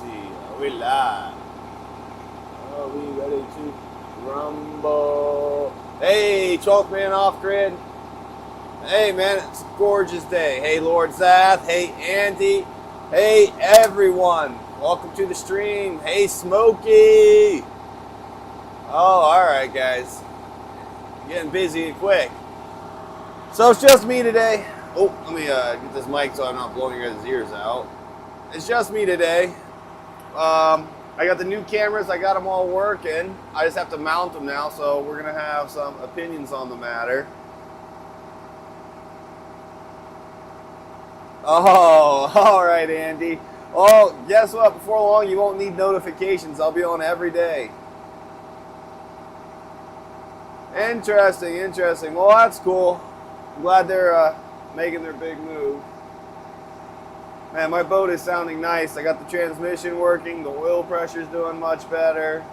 see. Are we live? Are we ready to rumble? Hey, Chalk Man Off Grid. Hey, man, it's a gorgeous day. Hey, Lord Zath. Hey, Andy. Hey, everyone. Welcome to the stream. Hey, Smokey. Oh, all right, guys. Getting busy and quick. So it's just me today. Oh, let me get this mic so I'm not blowing your guys' ears out. It's just me today. I got the new cameras. I got them all working. I just have to mount them now, so we're going to have some opinions on the matter. Oh, all right, Andy. Oh, guess what? Before long, you won't need notifications. I'll be on every day. Interesting, interesting. Well, that's cool. I'm glad they're making their big move. Man, my boat is sounding nice. I got the transmission working. The oil pressure's doing much better.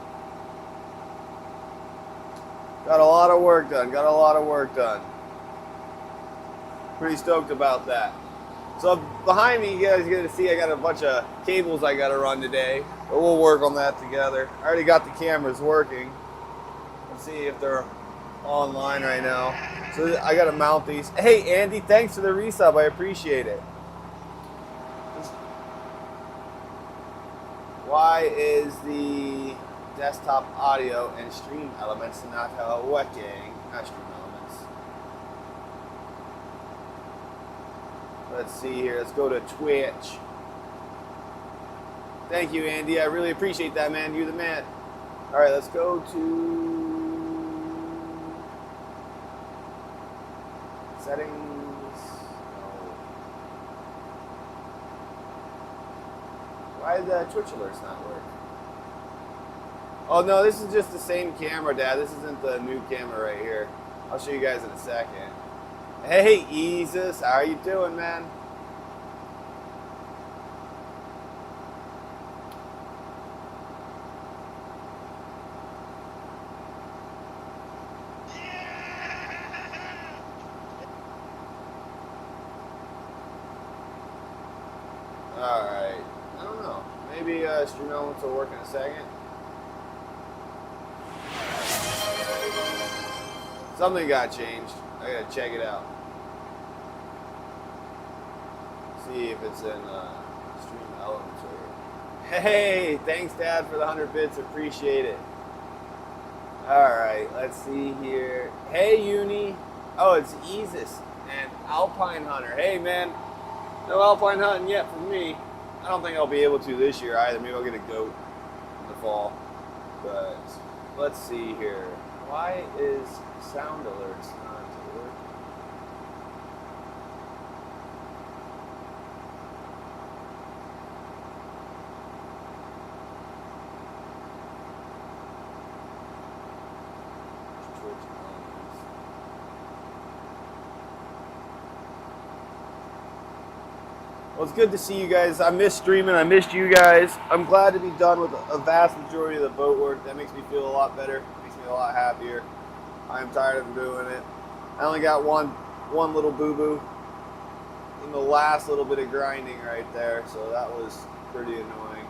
Got a lot of work done. Got a lot of work done. Pretty stoked about that. So behind me, you guys get to see I got a bunch of cables I got to run today. But we'll work on that together. I already got the cameras working. Let's see if they're online right now. So I got to mount these. Hey, Andy, thanks for the resub. I appreciate it. Why is the desktop audio and stream elements not working? Not stream elements. Let's see here. Let's go to Twitch. Thank you, Andy. I really appreciate that, man. You're the man. All right, let's go to settings. Why did the Twitch alerts not work? Oh no, this is just the same camera, Dad. This isn't the new camera right here. I'll show you guys in a second. Hey, Jesus, how are you doing, man? All right. I don't know. Maybe stream elements will work in a second. Something got changed. I gotta check it out. See if it's in stream elements right here. Hey, thanks, Dad, for the 100 bits. Appreciate it. All right, let's see here. Hey, Uni. Oh, it's Easus and Alpine Hunter. Hey, man. No Alpine hunting yet for me. I don't think I'll be able to this year either. Maybe I'll get a goat in the fall. But let's see here. Why is sound alerts not working? Well, it's good to see you guys. I miss streaming. I missed you guys. I'm glad to be done with a vast majority of the boat work. That makes me feel a lot better. Makes me a lot happier. I am tired of doing it. I only got one little boo-boo in the last little bit of grinding right there, so that was pretty annoying.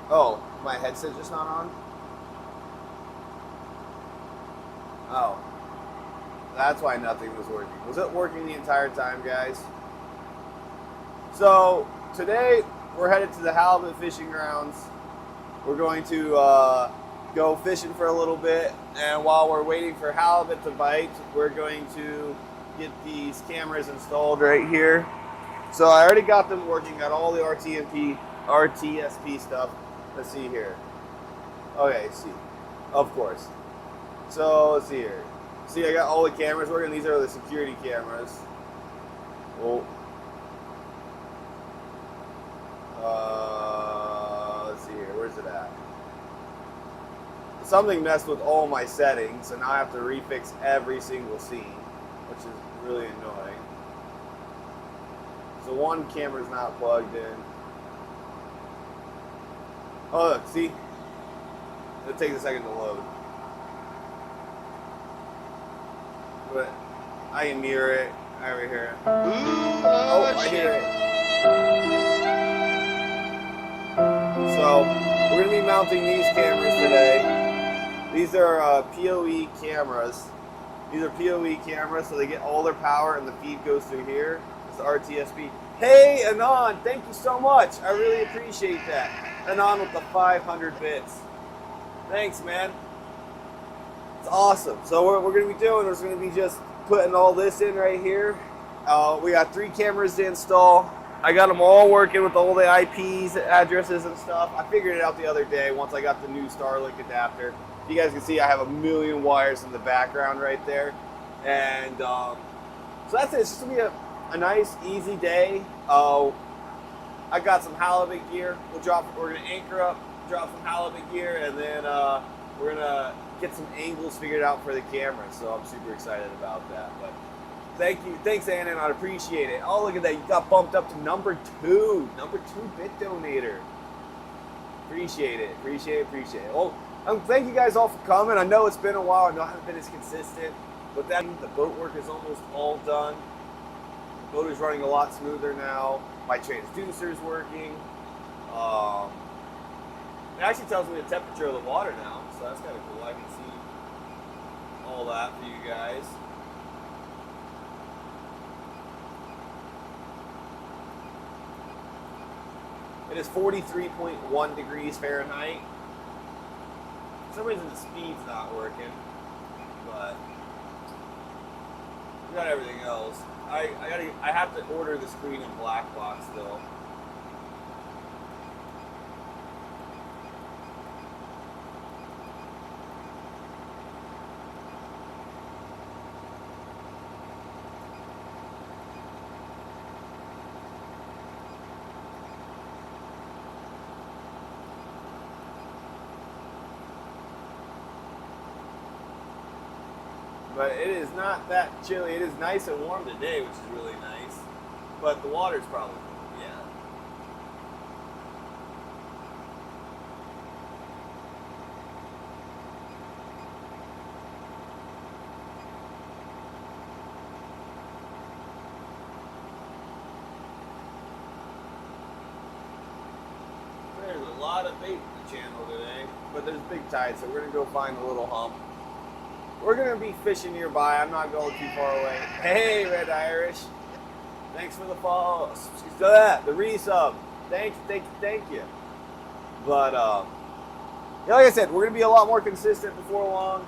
Oh, my headset's just not on? Oh. That's why nothing was working. Was it working the entire time, guys? So, today we're headed to the Halibut fishing grounds. We're going to go fishing for a little bit, and while we're waiting for halibut to bite, we're going to get these cameras installed right here. So I already got them working, got all the RTSP stuff. Let's see here. Okay, see. Of course. So, let's see here. See, I got all the cameras working. These are the security cameras. Oh. something messed with all my settings, and now I have to refix every single scene, which is really annoying. So one camera's not plugged in. Oh, look, see? It takes a second to load. But I can mirror it. I already hear it. Oh, I hear it. So, we're going to be mounting these cameras today. These are PoE cameras. These are PoE cameras, so they get all their power and the feed goes through here. It's the RTSP. Hey, Anon, thank you so much. I really appreciate that. Anon with the 500 bits. Thanks, man. It's awesome. So what we're going to be doing is going to be just putting all this in right here. We got 3 cameras to install. I got them all working with all the IPs, addresses, and stuff. I figured it out the other day once I got the new Starlink adapter. You guys can see I have a million wires in the background right there. And so that's it. It's just going to be a nice, easy day. I got some halibut gear. We're going to anchor up, drop some halibut gear, and then we're going to get some angles figured out for the camera. So I'm super excited about that. But thank you. Thanks, Annan. I appreciate it. Oh, look at that. You got bumped up to number 2 bit donator. Appreciate it. Appreciate it. Well, thank you guys all for coming. I know it's been a while. I know I haven't been as consistent. But that the boat work is almost all done. The boat is running a lot smoother now. My transducer is working. It actually tells me the temperature of the water now, so that's kind of cool. I can see all that for you guys. It is 43.1 degrees Fahrenheit. For some reason the speed's not working, but we got everything else. I have to order the screen in black box still. But it is not that chilly. It is nice and warm today, which is really nice. But the water's probably cold, yeah. There's a lot of bait in the channel today, but there's big tide, so we're gonna go find a little hump. We're going to be fishing nearby. I'm not going too far away. Hey, Red Irish. Thanks for the follow. The resub. Thank you. But, yeah, like I said, we're going to be a lot more consistent before long.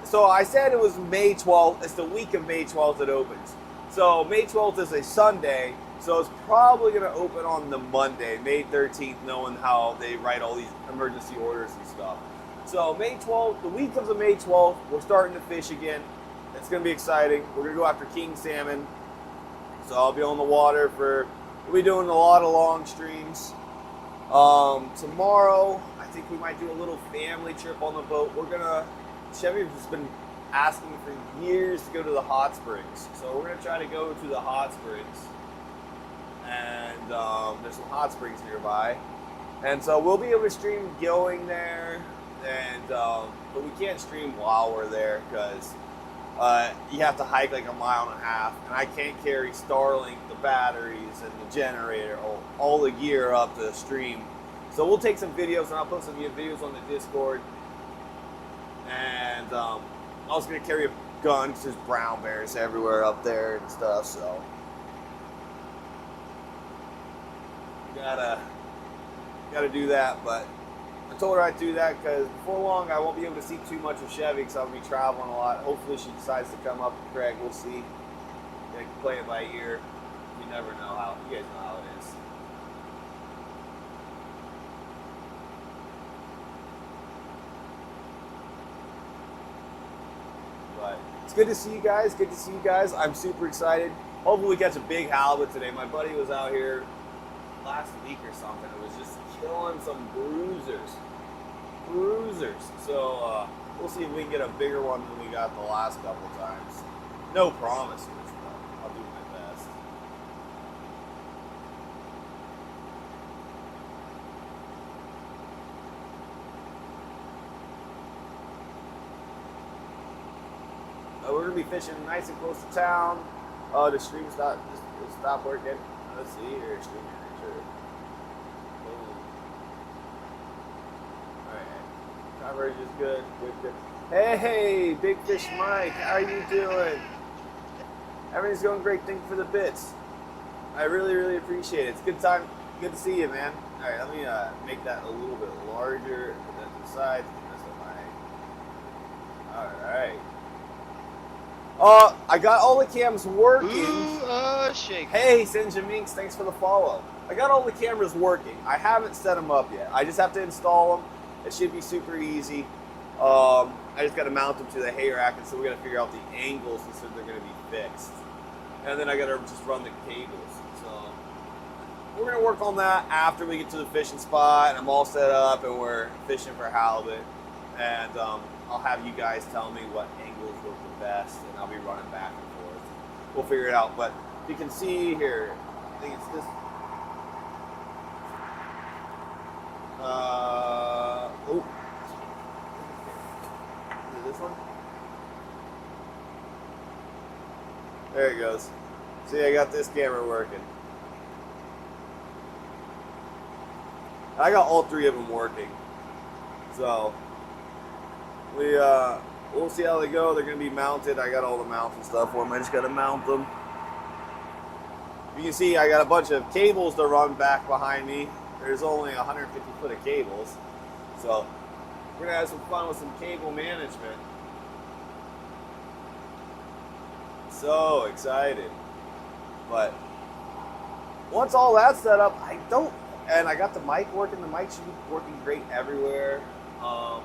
So I said it was May 12th. It's the week of May 12th it opens. So May 12th is a Sunday. So it's probably going to open on the Monday, May 13th, knowing how they write all these emergency orders and stuff. So May 12th, the week of the May 12th, we're starting to fish again. It's going to be exciting. We're going to go after king salmon. So I'll be on the water we'll be doing a lot of long streams. Tomorrow, I think we might do a little family trip on the boat. Chevy's just been asking for years to go to the hot springs. So we're going to try to go to the hot springs. And there's some hot springs nearby. And so we'll be able to stream going there. But we can't stream while we're there because you have to hike like 1.5 miles, and I can't carry Starlink, the batteries, and the generator, all the gear up to stream. So we'll take some videos, and I'll put some videos on the Discord. And I was gonna carry a gun because there's brown bears everywhere up there and stuff. So gotta do that, but. I told her I'd do that because before long I won't be able to see too much of Chevy because I'll be traveling a lot. Hopefully she decides to come up to Craig. We'll see. Gonna play it by ear. You never know how. You guys know how it is. But it's good to see you guys. Good to see you guys. I'm super excited. Hopefully we catch a big halibut today. My buddy was out here last week or something. It was just killing some bruisers. So we'll see if we can get a bigger one than we got the last couple times. No promises, but I'll do my best. We're gonna be fishing nice and close to town. The stream stop working. Let's see here, stream manager. Alright. Coverage is good. Good. Hey, Big Fish Mike, how are you doing? Everything's going great. Thank you for the bits. I really appreciate it. It's good time. Good to see you, man. Alright, let me make that a little bit larger. Put that to the side. Alright. I got all the cams working. Shake. Hey, Sinjaminx, thanks for the follow. I got all the cameras working. I haven't set them up yet. I just have to install them. It should be super easy. I just got to mount them to the hay rack, and so we got to figure out the angles and so they're going to be fixed. And then I got to just run the cables. So we're going to work on that after we get to the fishing spot, and I'm all set up, and we're fishing for halibut. And I'll have you guys tell me what angles work the best, and I'll be running back and forth. We'll figure it out. But you can see here, I think it's this. Is it this one? There it goes. See, I got this camera working. I got all three of them working. So we'll see how they go. They're gonna be mounted. I got all the mounts and stuff for them. I just gotta mount them. You can see I got a bunch of cables to run back behind me. There's only 150 foot of cables. So we're gonna have some fun with some cable management. So excited. But once all that's set up, and I got the mic working. The mic should be working great everywhere. I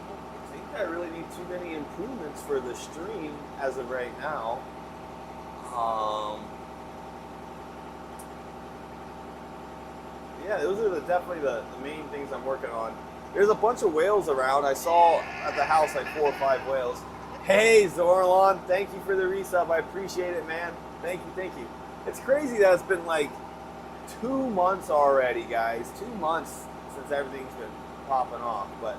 don't think I really need too many improvements for the stream as of right now. Yeah, those are definitely the main things I'm working on. There's a bunch of whales around. I saw at the house like 4 or 5 whales. Hey, Zorlon, thank you for the resub. I appreciate it, man. Thank you. It's crazy that it's been like 2 months already, guys. 2 months since everything's been popping off. But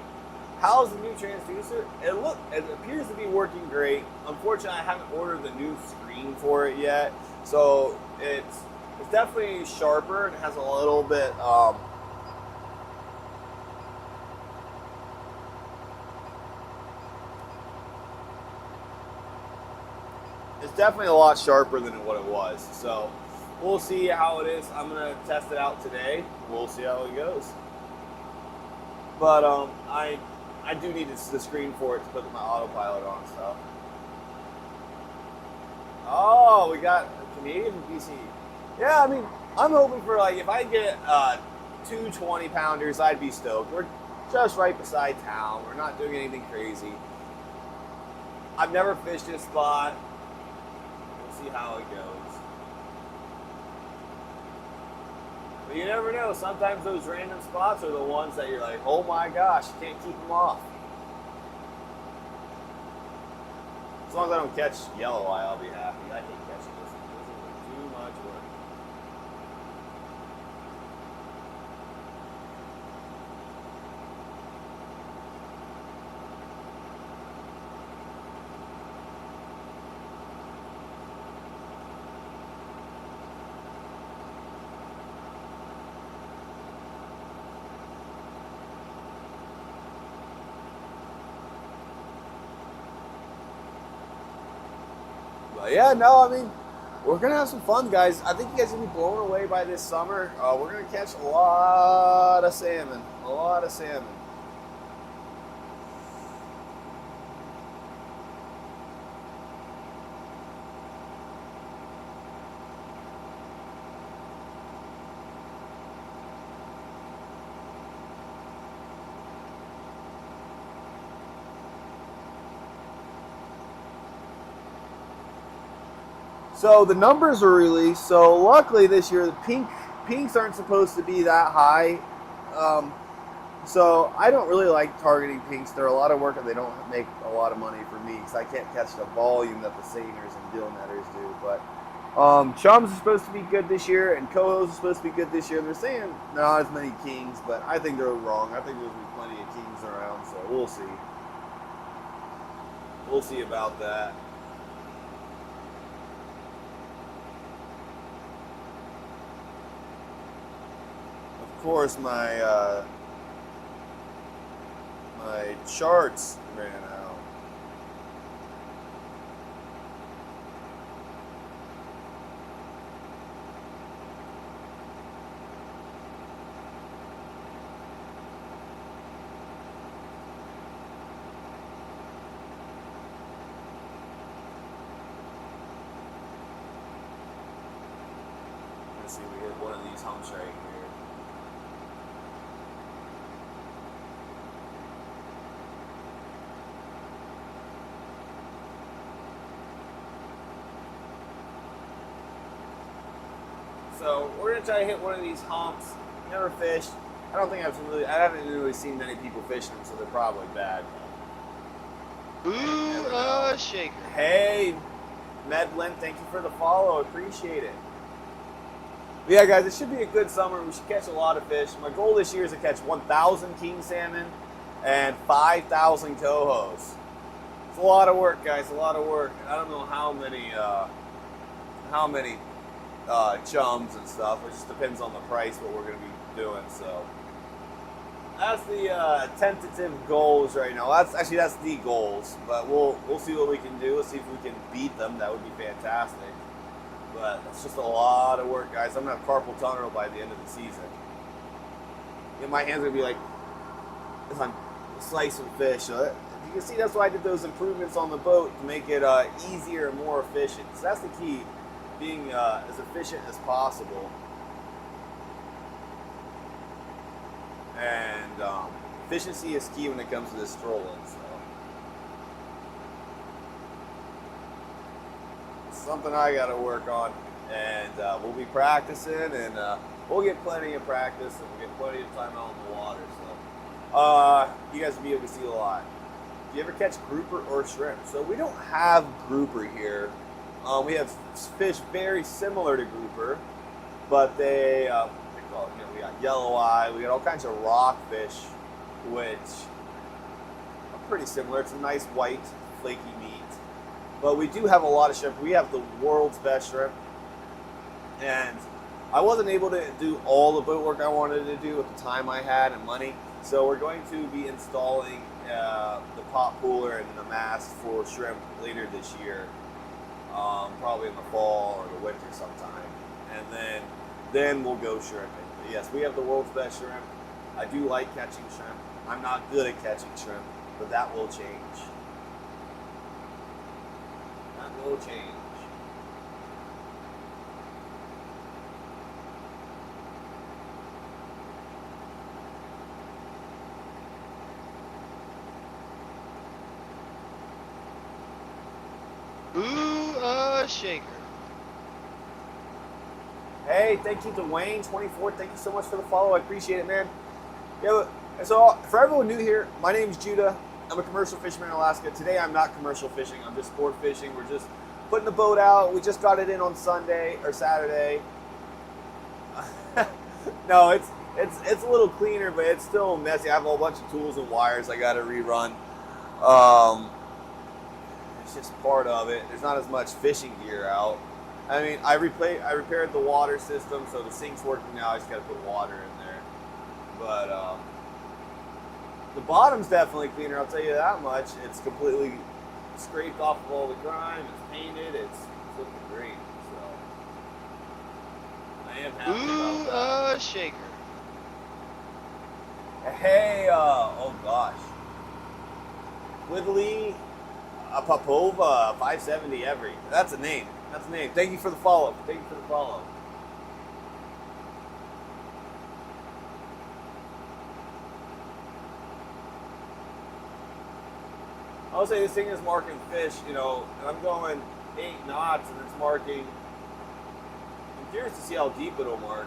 how's the new transducer? It appears to be working great. Unfortunately, I haven't ordered the new screen for it yet. So it's definitely sharper and has a little bit it's definitely a lot sharper than what it was. So we'll see how it is. I'm gonna test it out today. We'll see how it goes. But I do need the screen for it to put my autopilot on and stuff. Oh, we got a Canadian PC. Yeah, I mean, I'm hoping for, like, if I get 2 20-pounders, I'd be stoked. We're just right beside town. We're not doing anything crazy. I've never fished this spot. We'll see how it goes. But you never know. Sometimes those random spots are the ones that you're like, oh my gosh, you can't keep them off. As long as I don't catch yelloweye, I'll be happy. I hate catching this. This is too much work. Yeah, no, I mean, we're going to have some fun, guys. I think you guys will be blown away by this summer. We're going to catch a lot of salmon. A lot of salmon. So the numbers were released. So luckily this year, the pink pinks aren't supposed to be that high. Um, so I don't really like targeting pinks. They're a lot of work and they don't make a lot of money for me because I can't catch the volume that the seiners and gill netters do. But chums are supposed to be good this year and cohos are supposed to be good this year. They're saying not as many kings, but I think they're wrong. I think there's be plenty of kings around, so we'll see. We'll see about that. Of course, my charts ran out. Let's see, we hit one of these humps right here. So we're gonna try to hit one of these humps. Never fished. I haven't really seen many people fishing them, so they're probably bad. Ooh, shaker. Hey, Medlin, thank you for the follow. Appreciate it. But yeah, guys, it should be a good summer. We should catch a lot of fish. My goal this year is to catch 1,000 king salmon and 5,000 cohos. It's a lot of work, guys. A lot of work. I don't know how many chums and stuff. It just depends on the price what we're going to be doing. So that's the tentative goals right now. That's the goals. But we'll see what we can do. Let's see if we can beat them. That would be fantastic. But it's just a lot of work, guys. I'm gonna have carpal tunnel by the end of the season. Yeah, my hands are gonna be like if I'm slicing fish. So you can see that's why I did those improvements on the boat to make it easier and more efficient. So that's the key. Being as efficient as possible, and efficiency is key when it comes to this trolling. So it's something I got to work on, and we'll be practicing, and we'll get plenty of practice, and we'll get plenty of time out in the water. So you guys will be able to see a lot. Do you ever catch grouper or shrimp? So we don't have grouper here. We have fish very similar to grouper, but they call it, we got yellow eye, we got all kinds of rockfish, which are pretty similar. It's a nice white, flaky meat. But we do have a lot of shrimp. We have the world's best shrimp, and I wasn't able to do all the boat work I wanted to do at the time I had and money, so we're going to be installing the pop cooler and the mast for shrimp later this year. Probably in the fall or the winter sometime, and then we'll go shrimping. But yes, we have the world's best shrimp. I do like catching shrimp. I'm not good at catching shrimp, but that will change. That will change. Ooh, shaker. Hey, thank you, Dwayne24. Thank you so much for the follow. I appreciate it, man. Yeah, so for everyone new here, my name is Judah. I'm a commercial fisherman in Alaska. Today I'm not commercial fishing. I'm just sport fishing. We're just putting the boat out. We just got it in on Sunday or Saturday. No, it's a little cleaner, but it's still messy. I have a whole bunch of tools and wires I got to rerun. It's just part of it. There's not as much fishing gear out. I mean, I repaired the water system, so the sink's working now. I just got to put water in there. But the bottom's definitely cleaner, I'll tell you that much. It's completely scraped off of all the grime. It's painted. It's looking great. So I am happy about that. Shaker. Hey, oh gosh. Wiggly Popova 570 every. That's a name. That's a name. Thank you for the follow. Thank you for the follow. I'll say this thing is marking fish, and I'm going 8 knots and it's marking. I'm curious to see how deep it'll mark.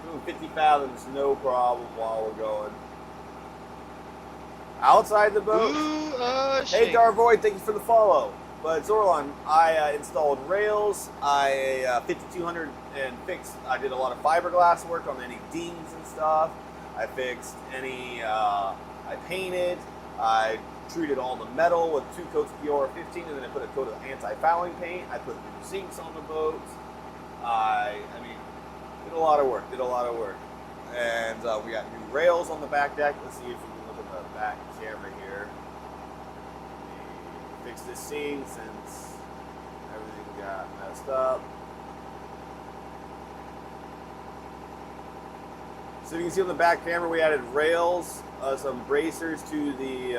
Doing 50 fathoms, no problem while we're going. Outside the boat. Ooh, Hey, shaker. Darvoid, thank you for the follow. But Zorlon, I installed rails. I 5200 and fixed. I did a lot of fiberglass work on any dings and stuff. I fixed any. I painted. I treated all the metal with 2 coats of PR15, and then I put a coat of anti-fouling paint. I put new zincs on the boat. I mean, did a lot of work. And we got new rails on the back deck. Let's see if we can look at the back camera here. Fix this scene since everything got messed up. So you can see on the back camera we added rails, some bracers to the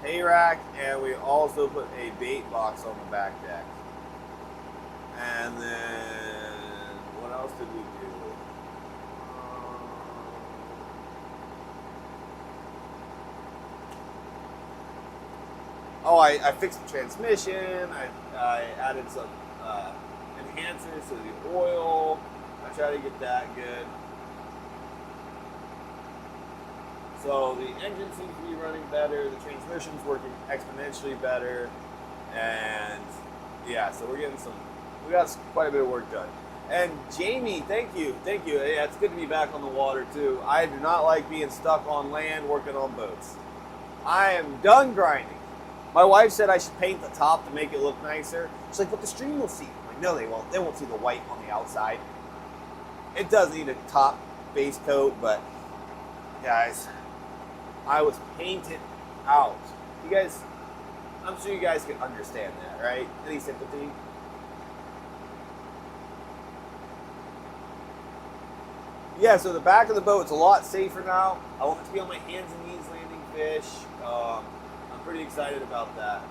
hay rack, and we also put a bait box on the back deck. And then what else did we do? Oh, I fixed the transmission. I added some enhancers to the oil. I tried to get that good. So the engine seems to be running better. The transmission's working exponentially better. And yeah, so we got quite a bit of work done. And Jamie, thank you. Yeah, it's good to be back on the water too. I do not like being stuck on land working on boats. I am done grinding. My wife said I should paint the top to make it look nicer. She's like, but the stream will see. I'm like, no, they won't. They won't see the white on the outside. It does need a top base coat, but guys, I was painted out. You guys, I'm sure you guys can understand that, right? Any sympathy? Yeah, so the back of the boat's a lot safer now. I want to be on my hands and knees landing fish. I'm pretty excited about that.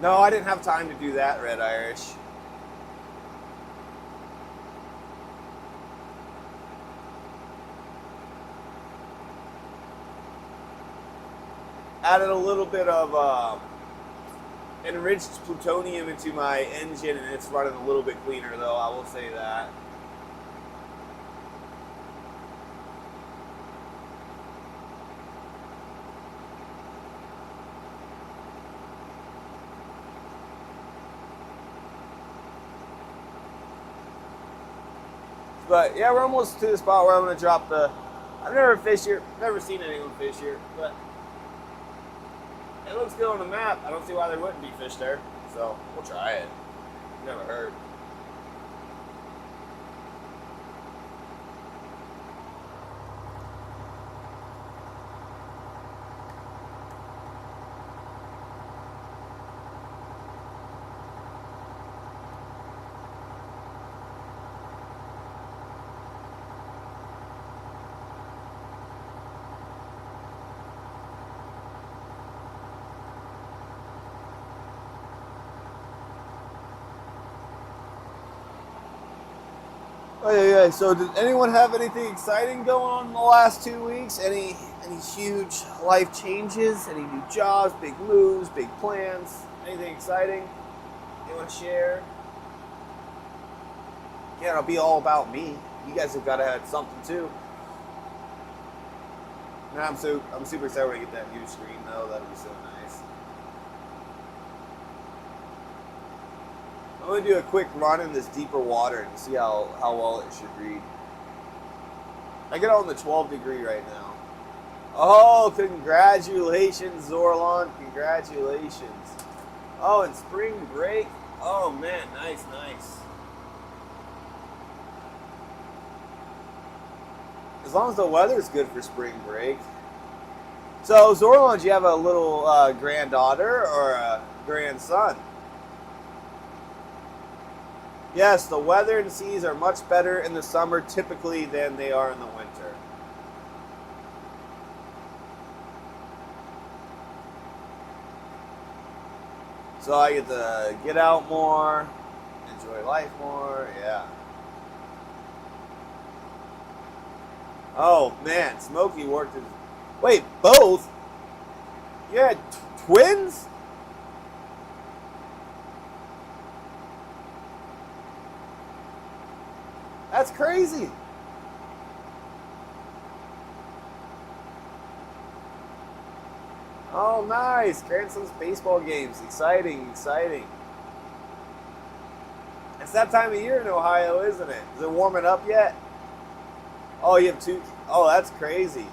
No, I didn't have time to do that, Red Irish. Added a little bit of enriched plutonium into my engine, and it's running a little bit cleaner, though, I will say that. But yeah, we're almost to the spot where I'm going to drop the... I've never fished here, never seen anyone fish here, but it looks good on the map. I don't see why there wouldn't be fish there, so we'll try it. Never heard. Oh yeah. So did anyone have anything exciting going on in the last 2 weeks? Any huge life changes? Any new jobs, big moves, big plans? Anything exciting you want to share? Yeah, it'll be all about me. You guys have got to have something too. And I'm super excited to get that new screen though. That'll be so nice. I'm going to do a quick run in this deeper water and see how well it should read. I get on the 12 degree right now. Oh, congratulations, Zorlon. Congratulations. Oh, and spring break. Oh, man. Nice. As long as the weather's good for spring break. So, Zorlon, do you have a little granddaughter or a grandson? Yes, the weather and seas are much better in the summer typically than they are in the winter. So I get to get out more, enjoy life more, yeah. Oh man, Smokey worked his. Wait, both? You had twins? That's crazy. Oh, nice. Grandson's baseball games. Exciting, exciting. It's that time of year in Ohio, isn't it? Is it warming up yet? Oh, you have two. Oh, that's crazy.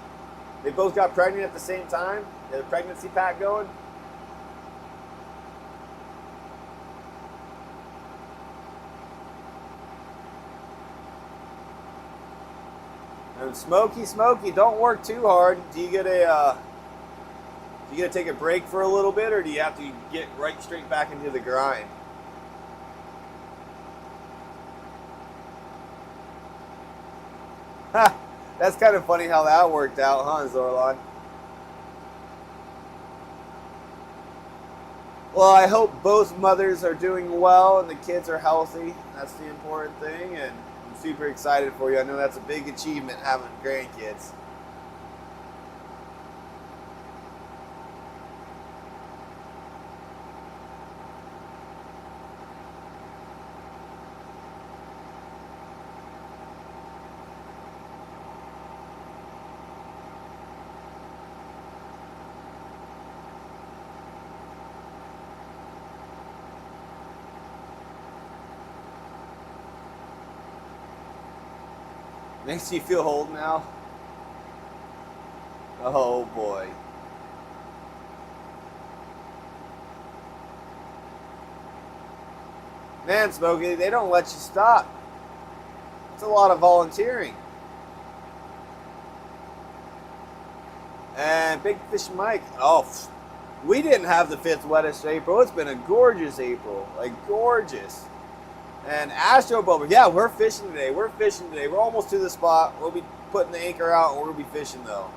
They both got pregnant at the same time? They had a pregnancy pack going? And Smokey, don't work too hard. Do you get to take a break for a little bit, or do you have to get right straight back into the grind? Ha! That's kind of funny how that worked out, huh, Zorlon? Well, I hope both mothers are doing well and the kids are healthy. That's the important thing, and I'm super excited for you. I know that's a big achievement having grandkids. Makes you feel old now? Oh boy. Man, Smokey, they don't let you stop. It's a lot of volunteering. And Big Fish Mike, oh, we didn't have the fifth wettest April. It's been a gorgeous April, like gorgeous. And Astro Bubble, yeah, we're fishing today. We're fishing today. We're almost to the spot. We'll be putting the anchor out, and we'll be fishing though.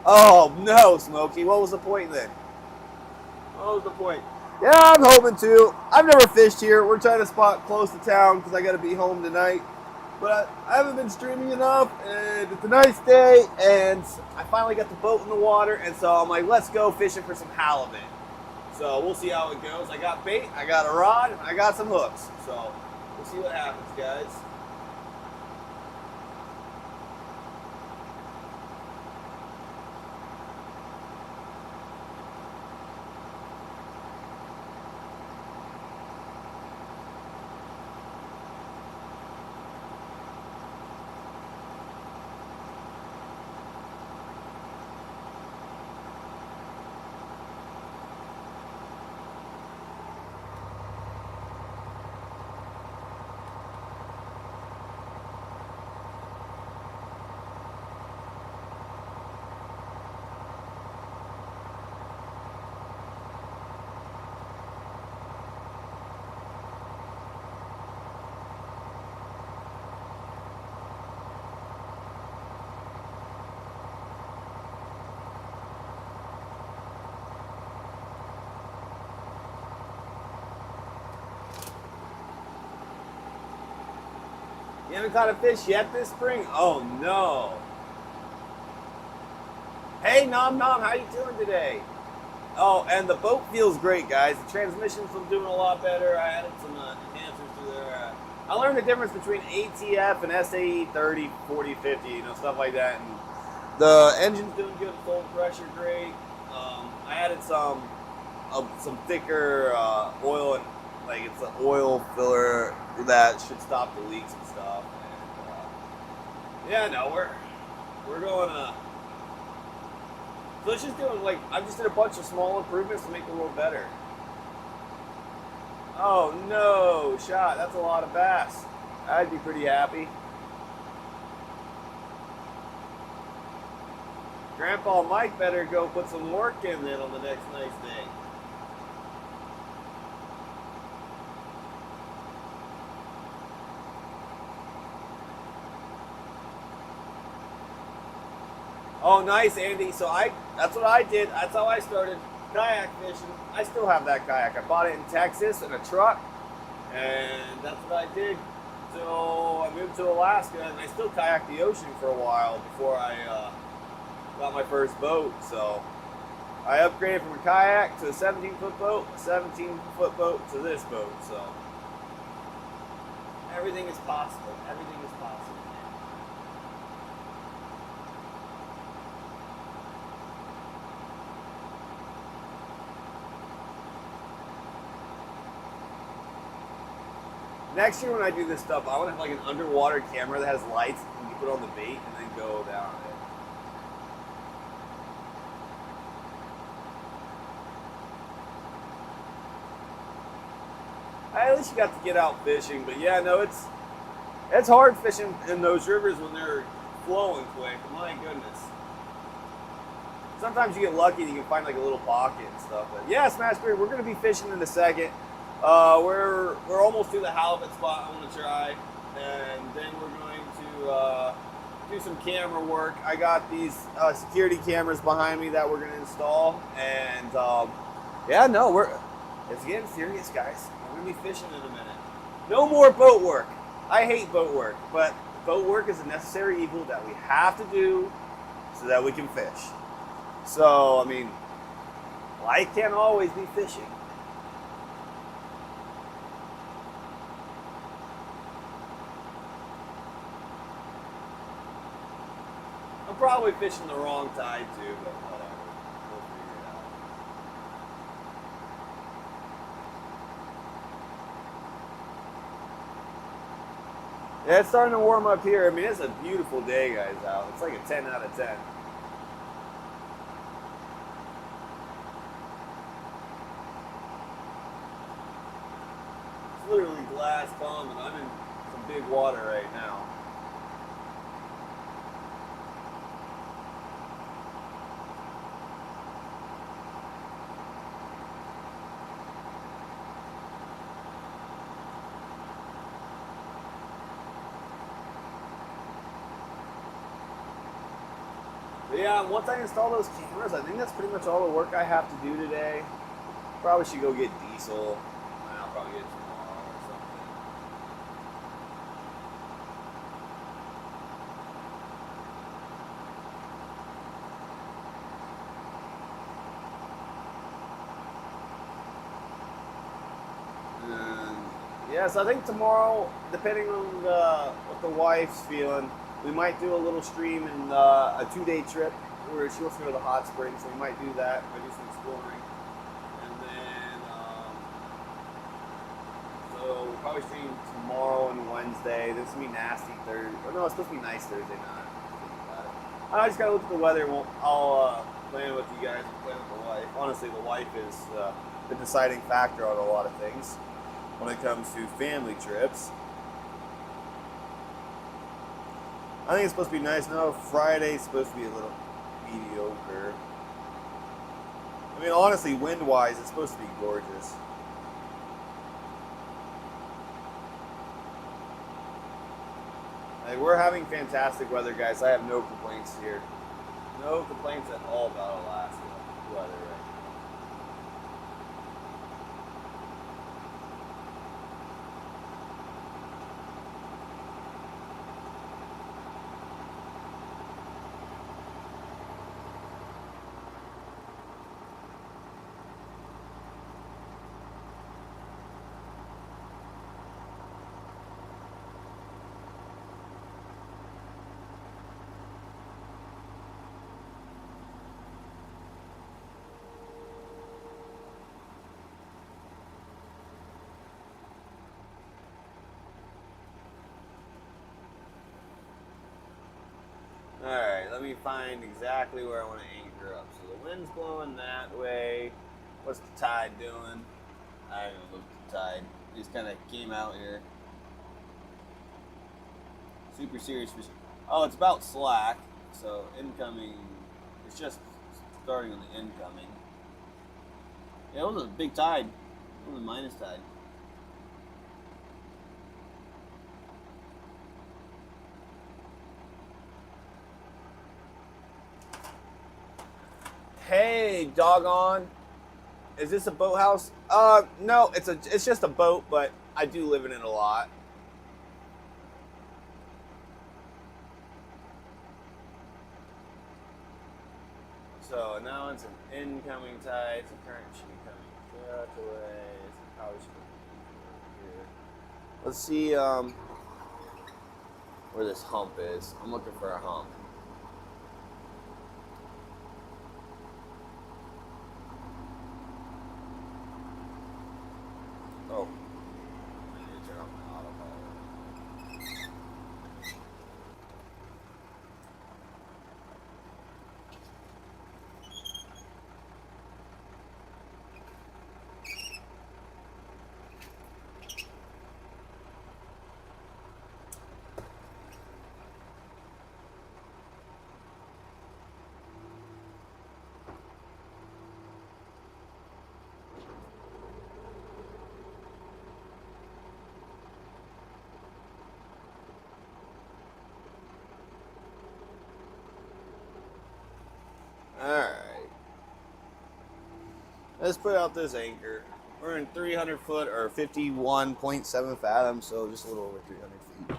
Oh no, Smokey, what was the point then? What was the point? Yeah, I'm hoping to. I've never fished here. We're trying to spot close to town because I got to be home tonight. But I haven't been streaming enough, and it's a nice day, and I finally got the boat in the water, and so I'm like, let's go fishing for some halibut. So we'll see how it goes. I got bait, I got a rod, and I got some hooks. So we'll see what happens, guys. You haven't caught a fish yet this spring? Oh no. Hey Nom Nom, how you doing today? Oh, and the boat feels great, guys. The transmission's doing a lot better. I added some enhancers to there. I learned the difference between ATF and SAE 30, 40, 50, stuff like that. And the engine's doing good. Full pressure great. I added some thicker oil, and like it's an oil filler that should stop the leaks and stuff. And yeah, no, we're going. So it's just doing I just did a bunch of small improvements to make the world better. Oh no, shot! That's a lot of bass. I'd be pretty happy. Grandpa Mike better go put some work in then on the next nice day. Oh, nice, Andy. So that's what I did. That's how I started kayak fishing. I still have that kayak. I bought it in Texas in a truck, and that's what I did. So I moved to Alaska, and I still kayaked the ocean for a while before I got my first boat. So I upgraded from a kayak to a 17-foot boat, a 17-foot boat to this boat. So everything is possible. Everything is possible. Next year when I do this stuff, I want to have like an underwater camera that has lights and you put on the bait and then go down it. At least you got to get out fishing, but yeah, no, it's hard fishing in those rivers when they're flowing quick. My goodness. Sometimes you get lucky and you can find like a little pocket and stuff. But yeah, Smashberry, we're going to be fishing in a second. We're almost to the halibut spot I want to try, and then we're going to do some camera work. I got these security cameras behind me that we're going to install, and yeah, no, it's getting serious, guys. We're going to be fishing in a minute. No more boat work. I hate boat work, but boat work is a necessary evil that we have to do so that we can fish. So, I mean, life can't always be fishing. I'm probably fishing the wrong tide too, but whatever. We'll figure it out. Yeah, it's starting to warm up here. I mean, it's a beautiful day, guys, out. It's like a 10 out of 10. It's literally glass calm, and I'm in some big water right now. But yeah, once I install those cameras, I think that's pretty much all the work I have to do today. Probably should go get diesel. I'll probably get it tomorrow or something. And yeah, so I think tomorrow, depending on what the wife's feeling, we might do a little stream and a 2-day trip where she wants to go to the hot springs, so we might do that. Might do some exploring. And then, so we'll probably stream tomorrow and Wednesday. This is going to be nasty Thursday. Oh, no, it's supposed to be nice Thursday night. I just got to look at the weather. I'll plan with you guys and plan with the wife. Honestly, the wife is the deciding factor on a lot of things when it comes to family trips. I think it's supposed to be nice. No, Friday's supposed to be a little mediocre. I mean, honestly, wind-wise, it's supposed to be gorgeous. Like, we're having fantastic weather, guys. I have no complaints here. No complaints at all about Alaska weather right now. Alright, let me find exactly where I want to anchor up. So the wind's blowing that way. What's the tide doing? I don't know, look at the tide. It just kind of came out here. Super serious fish. Oh, it's about slack. So incoming, it's just starting on the incoming. Yeah, it was a big tide. It was a minus tide. Hey, doggone. Is this a boathouse? No, it's just a boat, but I do live in it a lot. So now it's an incoming tide, so current should be coming that way. So power should be here. Let's see where this hump is. I'm looking for a hump. Oh. I need to turn off my autopilot. Alright. Let's put out this anchor. We're in 300 foot or 51.7 fathoms, so just a little over 300 feet.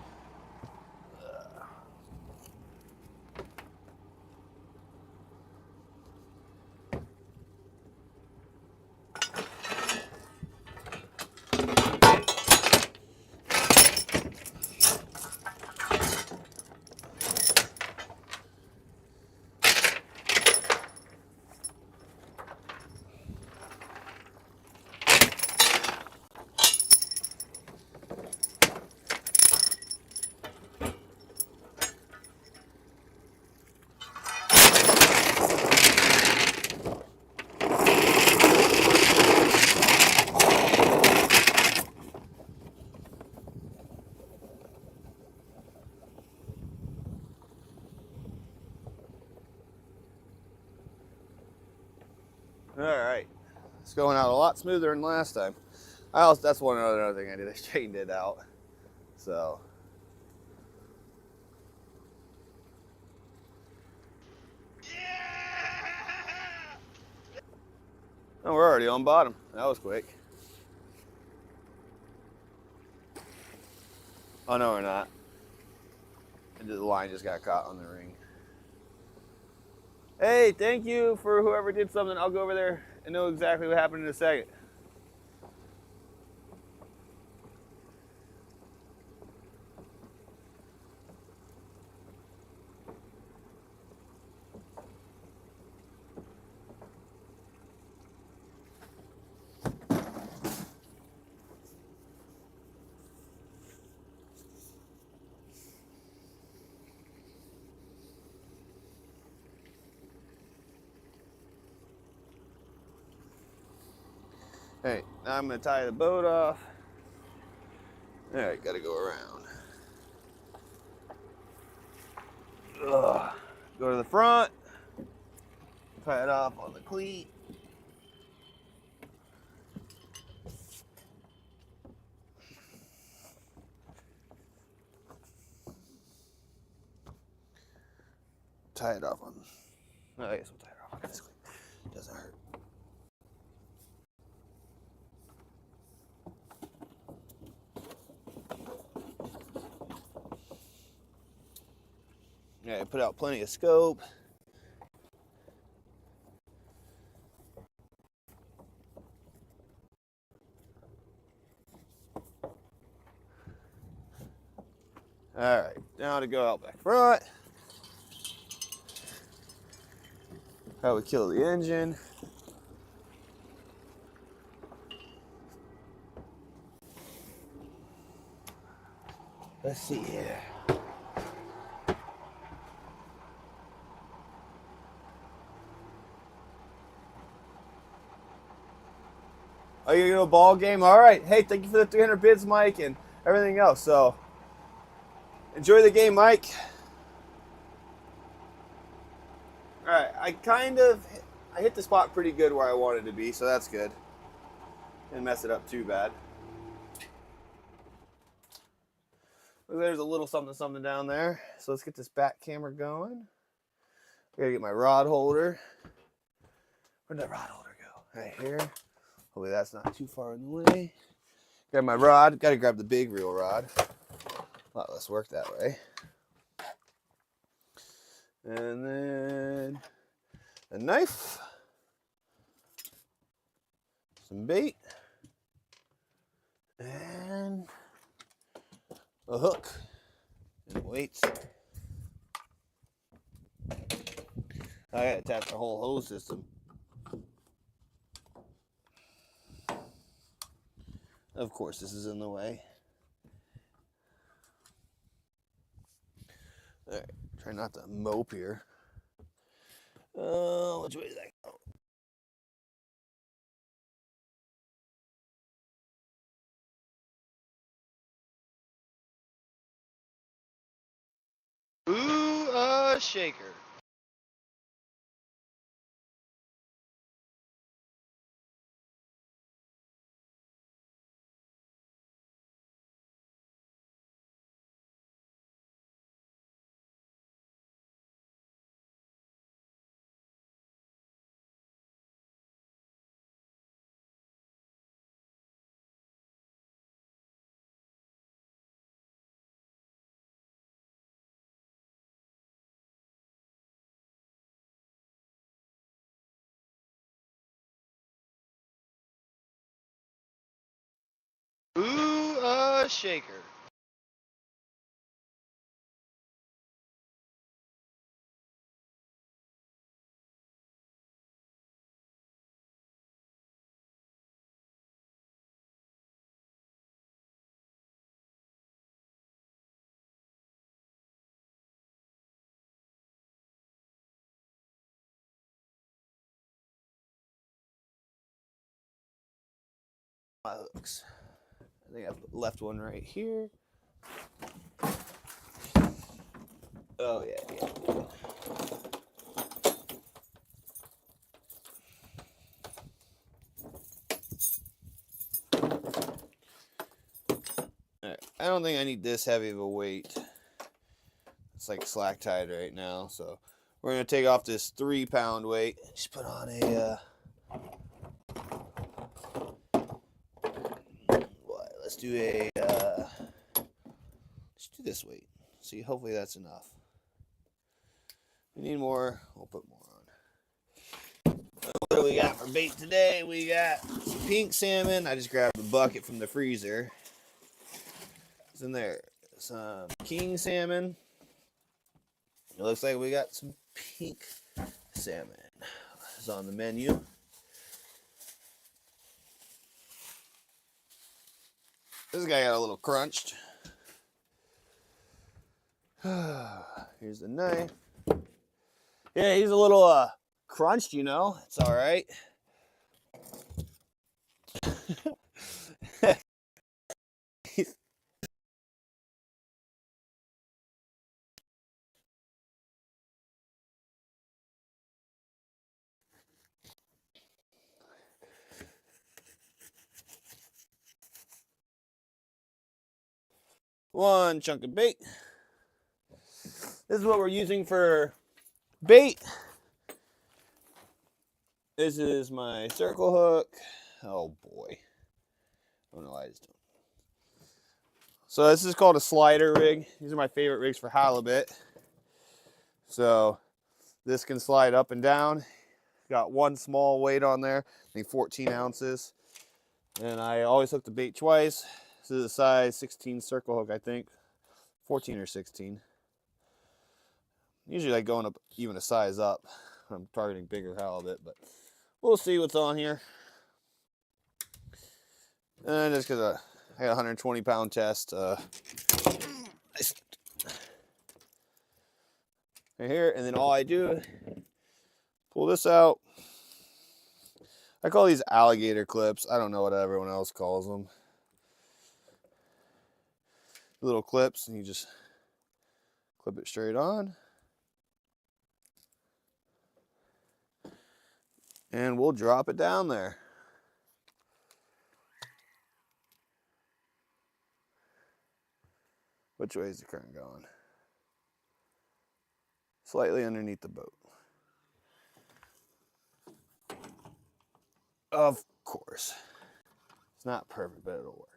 Alright. It's going out a lot smoother than last time. That's one other thing I did. I straightened it out. So. Oh, we're already on bottom. That was quick. Oh, no, we're not. The line just got caught on the ring. Hey, thank you for whoever did something. I'll go over there and know exactly what happened in a second. Hey, now I'm going to tie the boat off. All right, got to go around. Ugh. Go to the front. Tie it off on the cleat. Tie it off on. No, I guess we'll tie it off on this cleat. Doesn't hurt. Yeah, put out plenty of scope. All right, now to go out back front. How we kill the engine. Let's see here. Oh, you're gonna go ball game? All right. Hey, thank you for the 300 bids, Mike, and everything else. So, enjoy the game, Mike. All right. I hit the spot pretty good where I wanted to be, so that's good. Didn't mess it up too bad. There's a little something down there. So let's get this back camera going. I gotta get my rod holder. Where'd that rod holder go? Right here. Hopefully that's not too far in the way. Grab my rod. Gotta grab the big reel rod. A lot less work that way. And then a knife, some bait, and a hook and weights. I gotta attach the whole hose system. Of course, this is in the way. All right, try not to mope here. Which way is that go? Ooh, shaker. Ooh, shaker. My hooks. I think I've left one right here. Oh yeah. All right. I don't think I need this heavy of a weight. It's like slack tied right now, so we're gonna take off this 3-pound weight. Just put on a. Let's do a. Let's do this weight. See, hopefully that's enough. If we need more, we'll put more on. What do we got for bait today? We got some pink salmon. I just grabbed a bucket from the freezer. It's in there. Some king salmon. It looks like we got some pink salmon. It's on the menu. This guy got a little crunched. Here's the knife. Yeah, he's a little crunched, you know. It's all right. One chunk of bait. This is what we're using for bait. This is my circle hook. Oh boy. I don't know why I just don't. So this is called a slider rig. These are my favorite rigs for halibut. So this can slide up and down. Got one small weight on there, I think 14 ounces. And I always hook the bait twice. This is a size 16 circle hook, I think. 14 or 16. Usually like going up even a size up. I'm targeting bigger halibut, but we'll see what's on here. And just because I got a 120-pound test. Right here, and then all I do, pull this out. I call these alligator clips. I don't know what everyone else calls them. Little clips, and you just clip it straight on. And we'll drop it down there. Which way is the current going? Slightly underneath the boat. Of course. It's not perfect, but it'll work.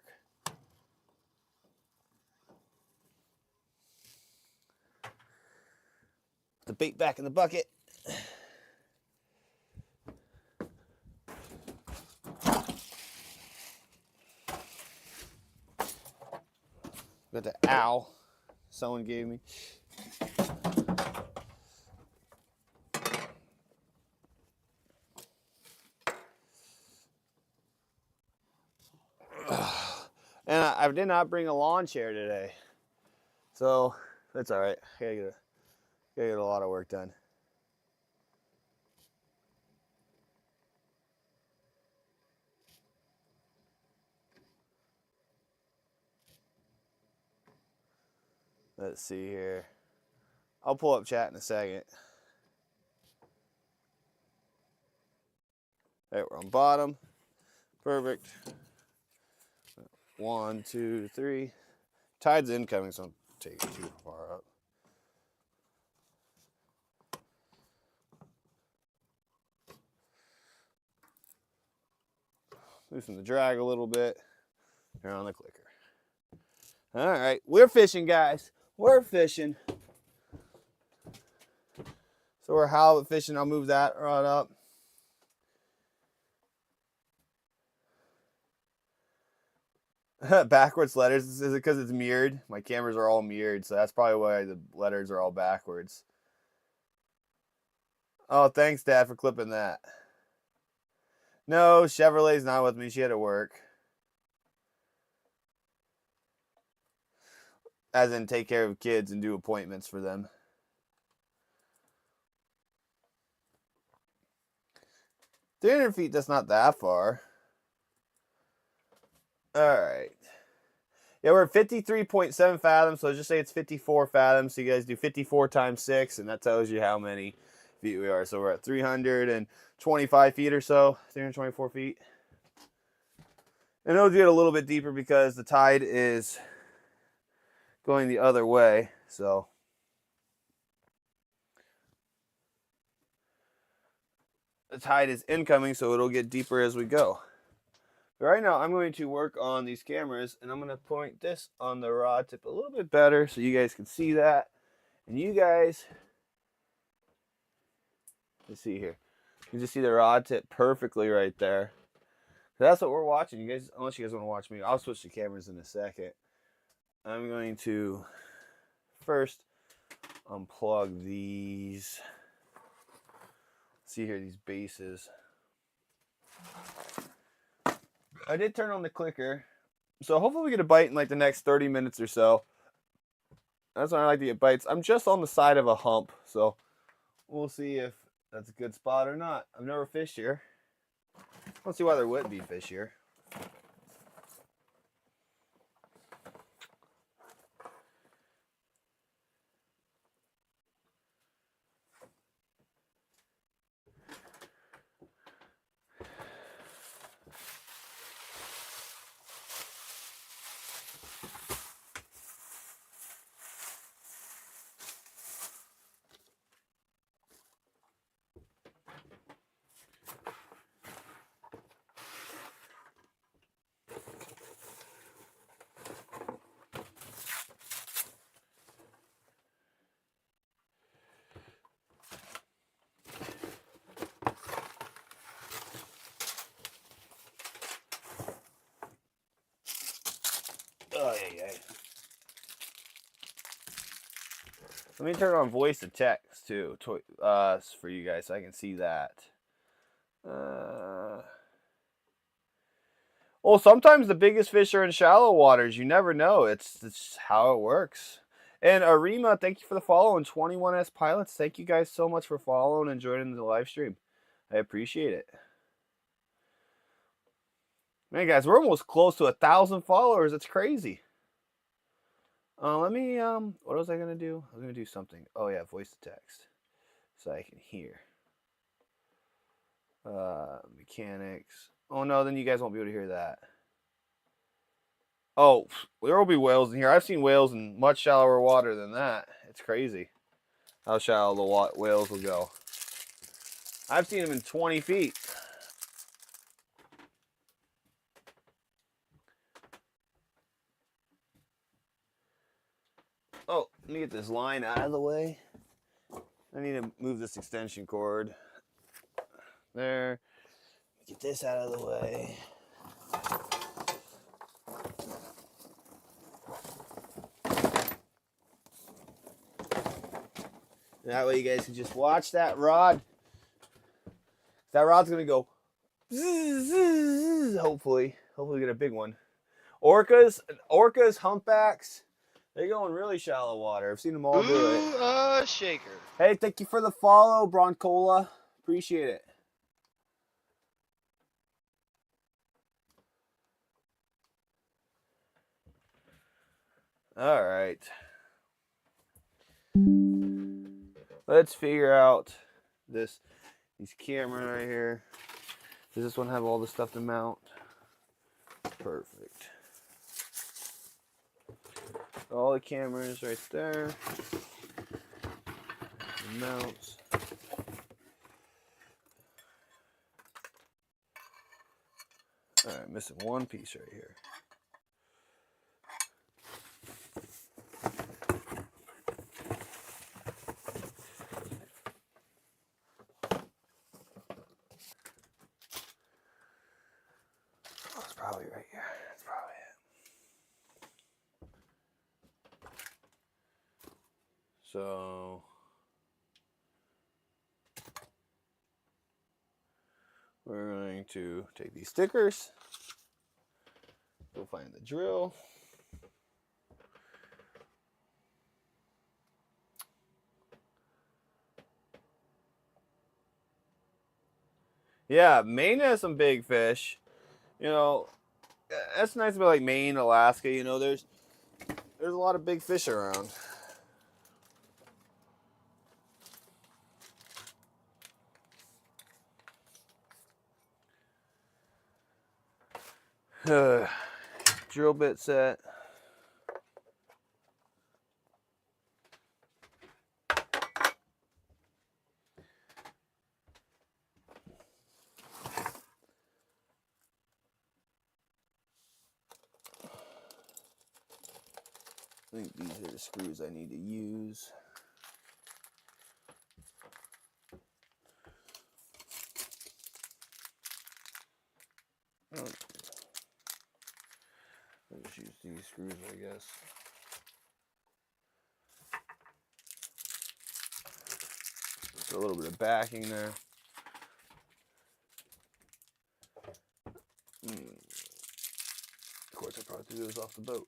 Put the bait back in the bucket. Ow. Someone gave me. And I did not bring a lawn chair today. So that's all right. Gotta get a lot of work done. Let's see here. I'll pull up chat in a second. All right, we're on bottom. Perfect. 1, 2, 3. Tide's incoming, so don't take it too far up. Loosen the drag a little bit. Turn on the clicker. All right, we're fishing, guys. We're fishing. So we're halibut fishing. I'll move that rod up. Backwards letters. Is it because it's mirrored? My cameras are all mirrored, so that's probably why the letters are all backwards. Oh, thanks, Dad, for clipping that. No, Chevrolet's not with me. She had to work. As in take care of kids and do appointments for them. $300 feet, that's not that far. All right. Yeah, we're at 53.7 fathoms, so just say it's 54 fathoms. So you guys do 54 times 6, and that tells you how many feet we are. So we're at 325 feet or so, 324 feet. And it'll get a little bit deeper because the tide is going the other way. So the tide is incoming, so it'll get deeper as we go. But right now, I'm going to work on these cameras, and I'm going to point this on the rod tip a little bit better so you guys can see that. And you guys, let's see here. You can just see the rod tip perfectly right there. So that's what we're watching. You guys, unless you guys want to watch me, I'll switch the cameras in a second. I'm going to first unplug these. See here, these bases. I did turn on the clicker, so hopefully we get a bite in like the next 30 minutes or so. That's when I like to get bites. I'm just on the side of a hump, so we'll see if that's a good spot or not. I've never fished here. I don't see why there wouldn't be fish here. Oh, yeah. Let me turn on voice to text too, for you guys so I can see that. Well, sometimes the biggest fish are in shallow waters. You never know. It's how it works. And Arima, thank you for the follow. And 21S Pilots, thank you guys so much for following and joining the live stream. I appreciate it. Man, guys, we're almost close to 1,000 followers. It's crazy. Let me, what was I going to do? I was going to do something. Oh, yeah, voice to text. So I can hear. Mechanics. Oh, no, then you guys won't be able to hear that. Oh, there will be whales in here. I've seen whales in much shallower water than that. It's crazy how shallow the whales will go. I've seen them in 20 feet. Oh, let me get this line out of the way. I need to move this extension cord. There. Get this out of the way. That way you guys can just watch that rod. That rod's gonna go zzz, zzz, zzz, hopefully we get a big one. Orcas, humpbacks, they go in really shallow water. I've seen them all do it. Ooh, shaker. Hey, thank you for the follow, Broncola. Appreciate it. All right. Let's figure out these cameras right here. Does this one have all the stuff to mount? Perfect. All the cameras right there. The mounts. All right, missing one piece right here. Oh, it's probably right here. That's probably it. So we're going to take these stickers. Go find the drill. Yeah, Maine has some big fish. You know, that's nice about like Maine, Alaska. You know, there's a lot of big fish around. Drill bit set. I think these are the screws I need to use. I'll just use these screws, I guess. Just a little bit of backing there. Of course, I probably threw those off the boat.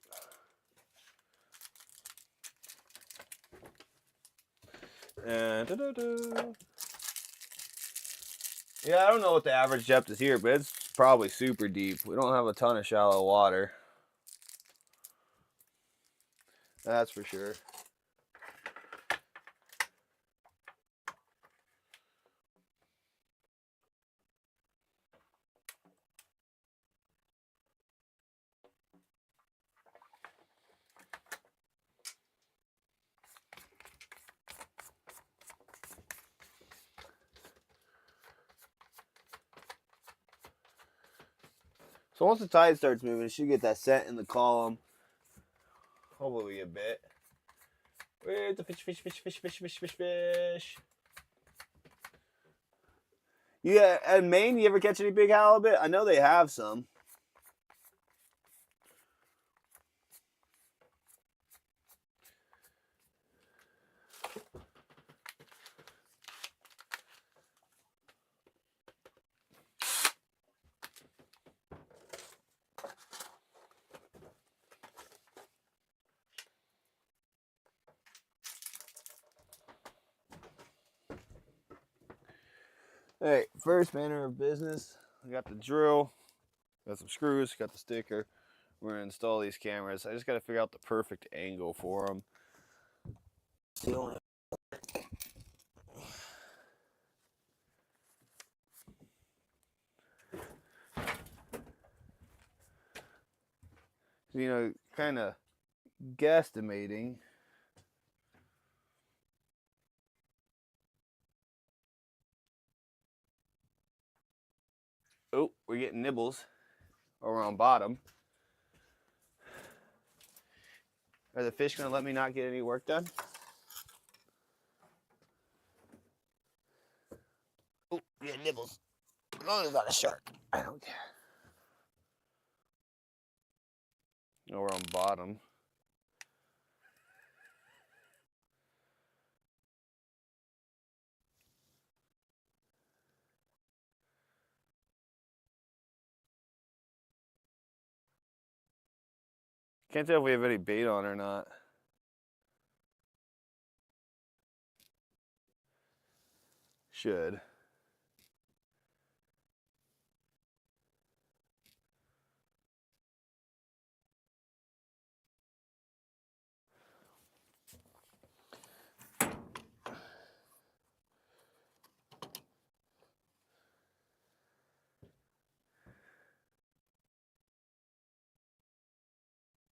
And yeah, I don't know what the average depth is here, but it's probably super deep. We don't have a ton of shallow water. That's for sure. So once the tide starts moving, it should get that set in the column. Hopefully a bit. Where's the fish? Yeah, in Maine, you ever catch any big halibut? I know they have some. Alright, first manner of business. I got the drill, got some screws, got the sticker. We're gonna install these cameras. I just gotta figure out the perfect angle for them. You know, kind of guesstimating. Oh, we're getting nibbles over on bottom. Are the fish gonna let me not get any work done? Oh, we get nibbles. As long as it's not a shark, I don't care. Oh, we're on bottom. Can't tell if we have any bait on or not. Should.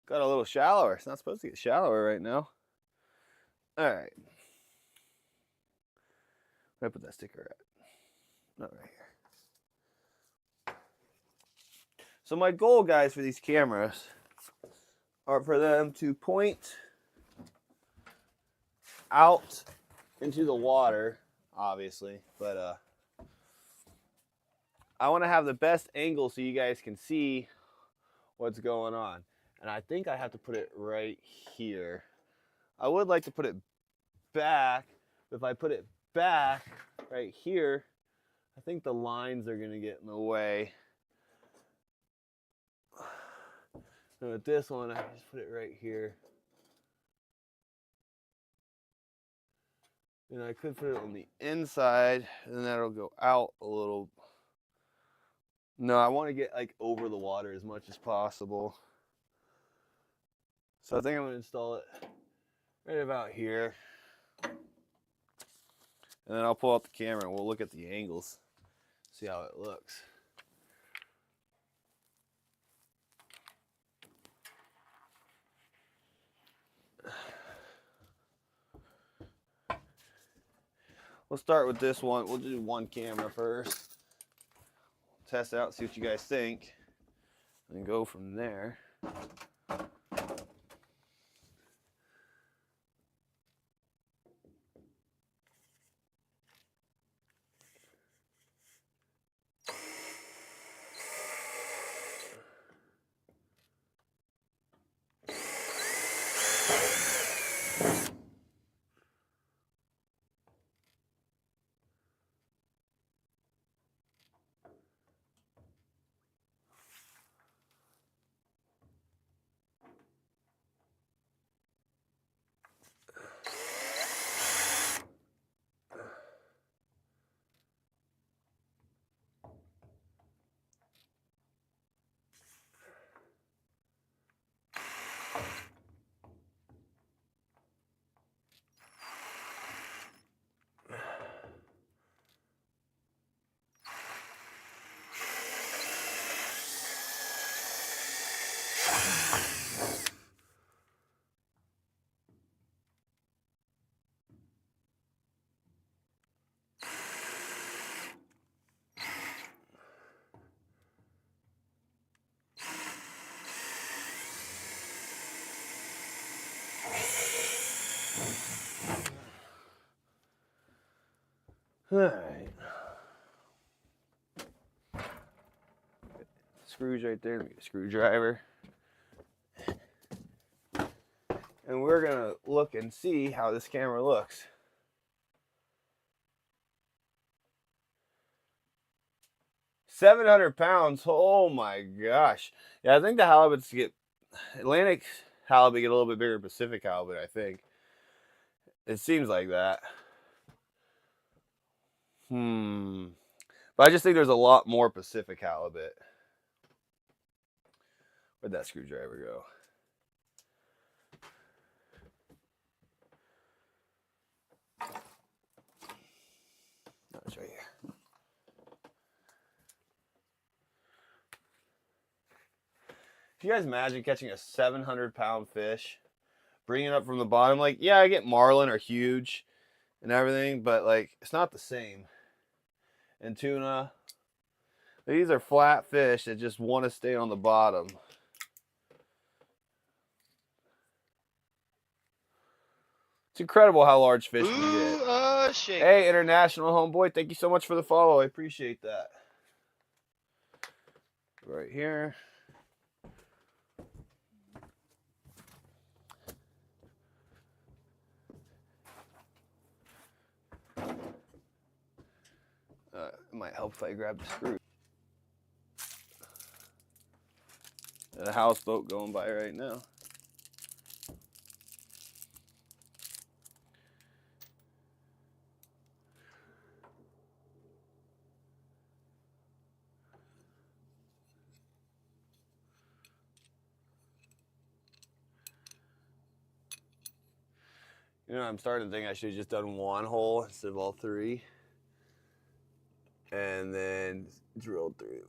Got a little shallower. It's not supposed to get shallower right now. All right. Where I put that sticker at? Not right here. So my goal, guys, for these cameras are for them to point out into the water, obviously, but I want to have the best angle so you guys can see what's going on. And I think I have to put it right here. I would like to put it back, but if I put it back right here, I think the lines are going to get in the way. And with this one, I just put it right here. And I could put it on the inside, and then that'll go out a little. No, I want to get like over the water as much as possible. So I think I'm going to install it right about here. And then I'll pull out the camera and we'll look at the angles, see how it looks. We'll start with this one. We'll do one camera first. Test it out, see what you guys think, and go from there. All right. Screws right there. Let me get a screwdriver. And we're going to look and see how this camera looks. £700. Oh my gosh. Yeah, I think the halibuts get, Atlantic halibut get a little bit bigger than Pacific halibut, I think. It seems like that. But I just think there's a lot more Pacific halibut. Where'd that screwdriver go? No, it's right here. Can you guys imagine catching a 700-pound fish, bringing it up from the bottom? Like, yeah, I get marlin are huge and everything, but like, it's not the same. And tuna, these are flat fish that just want to stay on the bottom. It's incredible how large fish can get. Shaker. Hey, International Homeboy, thank you so much for the follow. I appreciate that. Right here. It might help if I grab the screw. There's a houseboat going by right now. You know, I'm starting to think I should have just done one hole instead of all three. And then drilled through.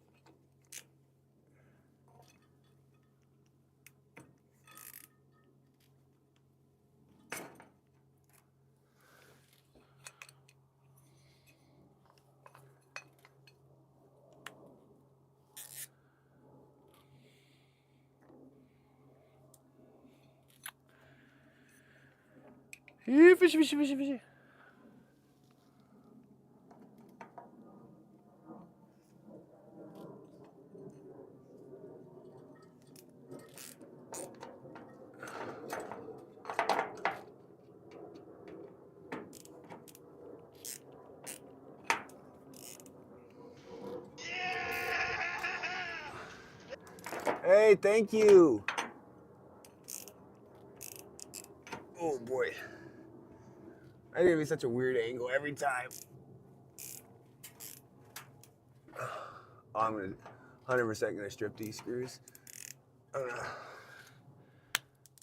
Fishy, fishy, fishy, fishy. Hey, thank you. Oh boy. I give me such a weird angle every time. Oh, I'm gonna 100% gonna strip these screws.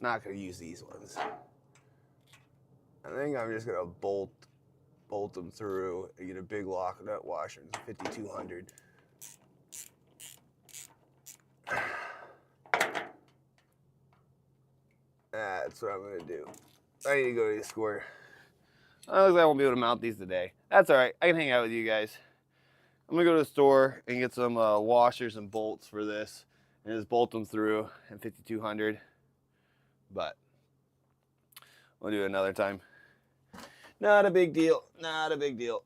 Not gonna use these ones. I think I'm just gonna bolt them through and get a big lock nut washer, 5200. That's what I'm gonna do. I need to go to the score. I looks like I won't be able to mount these today. That's all right. I can hang out with you guys. I'm gonna go to the store and get some washers and bolts for this, and just bolt them through in 5200. But we'll do it another time. Not a big deal. Not a big deal.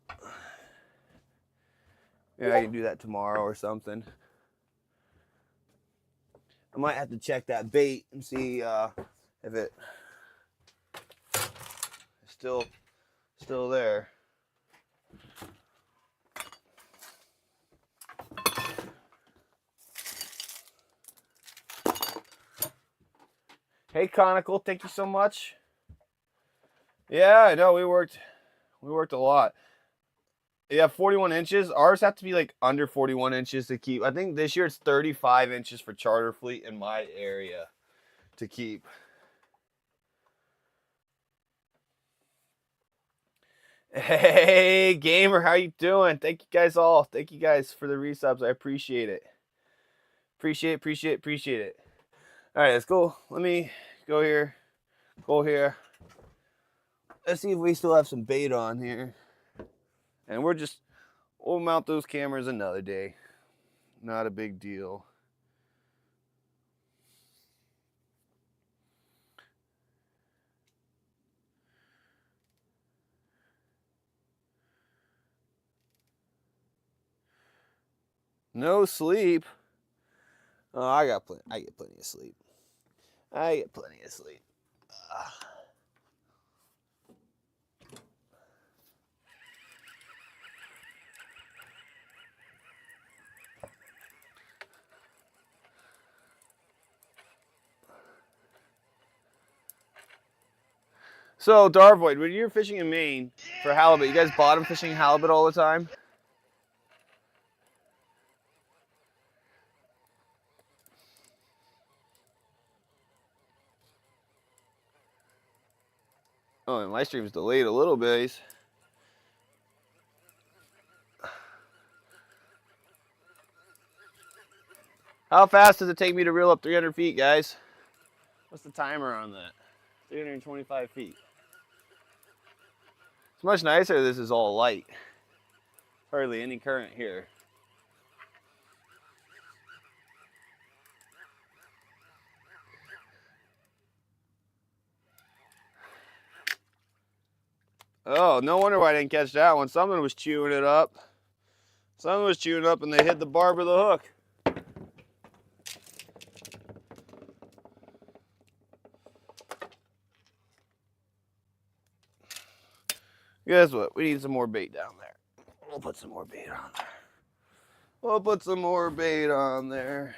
Yeah, I can do that tomorrow or something. I might have to check that bait and see if it is still there. Hey, Conical, thank you so much. Yeah, I know we worked a lot. Yeah, 41 inches. Ours have to be like under 41 inches to keep. I think this year it's 35 inches for charter fleet in my area to keep. Hey, gamer, how you doing? Thank you guys all. Thank you guys for the resubs. I appreciate it. Appreciate it. All right, let's go. Let me go here. Go here. Let's see if we still have some bait on here. And we'll mount those cameras another day. Not a big deal. No sleep. Oh, I get plenty of sleep. So, Darvoid, when you're fishing in Maine for halibut, you guys bottom fishing halibut all the time? Oh, my stream's delayed a little bit. How fast does it take me to reel up 300 feet, guys? What's the timer on that? 325 feet. It's much nicer. This is all light. Hardly any current here. Oh, no wonder why I didn't catch that one. Something was chewing it up. Something was chewing up and they hit the barb of the hook. Guess what? We need some more bait down there. We'll put some more bait on there. We'll put some more bait on there.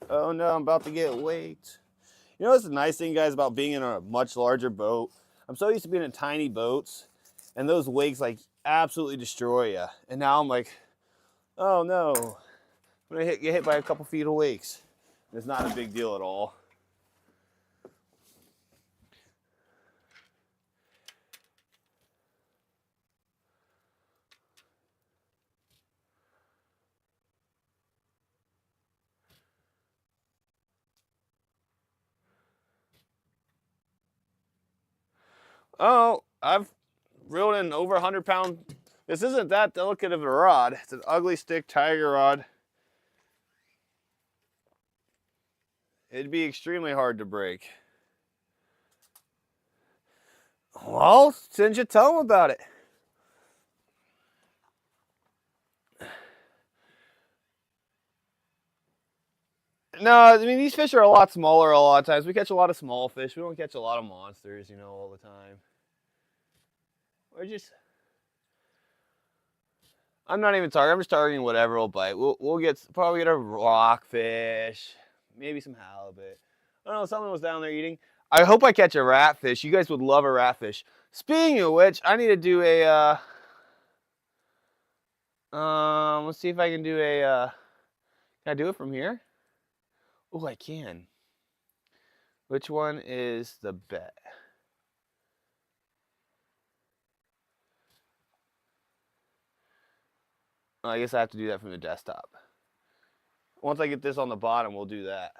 Oh no, I'm about to get waked. You know what's the nice thing, guys, about being in a much larger boat? I'm so used to being in tiny boats, and those wakes like absolutely destroy you. And now I'm like Oh no. I'm gonna get hit by a couple feet of wakes. It's not a big deal at all. Oh, I've reeled in over 100-pound. This isn't that delicate of a rod. It's an ugly stick tiger rod. It'd be extremely hard to break. Well, since you tell them about it. No, I mean, these fish are a lot smaller a lot of times. We catch a lot of small fish. We don't catch a lot of monsters, you know, all the time. We're just... I'm not even targeting. I'm just targeting whatever will bite. We'll probably get a rockfish, maybe some halibut. I don't know, something was down there eating. I hope I catch a ratfish. You guys would love a ratfish. Speaking of which, I need to do a, let's see if I can do a, can I do it from here? Oh, I can. Which one is the bet? Oh, I guess I have to do that from the desktop. Once I get this on the bottom, we'll do that.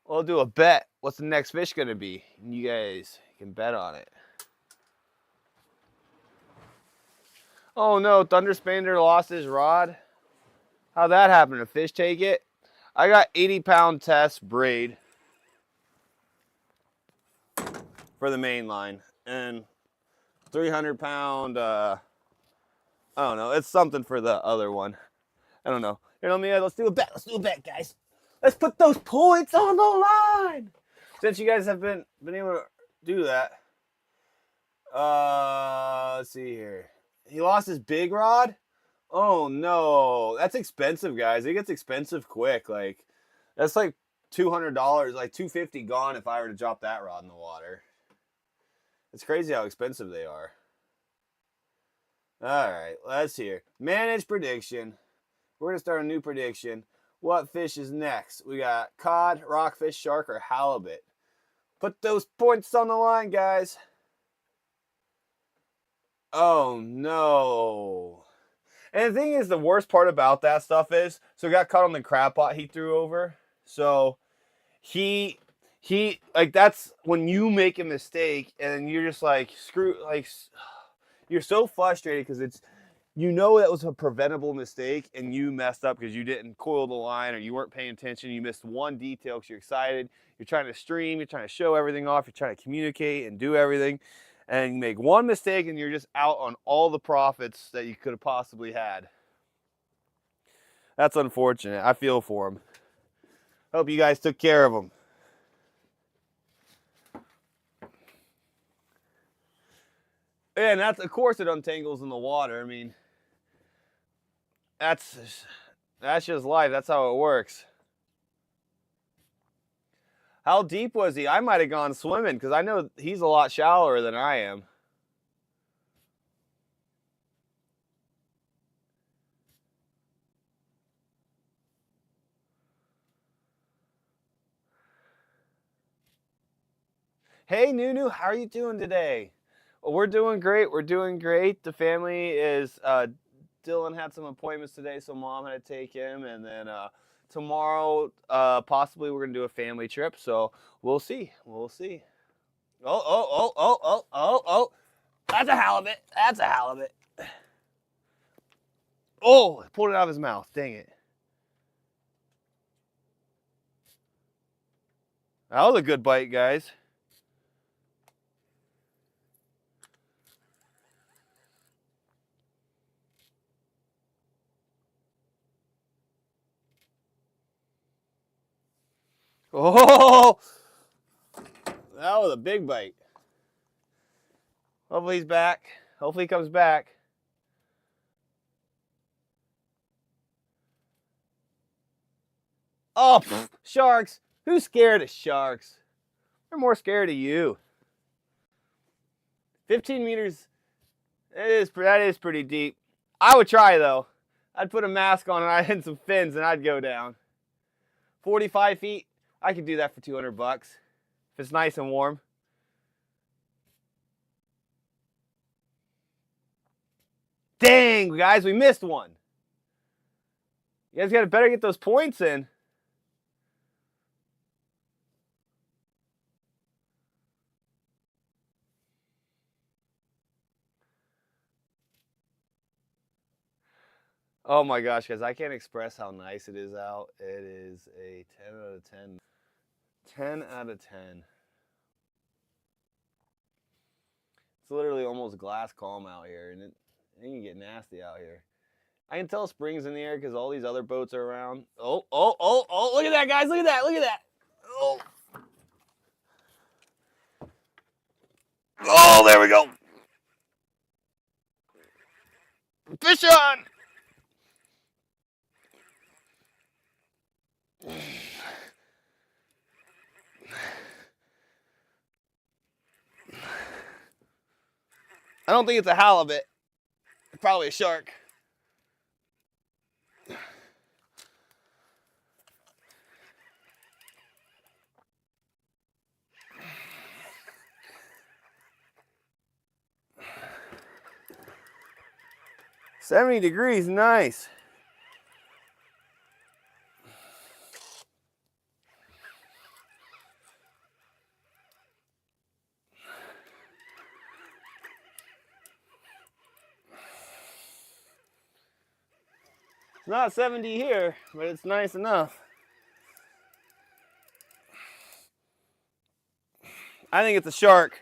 We'll do a bet. What's the next fish going to be? And you guys can bet on it. Oh no, Thunder Spander lost his rod. How'd that happen? A fish take it? I got 80-pound test braid for the main line. And 300-pound, I don't know. It's something for the other one. I don't know. You know me? Let's do a bet. Let's do a bet, guys. Let's put those points on the line. Since you guys have been able to do that. Let's see here. He lost his big rod? Oh no. That's expensive, guys. It gets expensive quick. Like, that's like $200, like $250 gone if I were to drop that rod in the water. It's crazy how expensive they are. Alright, let's hear. Manage prediction. We're going to start a new prediction. What fish is next? We got cod, rockfish, shark, or halibut. Put those points on the line, guys. Oh, no. And the thing is, the worst part about that stuff is, so he got caught on the crab pot he threw over. So he like, that's when you make a mistake and you're just like, screw, like, you're so frustrated because it's, you know, that was a preventable mistake and you messed up because you didn't coil the line or you weren't paying attention. You missed one detail because you're excited. You're trying to stream. You're trying to show everything off. You're trying to communicate and do everything. And you make one mistake and you're just out on all the profits that you could have possibly had. That's unfortunate. I feel for him. Hope you guys took care of him. And that's, of course, it untangles in the water. I mean, that's just life. That's how it works. How deep was he? I might have gone swimming because I know he's a lot shallower than I am. Hey, Nunu, how are you doing today? Well, we're doing great. We're doing great. The family is, Dylan had some appointments today, so Mom had to take him. And then tomorrow, possibly we're going to do a family trip. So we'll see. We'll see. Oh. That's a halibut. That's a halibut. Oh, pulled it out of his mouth. Dang it. That was a good bite, guys. Oh, that was a big bite. Hopefully he's back. Hopefully he comes back. Oh, sharks. Who's scared of sharks? They're more scared of you. 15 meters. That is pretty deep. I would try, though. I'd put a mask on and I'd hit some fins and I'd go down. 45 feet, I could do that for 200 bucks if it's nice and warm. Dang, guys, we missed one. You guys gotta better get those points in. Oh my gosh, guys, I can't express how nice it is out. It is a 10 out of 10. 10 out of 10. It's literally almost glass calm out here, and it can get nasty out here. I can tell spring's in the air because all these other boats are around. Oh, look at that, guys, look at that, look at that. Oh, there we go. Fish on. I don't think it's a halibut. It's probably a shark. $70 degrees, nice. It's not 70 here, but it's nice enough. I think it's a shark.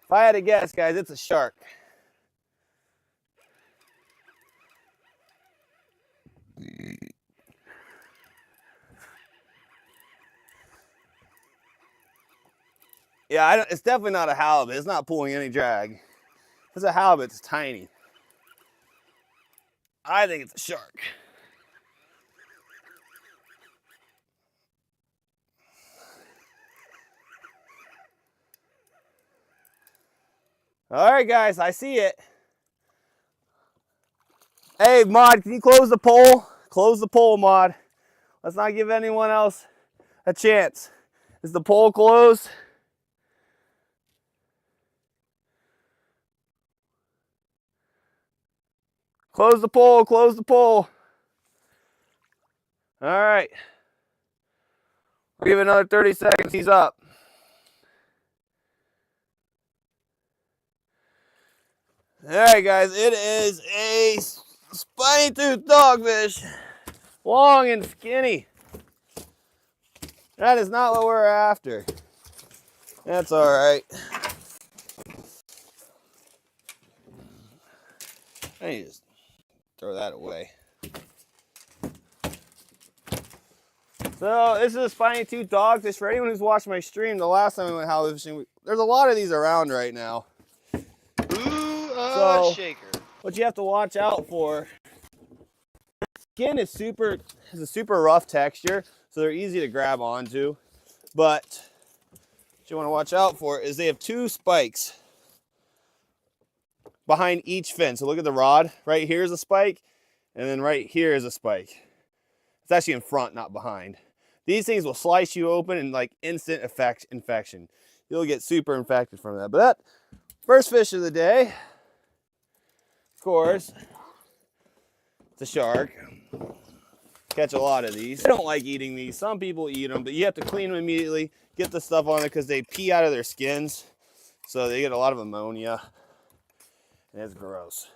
If I had to guess, guys, it's a shark. Yeah, it's definitely not a halibut. It's not pulling any drag. If it's a halibut, it's tiny. I think it's a shark. All right, guys, I see it. Hey, Mod, can you close the poll? Close the poll, Mod. Let's not give anyone else a chance. Is the poll closed? Close the poll, close the poll. All right. We'll give it another 30 seconds. He's up. All right, guys, it is a spiny-toothed dogfish. Long and skinny. That is not what we're after. That's all right. I need to just throw that away. So this is a spiny-toothed dogfish. For anyone who's watched my stream, the last time we went halibut fishing, there's a lot of these around right now. Ooh, shaker. What you have to watch out for, skin is has a super rough texture, so they're easy to grab onto. But what you want to watch out for is they have two spikes behind each fin. So look at the rod. Right here is a spike, and then right here is a spike. It's actually in front, not behind. These things will slice you open and like instant infection. You'll get super infected from that. But that first fish of the day, of course, it's a shark. Catch a lot of these. I don't like eating these. Some people eat them, but you have to clean them immediately, get the stuff on it because they pee out of their skins. So they get a lot of ammonia, and it's gross.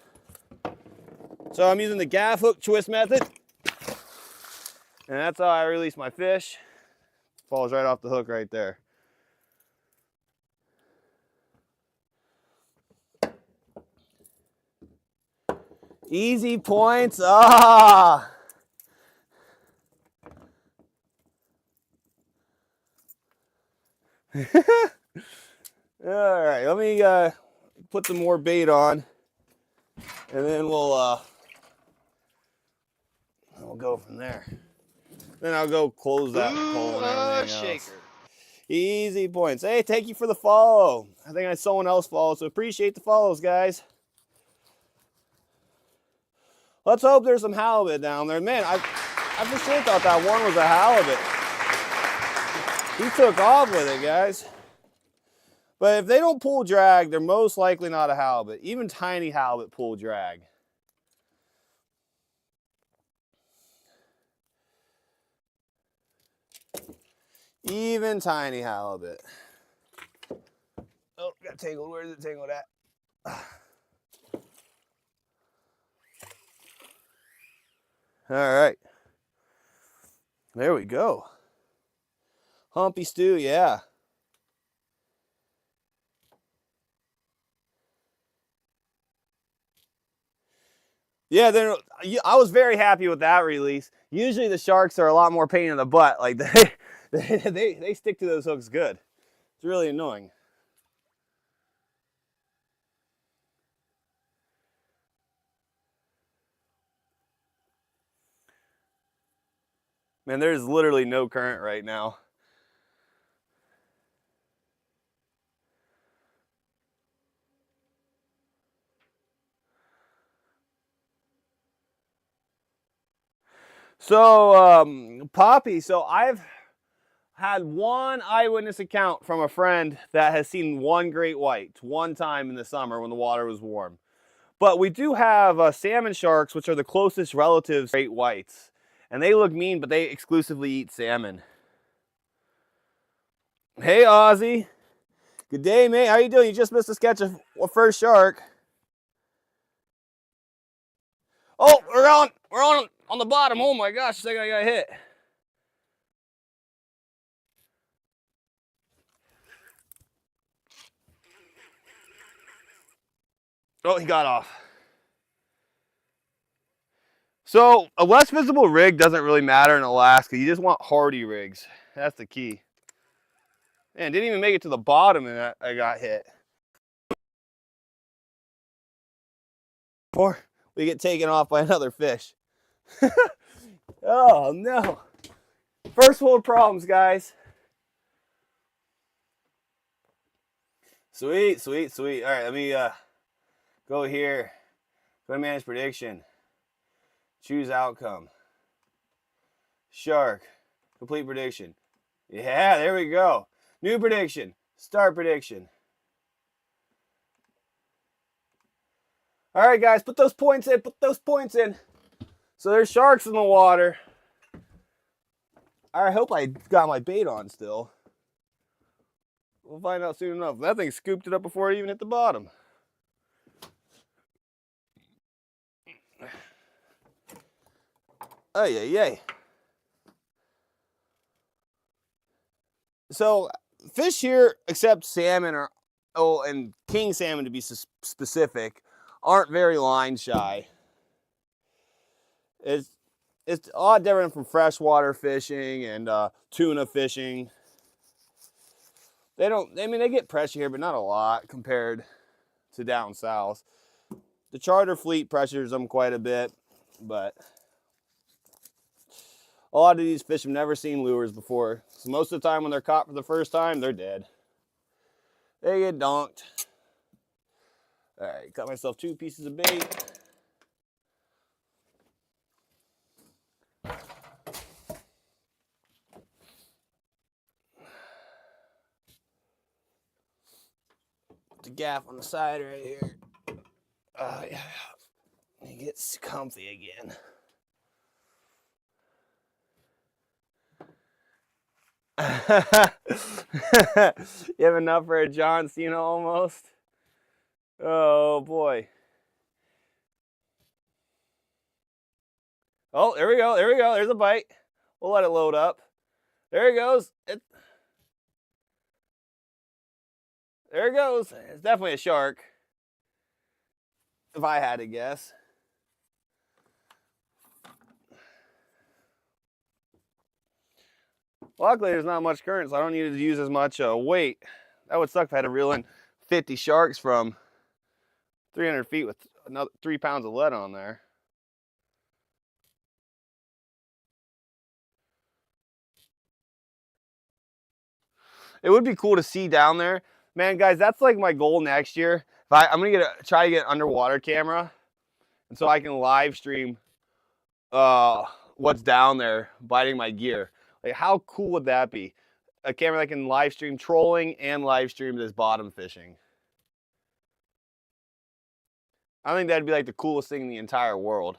So I'm using the gaff hook twist method. And that's how I release my fish. Falls right off the hook right there. Easy points. Ah! All right, let me put some more bait on, and then we'll go from there. Then I'll go close that pole and everything else. Shaker. Easy points. Hey, thank you for the follow. I think I someone else followed, so appreciate the follows, guys. Let's hope there's some halibut down there. Man, I for sure thought that one was a halibut. He took off with it, guys. But if they don't pull drag, they're most likely not a halibut. Even tiny halibut pull drag. Even tiny halibut. Oh, got tangled. Where is it tangled at? All right. There we go. Humpy stew, yeah. Yeah, then I was very happy with that release. Usually the sharks are a lot more pain in the butt. Like they stick to those hooks good. It's really annoying. Man, there's literally no current right now. So, Poppy, so I've had one eyewitness account from a friend that has seen one great white one time in the summer when the water was warm. But we do have salmon sharks, which are the closest relatives to great whites. And they look mean, but they exclusively eat salmon. Hey, Ozzy. Good day, mate. How you doing? You just missed a sketch of a first shark. Oh, we're on the bottom. Oh my gosh, I think I got hit. Oh, he got off. So a less visible rig doesn't really matter in Alaska. You just want hardy rigs. That's the key. Man, didn't even make it to the bottom and I got hit. Or we get taken off by another fish. Oh no. First world problems, guys. Sweet, sweet, sweet. All right, let me go here. Go to manage prediction. Choose outcome. Shark. Complete prediction. Yeah, there we go. New prediction. Start prediction. All right, guys, put those points in. Put those points in. So there's sharks in the water. I hope I got my bait on still. We'll find out soon enough. That thing scooped it up before it even hit the bottom. Oh, yeah. So fish here, except salmon and king salmon to be specific, aren't very line shy. It's a lot different from freshwater fishing and tuna fishing. They get pressure here, but not a lot compared to down south. The charter fleet pressures them quite a bit, but a lot of these fish have never seen lures before. So most of the time when they're caught for the first time, they're dead. They get donked. All right, got myself 2 pieces of bait. The gaff on the side right here. Oh, yeah. It gets comfy again. You have enough for a John Cena almost? Oh, boy. Oh, there we go. There we go. There's a bite. We'll let it load up. There it goes. There it goes. It's definitely a shark, if I had to guess. Luckily, there's not much current, so I don't need to use as much weight. That would suck if I had to reel in 50 sharks from 300 feet with another 3 pounds of lead on there. It would be cool to see down there. Man, guys, that's like my goal next year. I'm gonna try to get an underwater camera and so I can live stream what's down there biting my gear. Like, how cool would that be? A camera that can live stream trolling and live stream this bottom fishing. I think that'd be like the coolest thing in the entire world.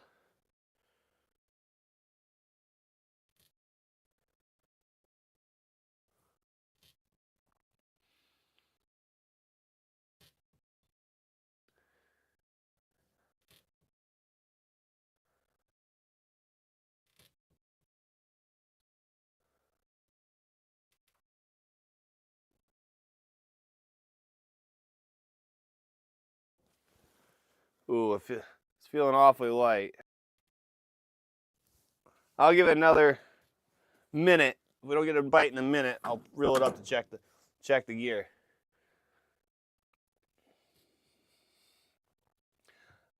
Ooh, it's feeling awfully light. I'll give it another minute. If we don't get a bite in a minute, I'll reel it up to check the gear.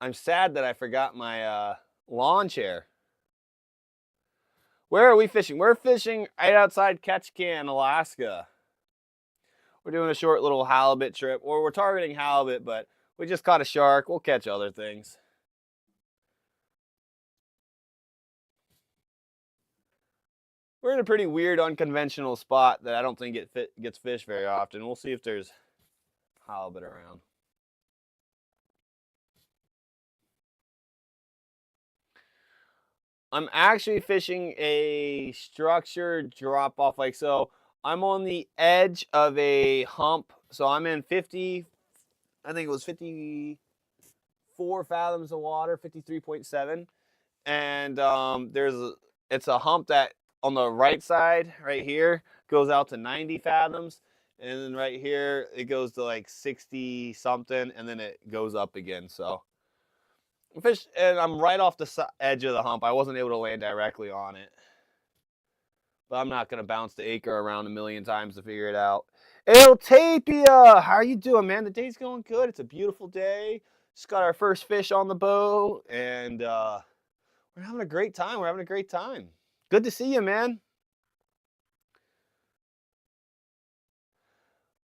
I'm sad that I forgot my lawn chair. Where are we fishing? We're fishing right outside Ketchikan, Alaska. We're doing a short little halibut trip, or we're targeting halibut, but we just caught a shark. We'll catch other things. We're in a pretty weird, unconventional spot that I don't think gets fished very often. We'll see if there's halibut around. I'm actually fishing a structured drop-off lake. So I'm on the edge of a hump. So I'm in 50, I think it was 54 fathoms of water, 53.7. And it's a hump that on the right side, right here, goes out to 90 fathoms. And then right here, it goes to like 60 something, and then it goes up again. So fish, and I'm right off the edge of the hump. I wasn't able to land directly on it. But I'm not going to bounce the acre around a million times to figure it out. El Tapia! How are you doing, man? The day's going good. It's a beautiful day. Just got our first fish on the boat, and we're having a great time. We're having a great time. Good to see you, man.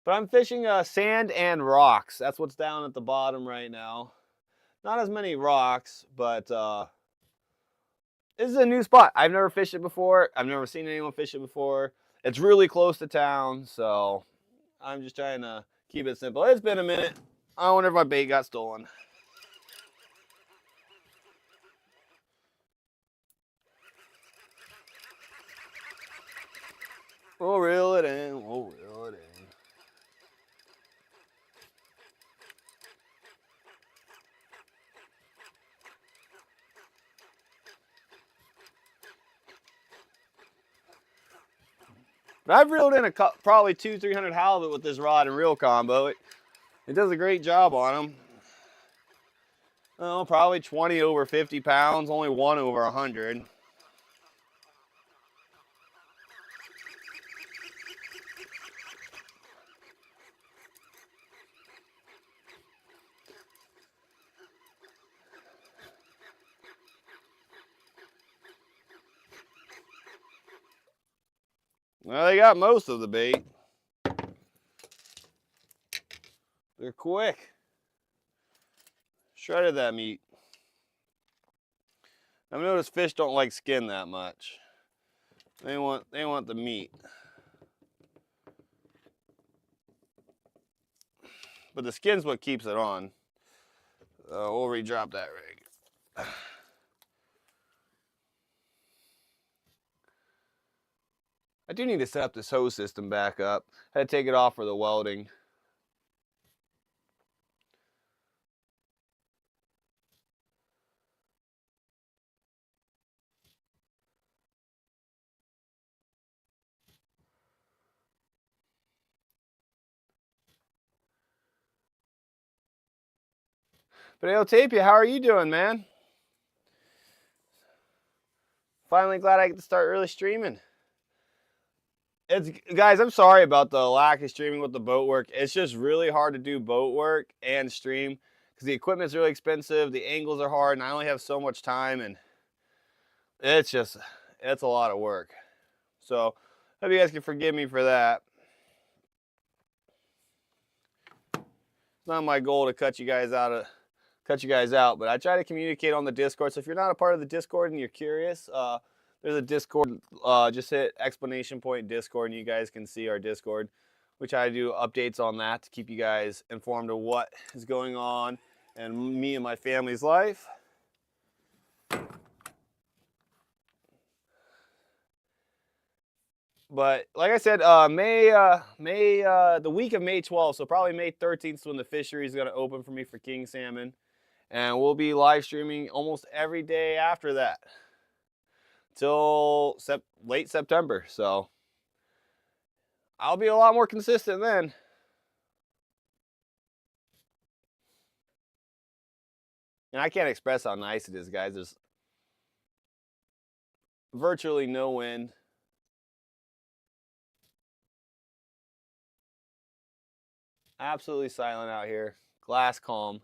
But I'm fishing sand and rocks. That's what's down at the bottom right now. Not as many rocks, but this is a new spot. I've never fished it before. I've never seen anyone fish it before. It's really close to town, so I'm just trying to keep it simple. It's been a minute. I wonder if my bait got stolen. We'll reel it in. We'll reel it in. But I've reeled in probably 200-300 halibut with this rod and reel combo. It does a great job on them. Oh, probably 20 over 50 pounds, only one over 100. Well, they got most of the bait. They're quick. Shredded that meat. I've noticed fish don't like skin that much. They want the meat. But the skin's what keeps it on. We'll re-drop that rig. I do need to set up this hose system back up. I had to take it off for the welding. But El Tapia, how are you doing, man? Finally glad I get to start really streaming. Guys, I'm sorry about the lack of streaming with the boat work. It's just really hard to do boat work and stream because the equipment's really expensive, the angles are hard, and I only have so much time, and it's a lot of work. So hope you guys can forgive me for that. It's not my goal to cut you guys out of cut you guys out, but I try to communicate on the Discord. So if you're not a part of the Discord and you're curious, there's a Discord. Just hit exclamation point Discord, and you guys can see our Discord. We try to do updates on that to keep you guys informed of what is going on in me and my family's life. But like I said, the week of May 12th, so probably May 13th is when the fishery is going to open for me for king salmon. And we'll be live streaming almost every day after that till late September. So I'll be a lot more consistent then. And I can't express how nice it is, guys. There's virtually no wind. Absolutely silent out here. Glass calm.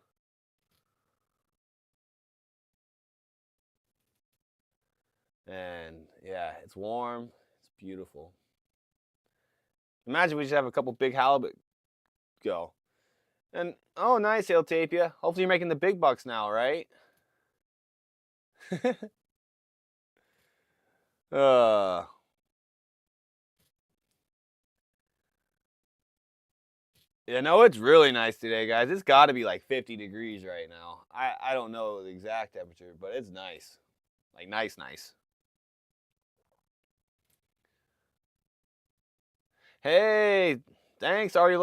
And yeah, it's warm. It's beautiful. Imagine we just have a couple big halibut go. And oh, nice, he'll tape you. Hopefully you're making the big bucks now, right? uh You know, it's really nice today, guys. It's got to be like 50 degrees right now. I don't know the exact temperature, but it's nice. Like nice. Hey, thanks, Artie.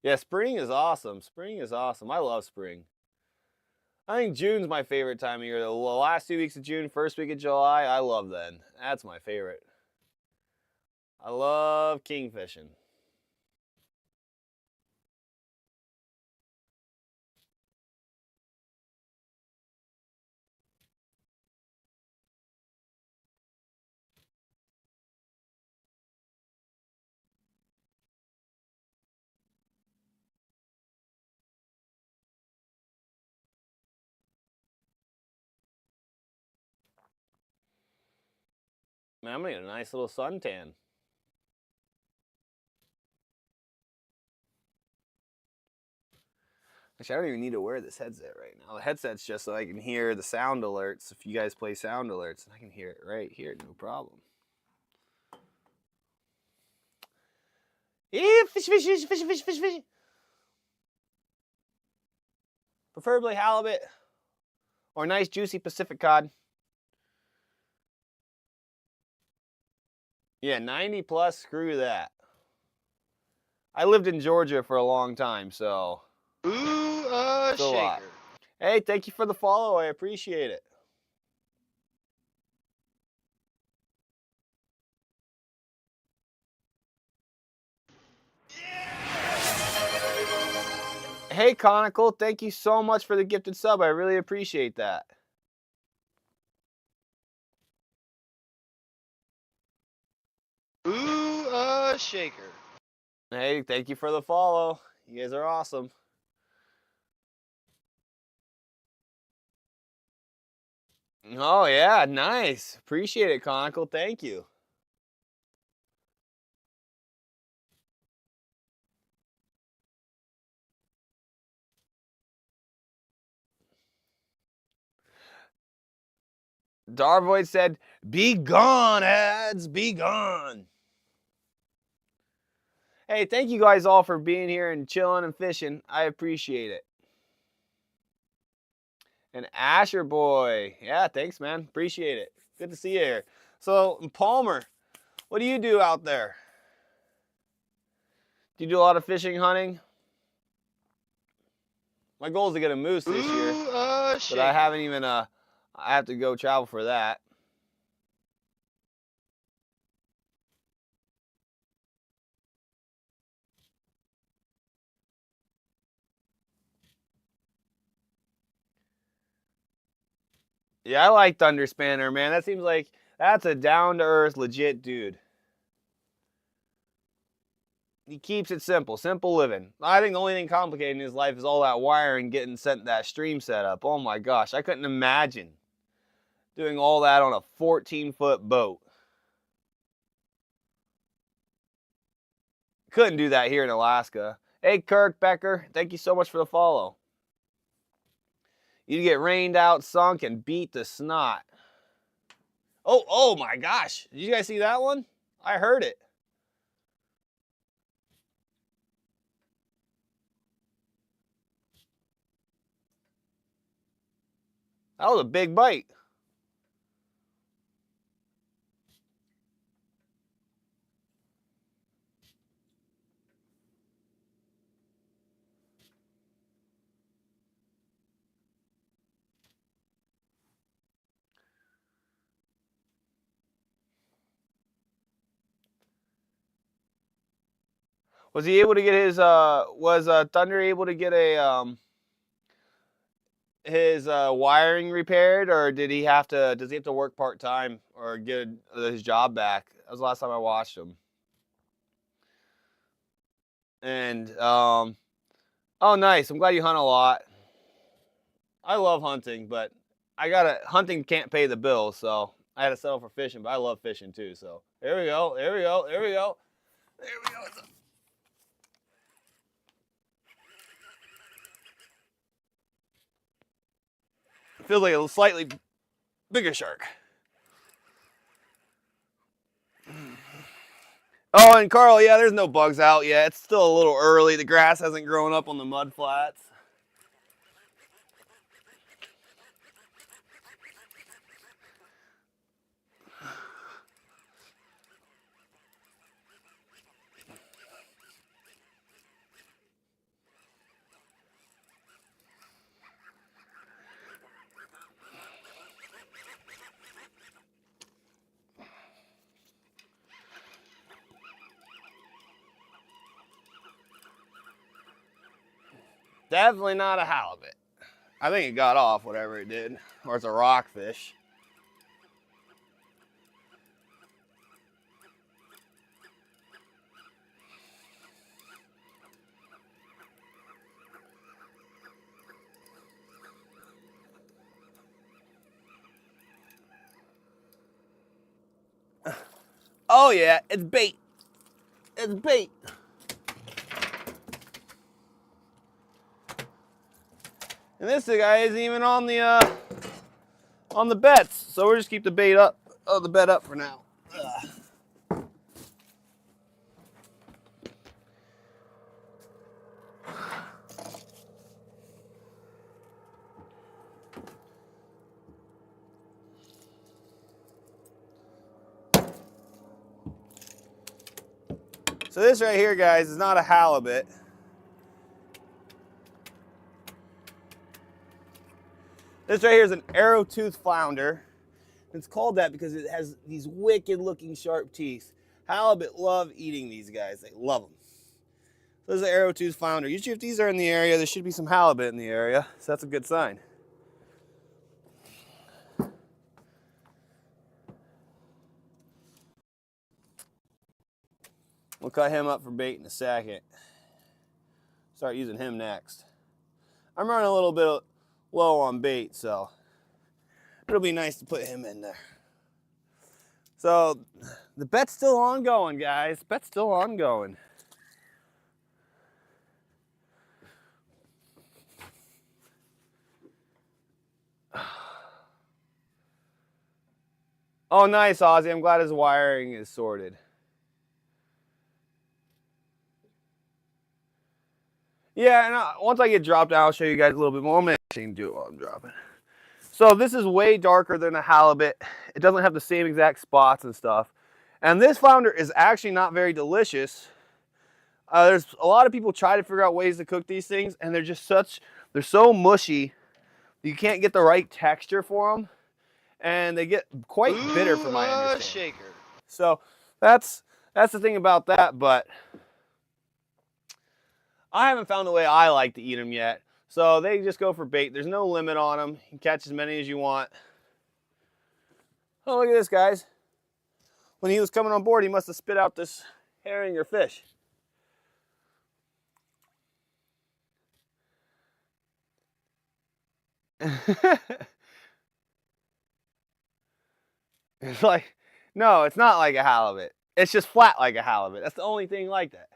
Yeah, spring is awesome. Spring is awesome. I love spring. I think June's my favorite time of year. The last 2 weeks of June, first week of July, I love then. That's my favorite. I love kingfishing. Man, I'm gonna get a nice little suntan. Actually, I don't even need to wear this headset right now. The headset's just so I can hear the sound alerts. If you guys play sound alerts, I can hear it right here, no problem. Yeah, fish. Preferably halibut or nice juicy Pacific cod. Yeah, 90 plus, screw that. I lived in Georgia for a long time, so. Ooh, it's a lot. shaker. Hey, thank you for the follow. I appreciate it. Hey, Conical, thank you so much for the gifted sub. I really appreciate that. Ooh, shaker. Hey, thank you for the follow. You guys are awesome. Oh, yeah, nice. Appreciate it, Conical. Thank you. Darvoid said, "Be gone, ads, be gone." Hey, thank you guys all for being here and chilling and fishing. I appreciate it. And Asher boy, yeah, thanks, man. Appreciate it. Good to see you here. So, Palmer, what do you do out there? Do you do a lot of fishing, hunting? My goal is to get a moose this year, but I haven't even. I have to go travel for that. Yeah, I like Thunder Spanner, man. That seems like that's a down-to-earth, legit dude. He keeps it simple, simple living. I think the only thing complicated in his life is all that wiring getting sent that stream setup. Oh my gosh, I couldn't imagine doing all that on a 14-foot boat. Couldn't do that here in Alaska. Hey, Kirk Becker, thank you so much for the follow. You get rained out, sunk, and beat the snot. Oh my gosh. Did you guys see that one? I heard it. That was a big bite. Was he able to get his was Thunder able to get a his wiring repaired, or does he have to work part-time or get his job back? That was the last time I watched him. And oh nice. I'm glad you hunt a lot. I love hunting, but hunting can't pay the bills, so I had to settle for fishing, but I love fishing too, so there we go, there we go, there we go. There we go. It feels like a slightly bigger shark. Oh, and Carl, yeah, there's no bugs out yet. It's still a little early. The grass hasn't grown up on the mud flats. Definitely not a halibut. I think it got off, whatever it did. Or it's a rockfish. Oh yeah, it's bait. It's bait. And this guy isn't even on the bets, so we'll just keep the bait up, the bet up for now. Ugh. So this right here, guys, is not a halibut. This right here is an arrow-toothed flounder. It's called that because it has these wicked-looking sharp teeth. Halibut love eating these guys. They love them. So this is an arrow-toothed flounder. Usually if these are in the area, there should be some halibut in the area. So that's a good sign. We'll cut him up for bait in a second. Start using him next. I'm running a little bit low on bait, so it'll be nice to put him in there. So the bet's still ongoing, guys. Bet's still ongoing. Oh, nice, Ozzy. I'm glad his wiring is sorted. Yeah, and once I get dropped out, I'll show you guys a little bit more. I'm going to do it while I'm dropping. So this is way darker than a halibut. It doesn't have the same exact spots and stuff. And this flounder is actually not very delicious. There's a lot of people try to figure out ways to cook these things, and they're so mushy, you can't get the right texture for them. And they get quite bitter from my understanding. Shaker. So that's the thing about that, but I haven't found the way I like to eat them yet. So they just go for bait. There's no limit on them. You can catch as many as you want. Oh, look at this, guys. When he was coming on board, he must have spit out this herring or fish. It's like, no, it's not like a halibut. It's just flat like a halibut. That's the only thing like that.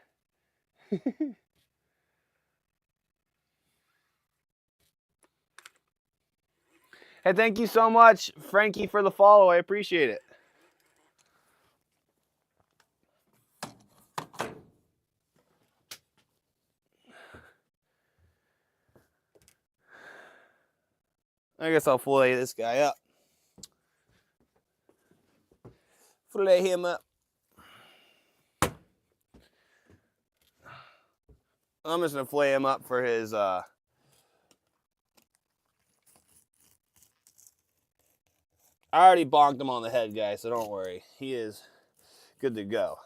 Hey, thank you so much, Frankie, for the follow. I appreciate it. I guess I'll fillet this guy up. Fillet him up. I'm just gonna fillet him up for his I already bonked him on the head, guys, so don't worry. He is good to go.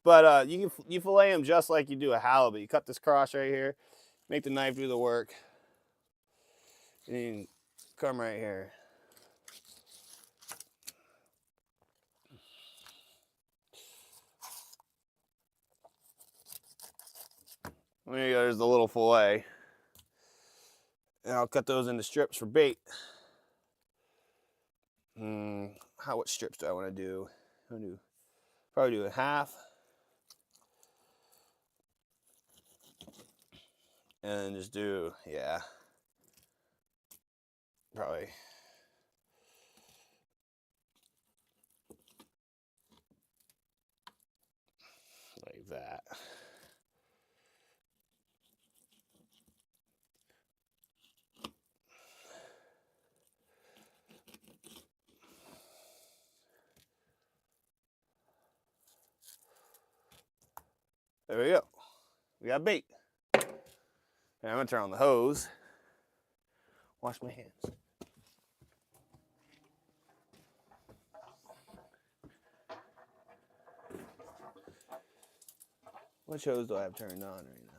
But you fillet him just like you do a halibut. You cut this cross right here, make the knife do the work, and you come right here. There you go, there's the little fillet. And I'll cut those into strips for bait. What strips do I want to do? Probably do a half. And then just do, yeah. Probably. Like that. There we go. We got bait. And I'm gonna turn on the hose. Wash my hands. Which hose do I have turned on right now?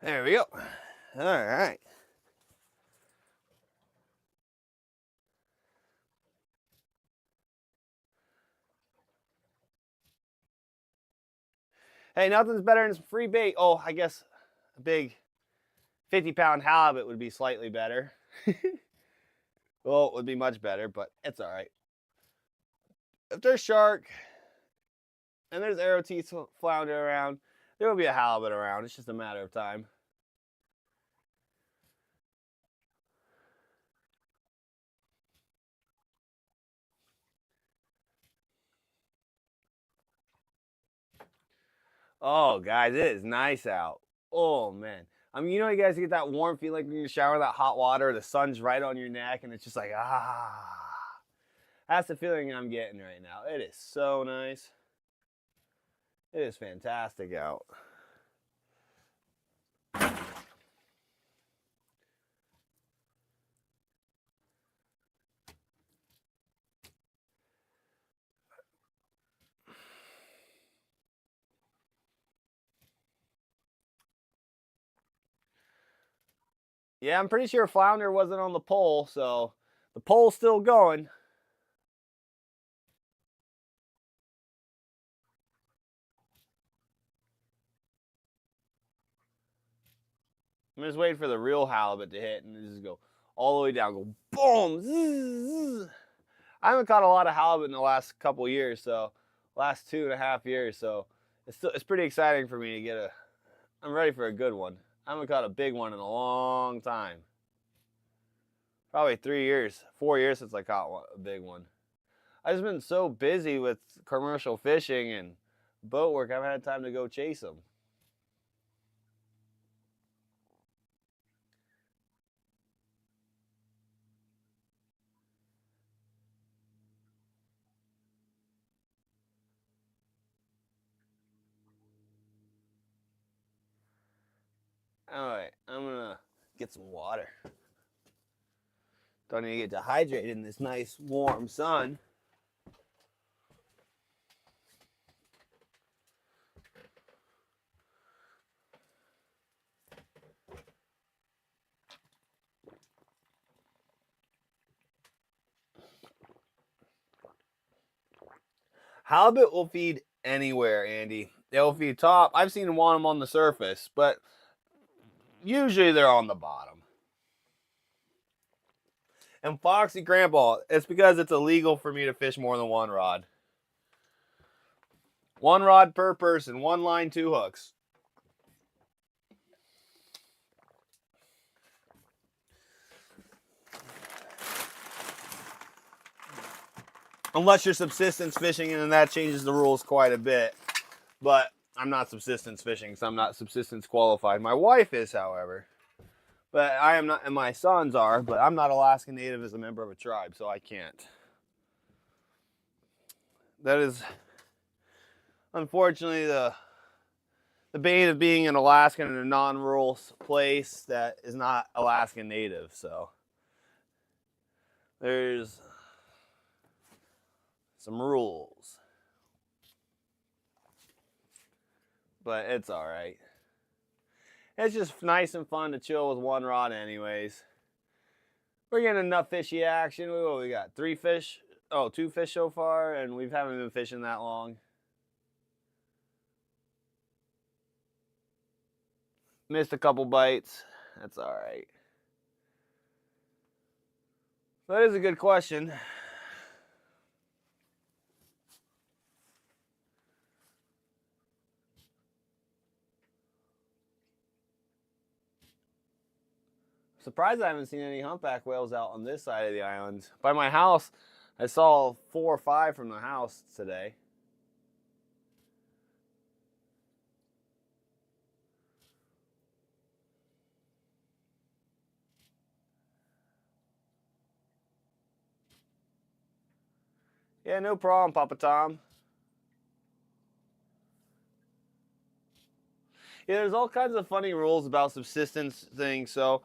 There we go. All right. Hey, nothing's better than some free bait. Oh, I guess a big 50-pound halibut would be slightly better. Well, it would be much better, but it's all right. If there's shark and there's arrow teeth flounder around, there will be a halibut around. It's just a matter of time. Oh, guys, it is nice out. Oh, man. I mean, you know, you guys get that warm feeling when you shower that hot water, the sun's right on your neck, and it's just like, ah. That's the feeling I'm getting right now. It is so nice. It is fantastic out. Yeah, I'm pretty sure flounder wasn't on the pole, so the pole's still going. I'm just waiting for the real halibut to hit and just go all the way down, go boom. Zzz. I haven't caught a lot of halibut in the last couple years, so last 2.5 years, so it's pretty exciting for me to get a. I'm ready for a good one. I haven't caught a big one in a long time. Probably 3 years, 4 years since I caught a big one. I've just been so busy with commercial fishing and boat work, I haven't had time to go chase them. All right, I'm gonna get some water. Don't need to get dehydrated in this nice warm sun. Halibut will feed anywhere, Andy. They'll feed top. I've seen them on the surface, but usually they're on the bottom. And Foxy Grandpa, it's because it's illegal for me to fish more than one rod. One rod per person, one line, two hooks. Unless you're subsistence fishing, and then that changes the rules quite a bit. But I'm not subsistence fishing, so I'm not subsistence qualified. My wife is, however. But I am not, and my sons are, but I'm not Alaskan Native as a member of a tribe, so I can't. That is, unfortunately, the bane of being an Alaskan in a non-rural place that is not Alaskan Native, so there's some rules. But it's alright. It's just nice and fun to chill with one rod anyways. We're getting enough fishy action. We got 3 fish. Oh, 2 fish so far, and we haven't been fishing that long. Missed a couple bites. That's alright. That is a good question. Surprised I haven't seen any humpback whales out on this side of the island. By my house, I saw 4 or 5 from the house today. Yeah, no problem, Papa Tom. Yeah, there's all kinds of funny rules about subsistence things. So,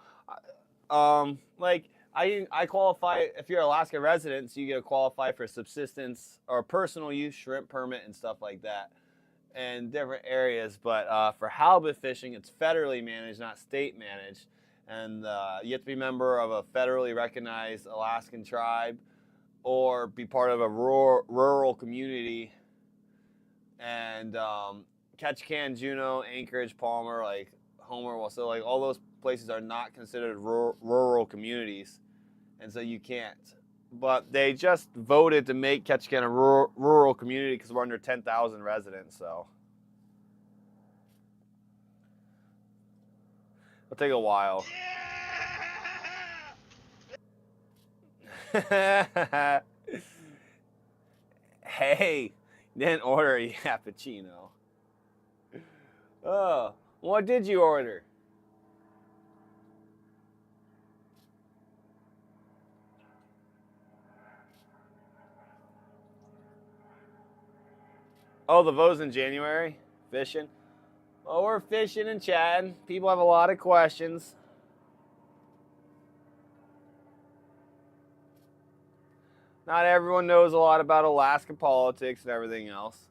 like I qualify if you're Alaska resident, so you get to qualify for subsistence or personal use shrimp permit and stuff like that, in different areas. But for halibut fishing, it's federally managed, not state managed, and you have to be a member of a federally recognized Alaskan tribe or be part of a rural community. And Ketchikan, Juneau, Anchorage, Palmer, like Homer, well, so like all those places are not considered rural communities, and so you can't. But they just voted to make Ketchikan a rural community because we're under 10,000 residents, so it'll take a while. Hey, didn't order a cappuccino. Oh, what did you order? Oh, the vote's in January? Fishing? Oh, we're fishing and chatting. People have a lot of questions. Not everyone knows a lot about Alaska politics and everything else.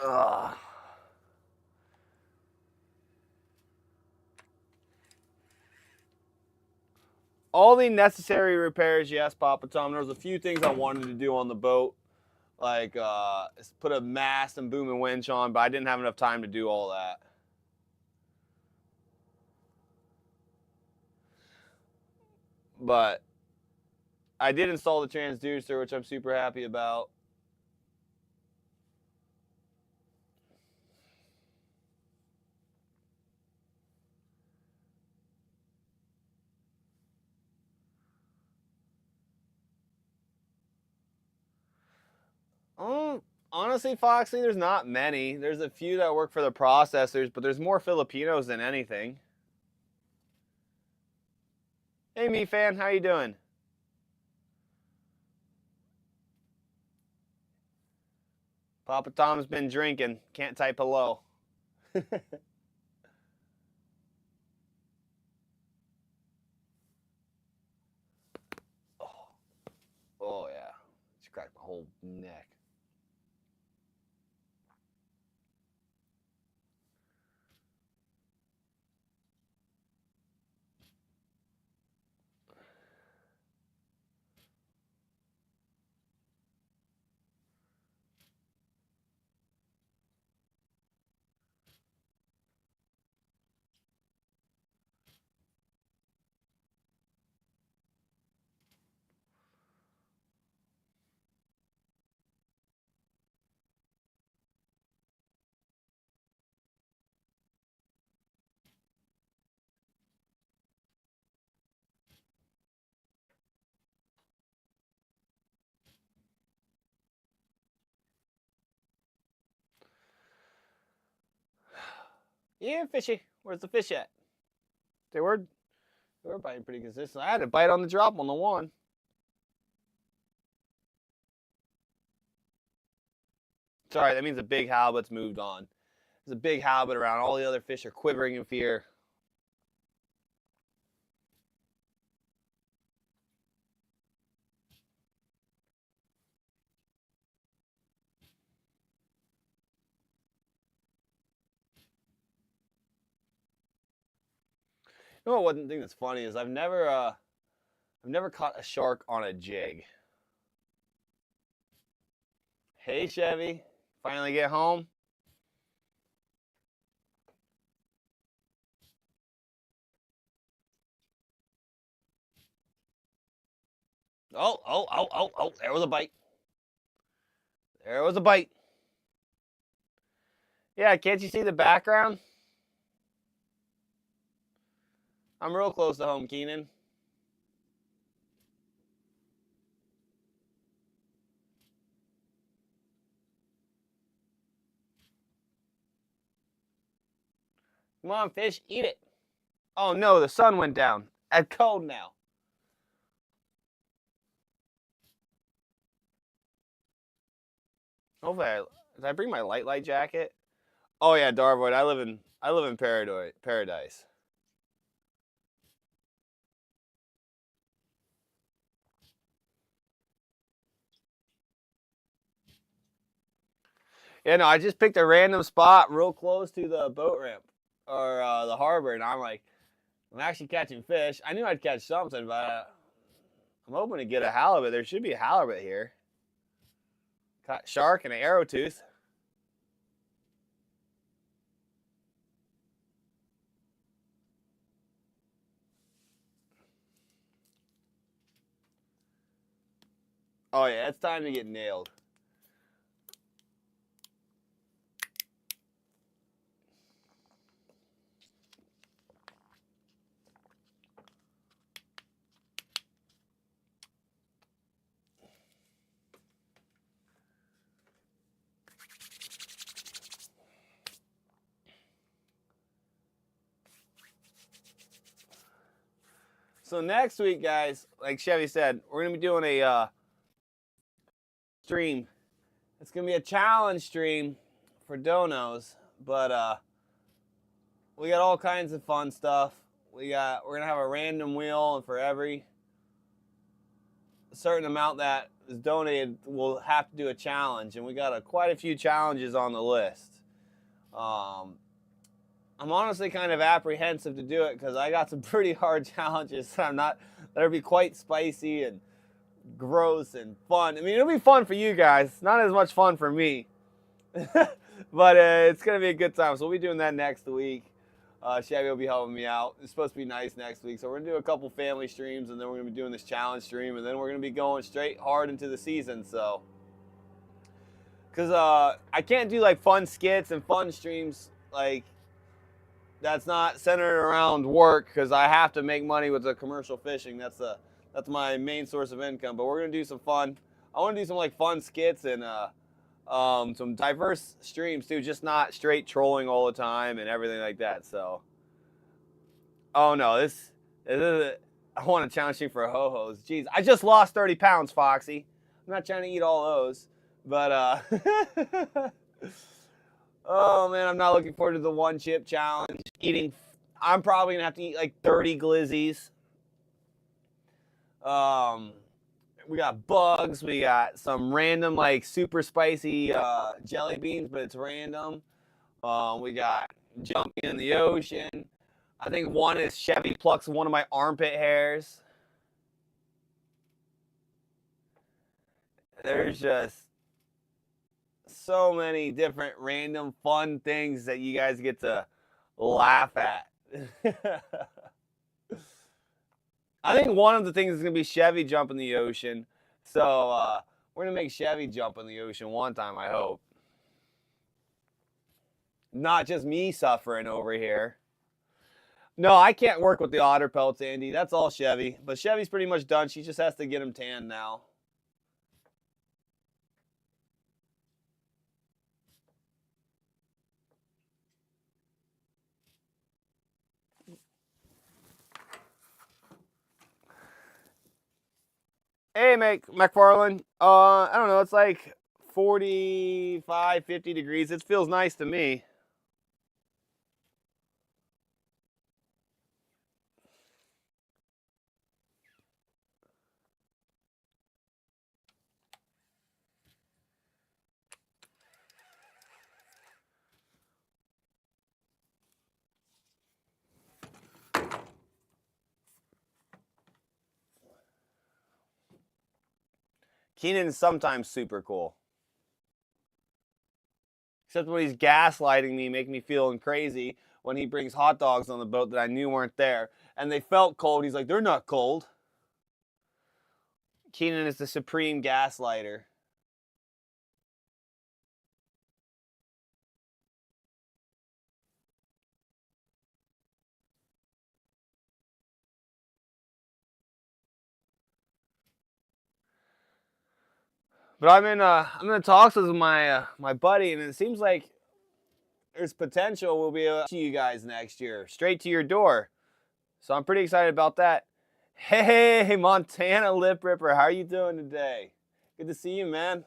Ugh. All the necessary repairs, yes, Papa Tom. There was a few things I wanted to do on the boat, like put a mast and boom and winch on, but I didn't have enough time to do all that. But I did install the transducer, which I'm super happy about. Honestly, Foxy, there's not many. There's a few that work for the processors, but there's more Filipinos than anything. Hey, me fan, how you doing? Papa Tom's been drinking. Can't type hello. whole neck. Yeah, fishy. Where's the fish at? They were biting pretty consistent. I had to bite on the drop on the one. Sorry, that means the big halibut's moved on. There's a big halibut around. All the other fish are quivering in fear. You know what? One thing that's funny is I've never caught a shark on a jig. Hey Chevy, finally get home. Oh, there was a bite. There was a bite. Yeah, can't you see the background? I'm real close to home, Keenan. Come on, fish, eat it. Oh no, the sun went down. It's cold now. Hopefully, did I bring my light jacket? Oh yeah, Darvoid. I live in paradise. Yeah, no, I just picked a random spot real close to the boat ramp or the harbor, and I'm actually catching fish. I knew I'd catch something, but I'm hoping to get a halibut. There should be a halibut here. Caught shark and an arrow tooth. Oh yeah, it's time to get nailed. So next week, guys, like Chevy said, we're gonna be doing a stream. It's gonna be a challenge stream for donos, but we got all kinds of fun stuff. We're gonna have a random wheel, and for every certain amount that is donated, we'll have to do a challenge, and we got quite a few challenges on the list. I'm honestly kind of apprehensive to do it because I got some pretty hard challenges that'll be quite spicy and gross and fun. I mean, it'll be fun for you guys, not as much fun for me. But it's going to be a good time. So we'll be doing that next week. Chevy will be helping me out. It's supposed to be nice next week. So we're going to do a couple family streams, and then we're going to be doing this challenge stream, and then we're going to be going straight hard into the season. So, because I can't do like fun skits and fun streams like that's not centered around work because I have to make money with the commercial fishing. That's my main source of income. But we're going to do some fun. I want to do some like fun skits and some diverse streams too, just not straight trolling all the time and everything like that. So, oh no, this is I want to challenge you for ho-hos. Jeez, I just lost 30 pounds, Foxy. I'm not trying to eat all those, but oh man, I'm not looking forward to the one chip challenge. I'm probably gonna have to eat like 30 glizzies. We got bugs. We got some random like super spicy jelly beans, but it's random. We got jumping in the ocean. I think one is Chevy plucks one of my armpit hairs. There's just so many different random fun things that you guys get to laugh at. I think one of the things is going to be Chevy jump in the ocean. So we're going to make Chevy jump in the ocean one time, I hope. Not just me suffering over here. No, I can't work with the otter pelts, Andy. That's all Chevy. But Chevy's pretty much done. She just has to get him tanned now. Hey, McFarland. I don't know. It's like 45, 50 degrees. It feels nice to me. Keenan is sometimes super cool. Except when he's gaslighting me, making me feeling crazy when he brings hot dogs on the boat that I knew weren't there. And they felt cold. He's like, they're not cold. Keenan is the supreme gaslighter. But I'm in talks with my buddy, and it seems like there's potential we'll be able to see you guys next year, straight to your door. So I'm pretty excited about that. Hey, Montana Lip Ripper, how are you doing today? Good to see you, man.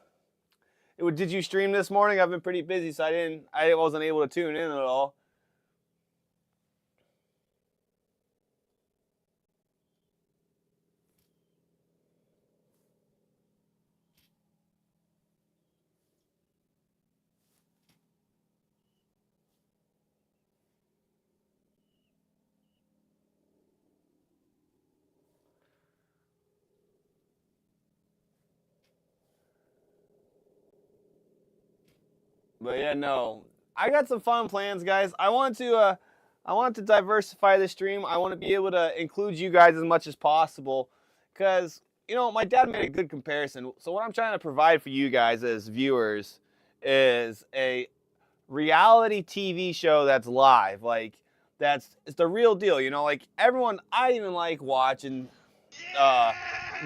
Did you stream this morning? I've been pretty busy, so I wasn't able to tune in at all. But yeah, no, I got some fun plans, guys. I want to diversify the stream. I want to be able to include you guys as much as possible, because my dad made a good comparison. So what I'm trying to provide for you guys as viewers is a reality TV show that's live, like it's the real deal. Like everyone, I even like watching uh,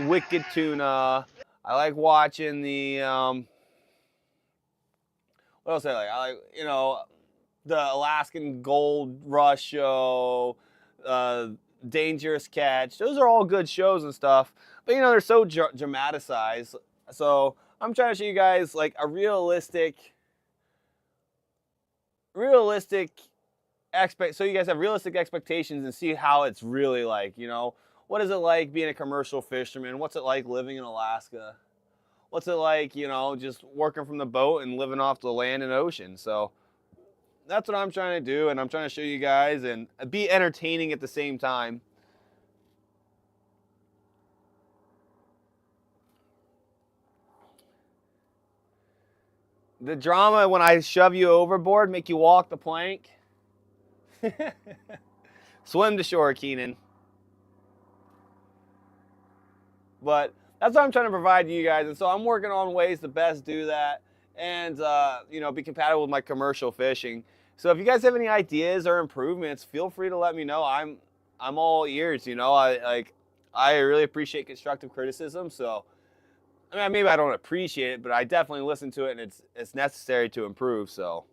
Wicked Tuna. I like watching the what else I like the Alaskan Gold Rush show, uh, Dangerous Catch. Those are all good shows and stuff, but they're so dramatized. So I'm trying to show you guys like a realistic so you guys have realistic expectations and see how it's really like. What is it like being a commercial fisherman? What's it like living in Alaska? What's it like, just working from the boat and living off the land and ocean? So that's what I'm trying to do, and I'm trying to show you guys and be entertaining at the same time. The drama when I shove you overboard, make you walk the plank. Swim to shore, Keenan. But that's what I'm trying to provide to you guys, and so I'm working on ways to best do that, and be compatible with my commercial fishing. So if you guys have any ideas or improvements, feel free to let me know. I'm all ears. I really appreciate constructive criticism. So I mean, maybe I don't appreciate it, but I definitely listen to it, and it's necessary to improve. So.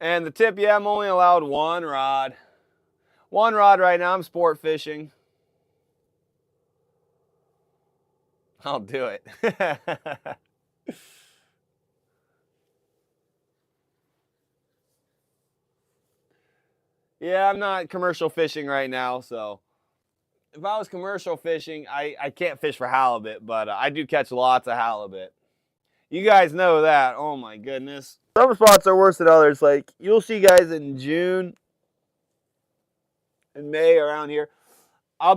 And the tip, yeah, I'm only allowed one rod. One rod right now. I'm sport fishing. I'll do it. Yeah, I'm not commercial fishing right now, so if I was commercial fishing, I can't fish for halibut, but I do catch lots of halibut. You guys know that. Oh my goodness. Some spots are worse than others. Like you'll see guys in June and May around here. I'll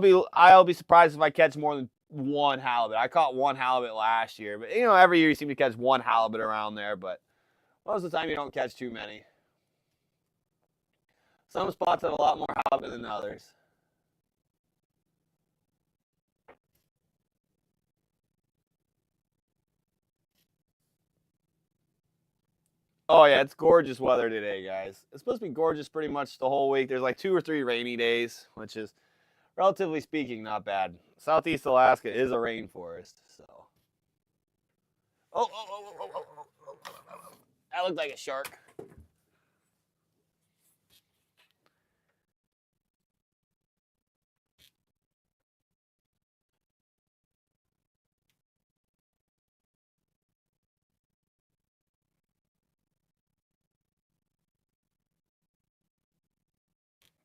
be surprised if I catch more than one halibut. I caught one halibut last year, but every year you seem to catch one halibut around there, but most of the time you don't catch too many. Some spots have a lot more halibut than others. Oh yeah, it's gorgeous weather today, guys. It's supposed to be gorgeous pretty much the whole week. There's like 2 or 3 rainy days, which is relatively speaking not bad. Southeast Alaska is a rainforest, so. Oh. That looked like a shark.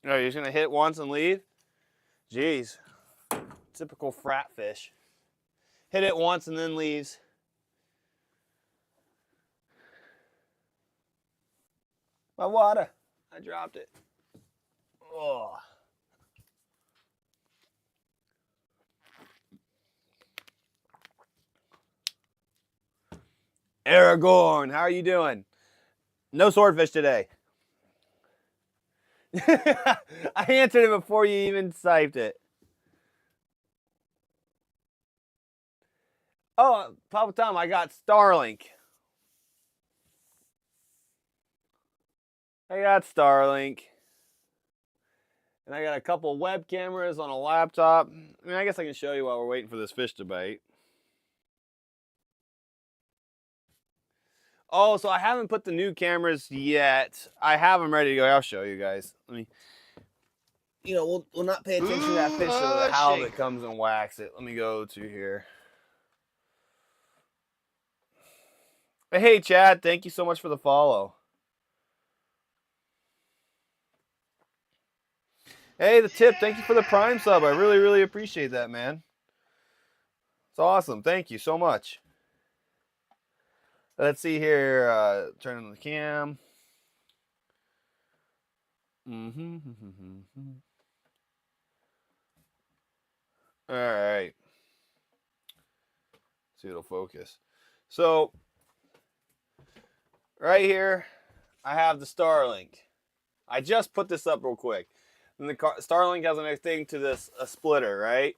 Oh, you're just gonna hit once and leave? Jeez. Typical frat fish. Hit it once and then leaves. My water. I dropped it. Oh. Aragorn, how are you doing? No swordfish today. I answered it before you even typed it. Oh, Papa Tom, I got Starlink. I got Starlink. And I got a couple web cameras on a laptop. I mean, I guess I can show you while we're waiting for this fish to bite. Oh, so I haven't put the new cameras yet. I have them ready to go. I'll show you guys. Let me. We'll not pay attention to that fish so the halibut comes and whacks it. Let me go to here. Hey, Chad. Thank you so much for the follow. Hey, the tip. Thank you for the Prime sub. I really, really appreciate that, man. It's awesome. Thank you so much. Let's see here. Turn on the cam. All right. See if it'll focus. So, right here, I have the Starlink. I just put this up real quick. And the Starlink has a thing to this a splitter, right?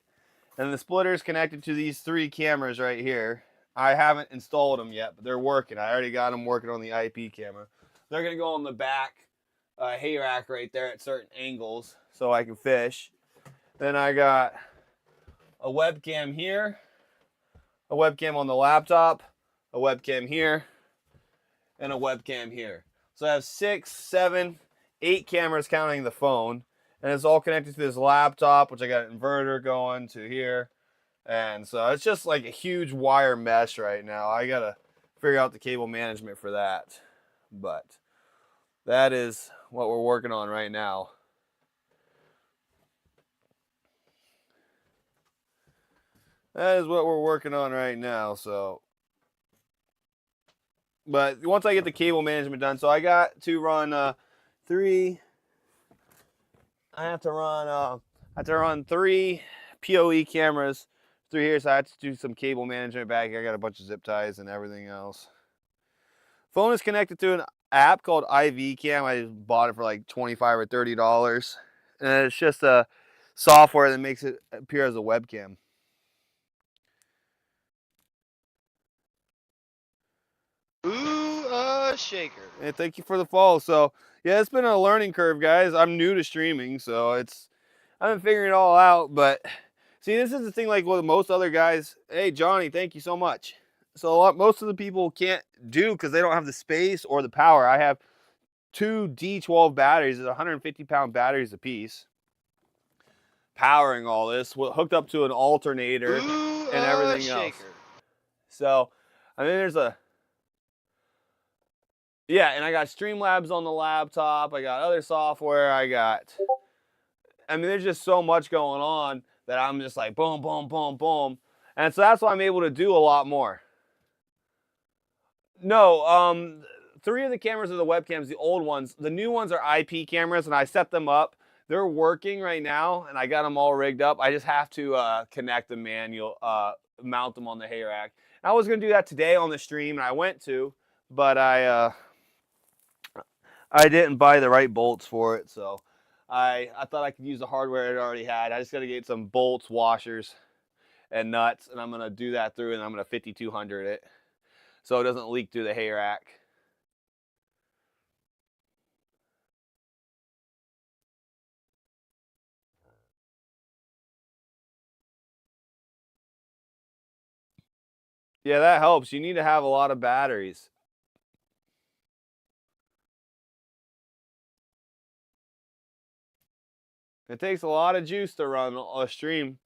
And the splitter is connected to these 3 cameras right here. I haven't installed them yet, but they're working. I already got them working on the IP camera. They're going to go on the back hay rack right there at certain angles so I can fish. Then I got a webcam here, a webcam on the laptop, a webcam here, and a webcam here. So I have 6, 7, 8 cameras counting the phone. And it's all connected to this laptop, which I got an inverter going to here. And so it's just like a huge wire mesh right now. I got to figure out the cable management for that. But that is what we're working on right now. That is what we're working on right now. So, but once I get the cable management done, so I got to run 3. I have to run 3 PoE cameras through here, so I have to do some cable management back here. I got a bunch of zip ties and everything else. Phone is connected to an app called IV Cam. I just bought it for like $25 or $30, and it's just a software that makes it appear as a webcam. Ooh, shaker. And thank you for the follow. So yeah, it's been a learning curve, guys. I'm new to streaming, so I've been figuring it all out. But see, this is the thing, like with most other guys. Hey, Johnny, thank you so much. So most of the people can't do because they don't have the space or the power. I have 2 D12 batteries, 150-pound batteries apiece, powering all this, hooked up to an alternator. Ooh, and everything else. shaker. So, I mean, yeah, and I got Streamlabs on the laptop. I got other software. I mean, there's just so much going on that I'm just like boom, boom, boom, boom. And so that's why I'm able to do a lot more. No, 3 of the cameras are the webcams, the old ones. The new ones are IP cameras, and I set them up. They're working right now, and I got them all rigged up. I just have to connect the manual, mount them on the hay rack. I was going to do that today on the stream, and I went to, but I didn't buy the right bolts for it, so I thought I could use the hardware it already had. I just got to get some bolts, washers, and nuts, and I'm going to do that through, and I'm going to 5200 it so it doesn't leak through the hay rack. Yeah, that helps. You need to have a lot of batteries. It takes a lot of juice to run a stream.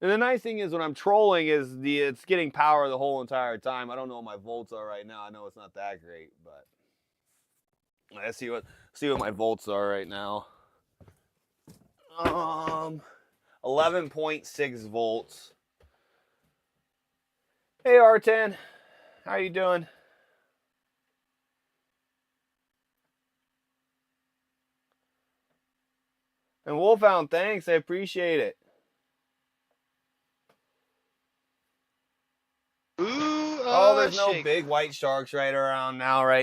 And the nice thing is when I'm trolling is it's getting power the whole entire time. I don't know what my volts are right now. I know it's not that great, but let's see what my volts are right now. 11.6 volts. Hey R10, how you doing? And Wolfhound, thanks. I appreciate it. Ooh, Oh, there's no shaker. big white sharks right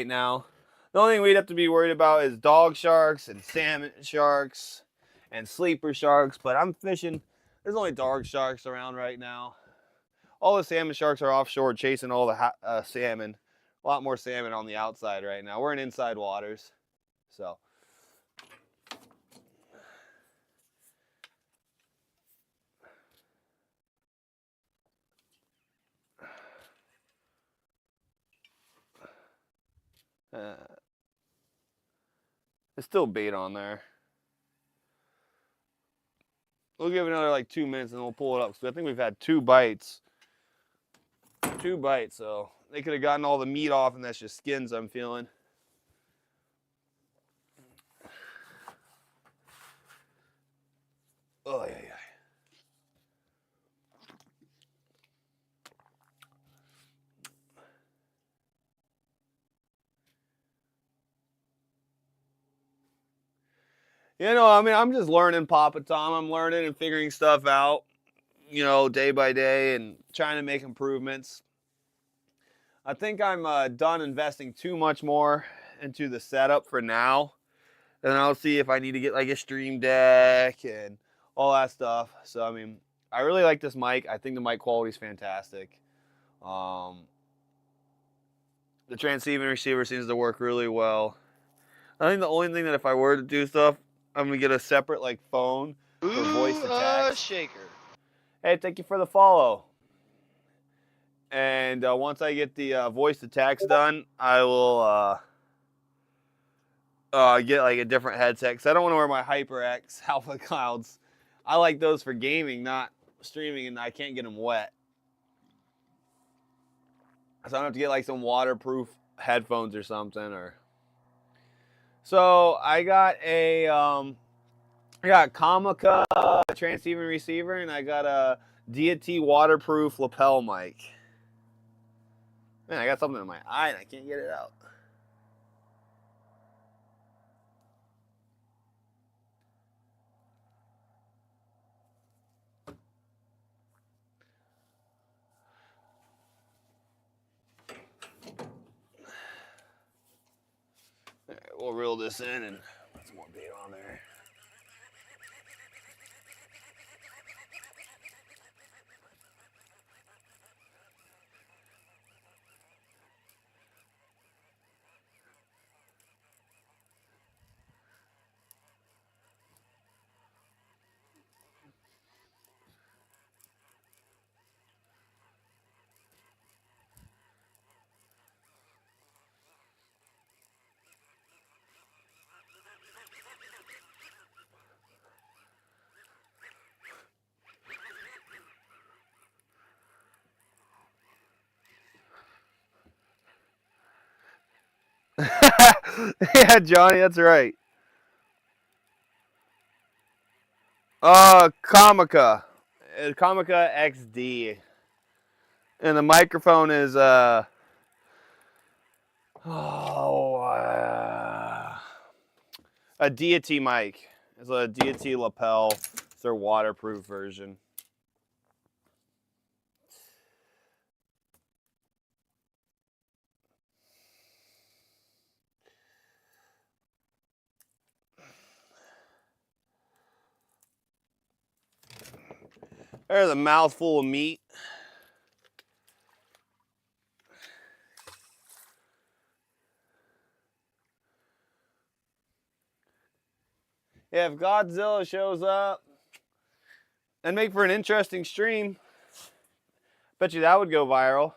now. The only thing we'd have to be worried about is dog sharks and salmon sharks and sleeper sharks, but I'm fishing. There's only dog sharks around right now. All the salmon sharks are offshore chasing all the salmon. A lot more salmon on the outside right now. We're in inside waters, so. There's still bait on there. We'll give it another like 2 minutes and we'll pull it up. So I think we've had 2 bites. 2 bites, so they could have gotten all the meat off and that's just skins I'm feeling. Oh, yeah, yeah. You know, I mean, I'm just learning, Papa Tom. I'm learning and figuring stuff out, you know, day by day and trying to make improvements. I think I'm done investing too much more into the setup for now. And I'll see if I need to get like a stream deck and all that stuff. So, I mean, I really like this mic. I think the mic quality is fantastic. The transceiver receiver seems to work really well. I think the only thing that if I were to do stuff, I'm going to get a separate like phone for voice to Ooh, text. shaker. Hey, thank you for the follow. And once I get the voice to text done, I will get like a different headset because I don't want to wear my HyperX Alpha Clouds. I like those for gaming, not streaming, and I can't get them wet. So I don't have to get like some waterproof headphones or something. So I got Comica transceiver receiver, and I got a Deity waterproof lapel mic. Man, I got something in my eye and I can't get it out. All right, we'll reel this in and put some more bait on there. Yeah, Johnny, that's right. Comica. Comica XD. And the microphone is oh, a deity mic. It's a deity lapel. It's their waterproof version. There's a mouthful of meat. Yeah, if Godzilla shows up, and make for an interesting stream. Bet you that would go viral.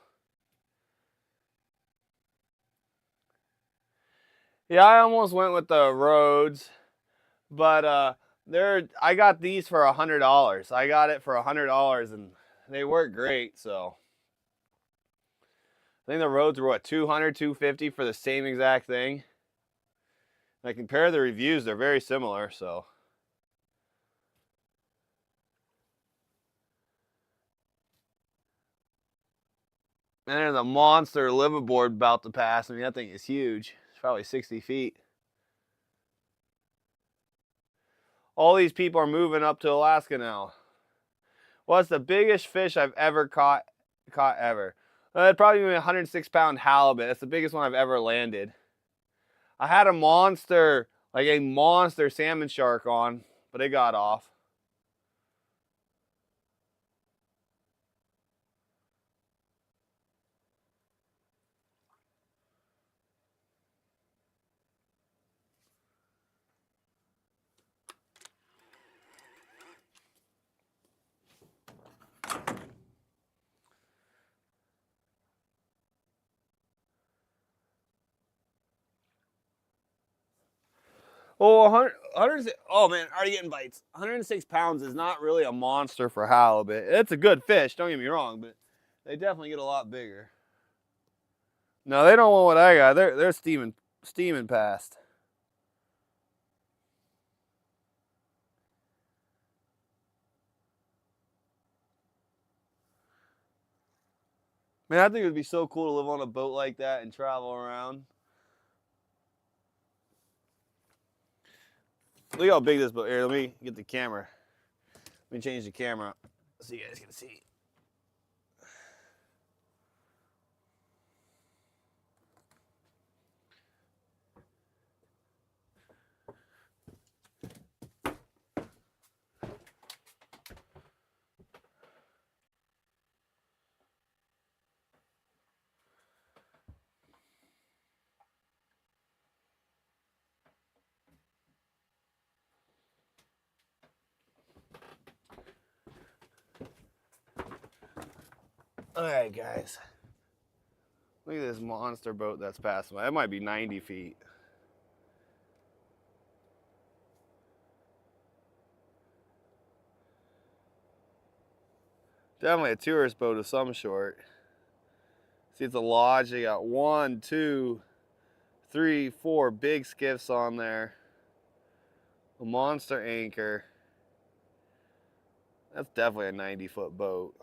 Yeah, I almost went with the Rhodes, but I got these for $100. I got it for $100, and they work great. So I think the Rhodes were what, 200, 250 for the same exact thing. And I compare the reviews; they're very similar. So. And there's a monster liveaboard about to pass. I mean, that thing is huge. It's probably 60 feet. All these people are moving up to Alaska now. Well, it's the biggest fish I've ever caught ever. It'd probably be a 106-pound halibut. That's the biggest one I've ever landed. I had a monster salmon shark on, but it got off. Oh, 100, oh man, already getting bites. 106 pounds is not really a monster for halibut. It's a good fish, don't get me wrong, but they definitely get a lot bigger. No, they don't want what I got. They're steaming past. Man, I think it would be so cool to live on a boat like that and travel around. Look how big this boat is. Here, let me get the camera. Let me change the camera so you guys can see. All right, guys. Look at this monster boat that's passing by. That might be 90 feet. Definitely a tourist boat of some sort. See, it's a lodge. They got 1, 2, 3, 4 big skiffs on there. A monster anchor. That's definitely a 90-foot boat.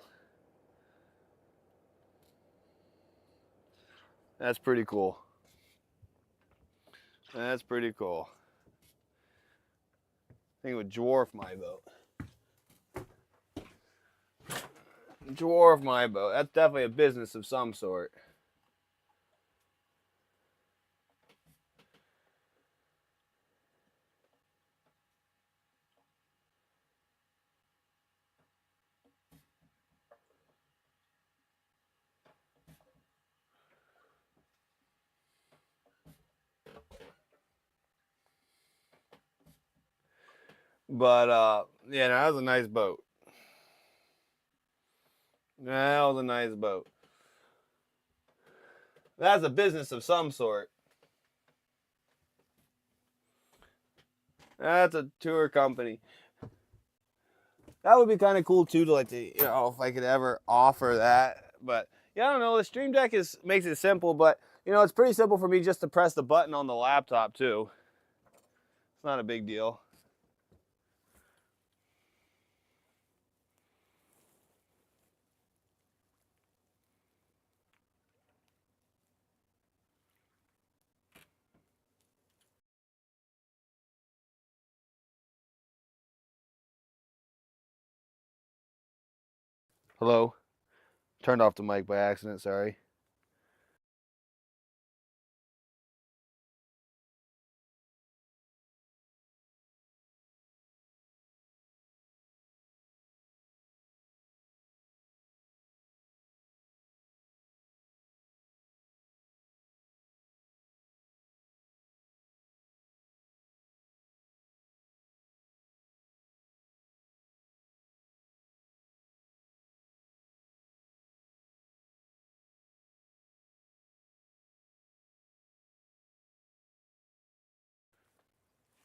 That's pretty cool. That's pretty cool. I think it would dwarf my boat. Dwarf my boat. That's definitely a business of some sort. But yeah, no, that was a nice boat. That was a nice boat. That's a business of some sort. That's a tour company. That would be kind of cool too, if I could ever offer that. But yeah, I don't know. The Stream Deck makes it simple, but You know, it's pretty simple for me just to press the button on the laptop too. It's not a big deal. Hello? Turned off the mic by accident, sorry.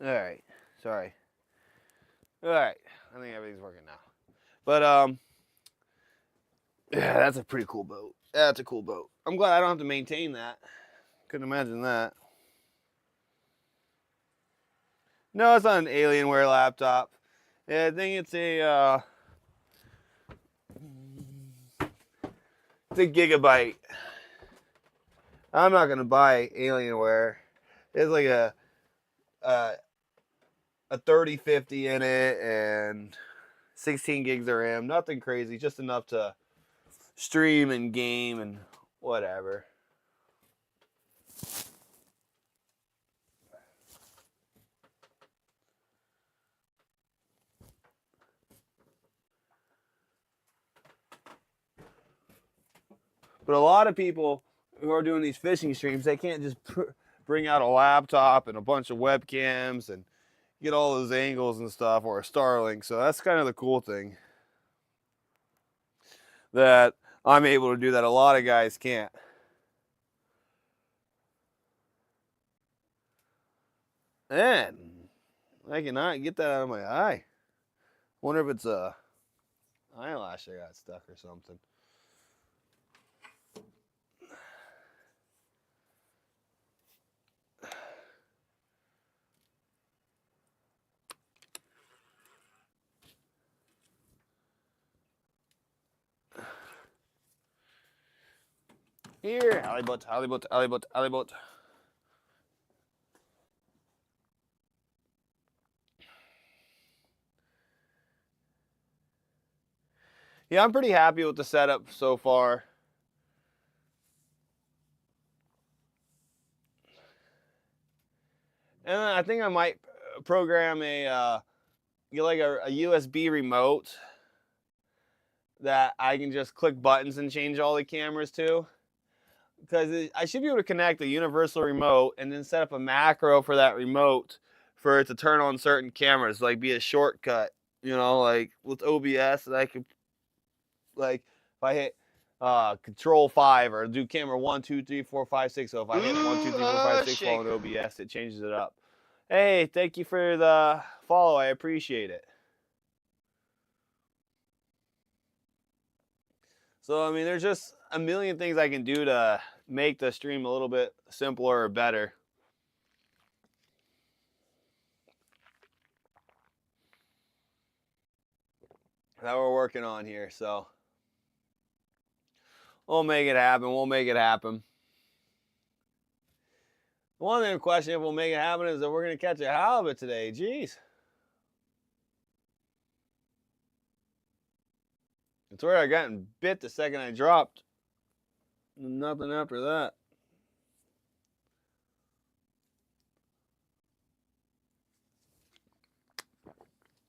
All right, sorry. All right, I think everything's working now. But yeah, that's a pretty cool boat. That's a cool boat. I'm glad I don't have to maintain that. Couldn't imagine that. No, it's not an Alienware laptop. Yeah, I think it's it's a Gigabyte. I'm not gonna buy Alienware. It's like a 3050 in it and 16 gigs of RAM. Nothing crazy, just enough to stream and game and whatever. But a lot of people who are doing these fishing streams, they can't just bring out a laptop and a bunch of webcams and get all those angles and stuff, or a Starlink. So that's kind of the cool thing, that I'm able to do that a lot of guys can't. And I cannot get that out of my eye. Wonder if it's a eyelash that got stuck or something. Here, halibut, halibut, halibut, halibut. Yeah, I'm pretty happy with the setup so far. And I think I might program get like a USB remote that I can just click buttons and change all the cameras to. Because I should be able to connect a universal remote and then set up a macro for that remote for it to turn on certain cameras, like be a shortcut, you know, like with OBS that I could, like if I hit control 5 or do camera 1, 2, 3, 4, 5, 6. So if I hit 1, 2, 3, 4, 5, 6 while in Shaker. OBS, it changes it up. Hey, thank you for the follow. I appreciate it. So, I mean, there's just a million things I can do to make the stream a little bit simpler or better. That we're working on here, so we'll make it happen. We'll make it happen. One thing question if we'll make it happen is that we're going to catch a halibut today. Jeez. I swear I got bit the second I dropped. Nothing after that.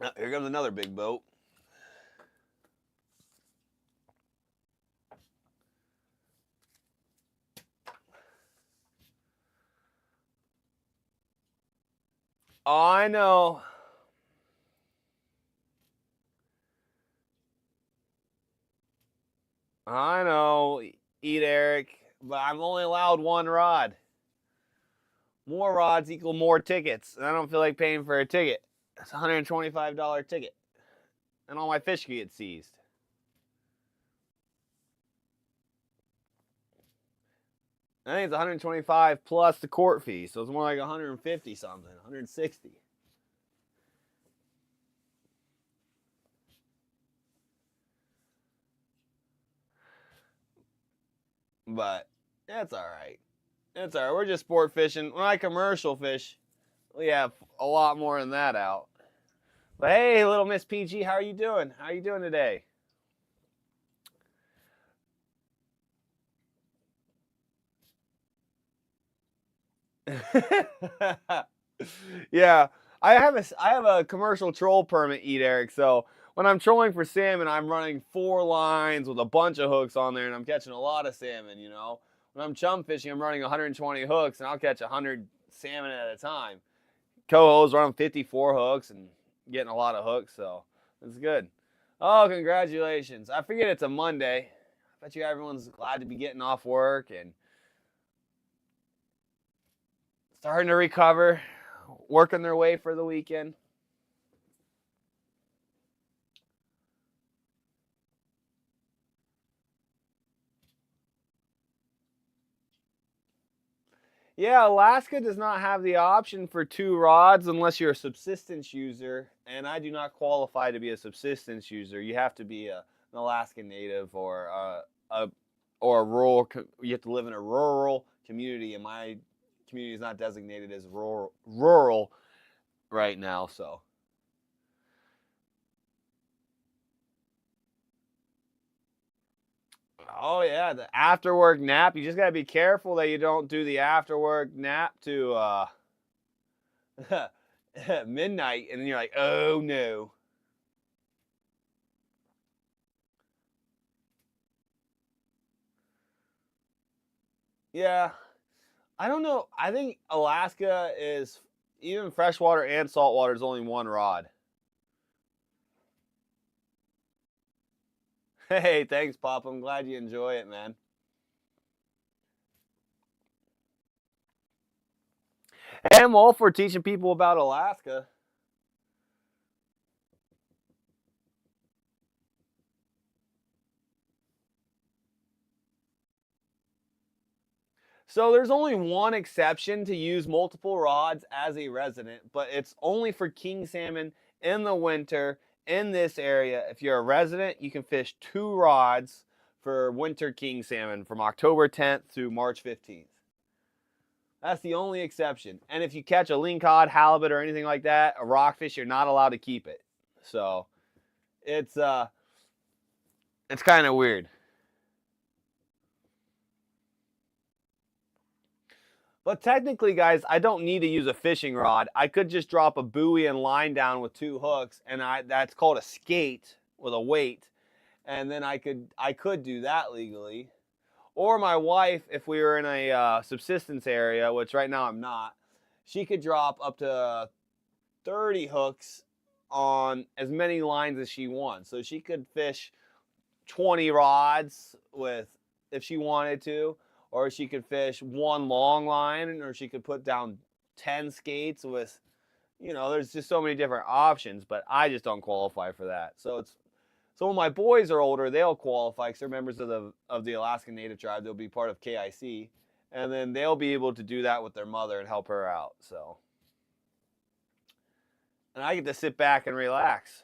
Oh, here comes another big boat. Oh, I know. I know. Eat Eric. But I'm only allowed one rod. More rods equal more tickets. And I don't feel like paying for a ticket. It's a $125 ticket. And all my fish can get seized. I think it's 125 plus the court fee, so it's more like 150 something, 160. But that's all right. That's all right. We're just sport fishing. When I commercial fish, we have a lot more than that out. But hey, little Miss PG, how are you doing? How are you doing today? Yeah, I have a commercial troll permit, Eat Eric. So when I'm trolling for salmon, I'm running 4 lines with a bunch of hooks on there, and I'm catching a lot of salmon. When I'm chum fishing, I'm running 120 hooks, and I'll catch 100 salmon at a time. Coho's running 54 hooks and getting a lot of hooks, so it's good. Oh, congratulations! I forget it's a Monday. I bet you everyone's glad to be getting off work and starting to recover, working their way for the weekend. Yeah, Alaska does not have the option for 2 rods unless you're a subsistence user, and I do not qualify to be a subsistence user. You have to be an Alaskan native or a rural. You have to live in a rural community, and my community is not designated as rural right now. So, oh yeah, the after work nap. You just gotta be careful that you don't do the after work nap to midnight, and then you're like, oh no. Yeah, I don't know. I think Alaska is even freshwater and saltwater is only 1 rod. Hey, thanks, Pop. I'm glad you enjoy it, man. And I'm all for teaching people about Alaska. So there's only one exception to use multiple rods as a resident, but it's only for king salmon in the winter in this area. If you're a resident, you can fish 2 rods for winter king salmon from October 10th through March 15th. That's the only exception. And if you catch a lingcod, halibut, or anything like that, a rockfish, you're not allowed to keep it. So it's uh it's kind of weird. But technically, guys, I don't need to use a fishing rod. I could just drop a buoy and line down with 2 hooks, and that's called a skate with a weight. And then I could do that legally. Or my wife, if we were in a subsistence area, which right now I'm not, she could drop up to 30 hooks on as many lines as she wants. So she could fish 20 rods with if she wanted to, or she could fish 1 long line, or she could put down 10 skates with, there's just so many different options, but I just don't qualify for that. So when my boys are older, they'll qualify because they're members of the Alaskan Native tribe. They'll be part of KIC, and then they'll be able to do that with their mother and help her out. So, and I get to sit back and relax.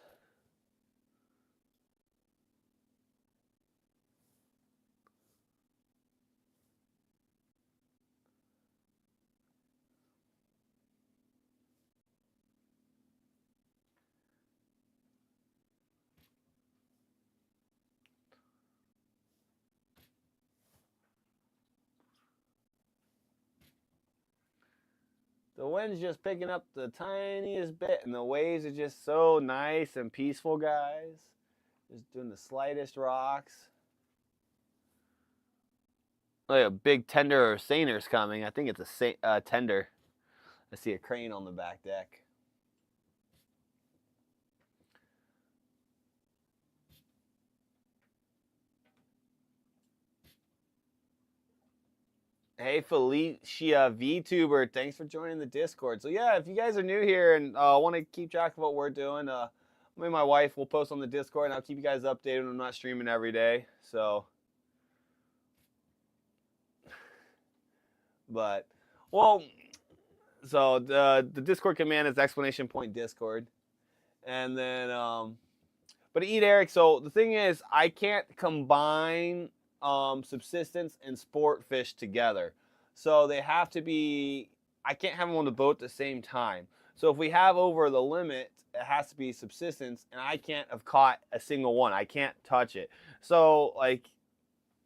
The wind's just picking up the tiniest bit, and the waves are just so nice and peaceful, guys. Just doing the slightest rocks. Like a big tender or seiner's coming. I think it's a tender. I see a crane on the back deck. Hey, Felicia VTuber, thanks for joining the Discord. So yeah, if you guys are new here and want to keep track of what we're doing, me and my wife will post on the Discord, and I'll keep you guys updated when I'm not streaming every day. So But, well, so the Discord command is exclamation point Discord. And then, but eat Eric. So the thing is, I can't combine subsistence and sport fish together. So they have to be, I can't have them on the boat at the same time. So if we have over the limit, it has to be subsistence, and I can't have caught a single one. I can't touch it. So, like,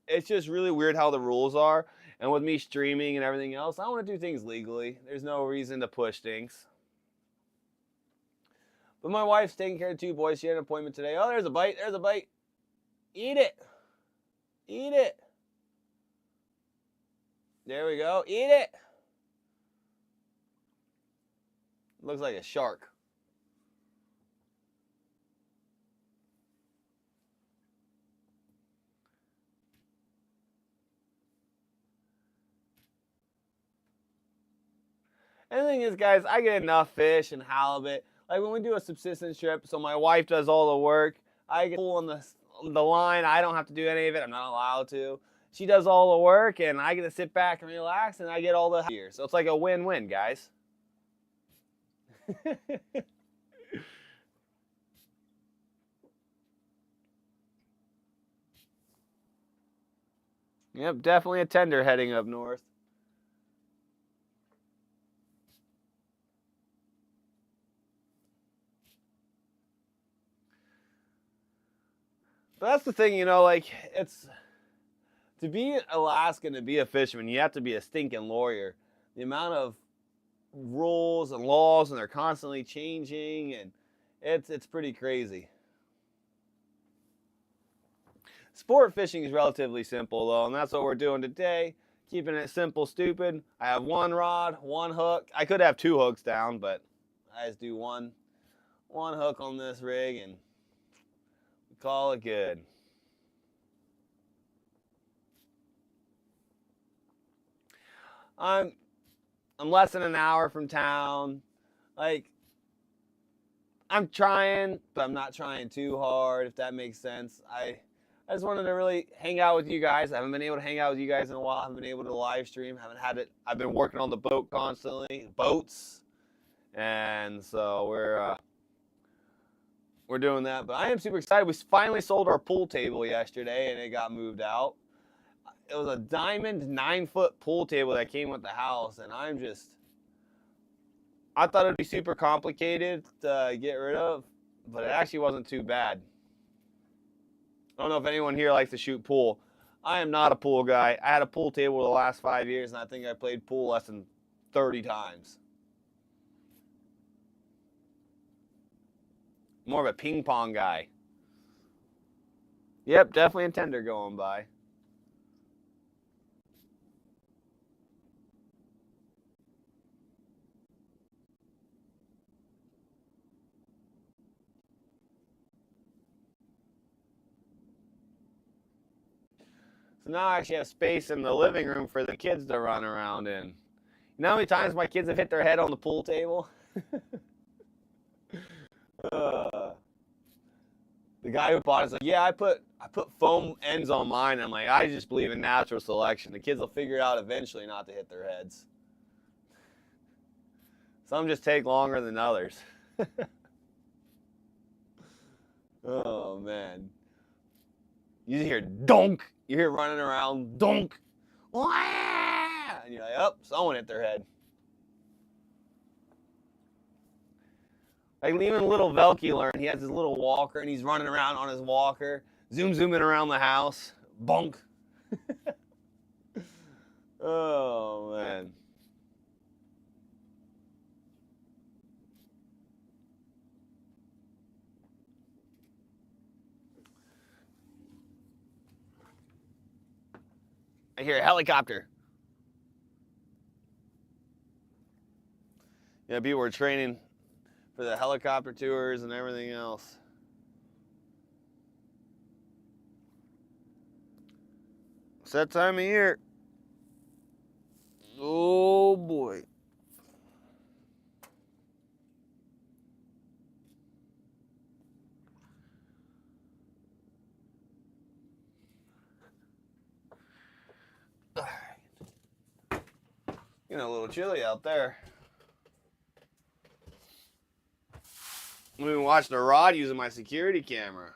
it's just really weird how the rules are. And with me streaming and everything else, I want to do things legally. There's no reason to push things. But my wife's taking care of 2 boys. She had an appointment today. Oh, there's a bite. There's a bite. Eat it. Eat it. There we go. Eat it. Looks like a shark. And the thing is, guys, I get enough fish and halibut. Like when we do a subsistence trip, so my wife does all the work. I get pull on the line. I don't have to do any of it. I'm not allowed to. She does all the work, and I get to sit back and relax, and I get all the gear. So it's like a win-win, guys. Yep, definitely a tender heading up north. But that's the thing, like, it's to be Alaskan, to be a fisherman, you have to be a stinking lawyer. The amount of rules and laws, and they're constantly changing, and it's pretty crazy. Sport fishing is relatively simple, though, and that's what we're doing today. Keeping it simple, stupid. I have 1 rod, 1 hook. I could have 2 hooks down, but I just do one hook on this rig, and we call it good. I'm less than an hour from town. Like, I'm trying, but I'm not trying too hard, if that makes sense. I just wanted to really hang out with you guys. I haven't been able to hang out with you guys in a while. I haven't been able to live stream. Haven't had it. I've been working on the boat constantly, boats, and so we're doing that. But I am super excited. We finally sold our pool table yesterday, and it got moved out. It was a diamond 9-foot pool table that came with the house, and I thought it'd be super complicated to get rid of, but it actually wasn't too bad. I don't know if anyone here likes to shoot pool. I am not a pool guy. I had a pool table the last 5 years, and I think I played pool less than 30 times. More of a ping pong guy. Yep, definitely a tender going by. So now I actually have space in the living room for the kids to run around in. You know how many times my kids have hit their head on the pool table? The guy who bought it's like, yeah, I put foam ends on mine. I'm like, I just believe in natural selection. The kids will figure it out eventually not to hit their heads. Some just take longer than others. Oh man. You just hear donk. You hear running around donk. And you're like, oh, someone hit their head. Like even little Velky learned, he has his little walker and he's running around on his walker, zooming around the house. Bonk. Oh man. I hear a helicopter. Yeah, people were training for the helicopter tours and everything else. It's that time of year. Oh boy. Getting a little chilly out there. I've been watching a rod using my security camera.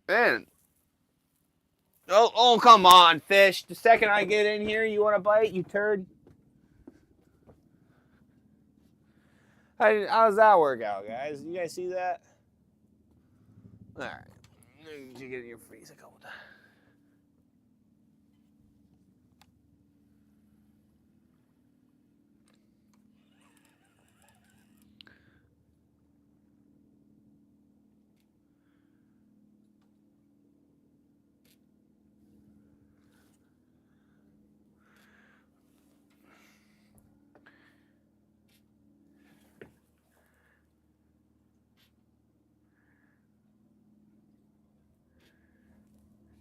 Man. Oh, come on, fish. The second I get in here, you want to bite, you turd? How does that work out, guys? You guys see that? All right. You get in your face a couple times.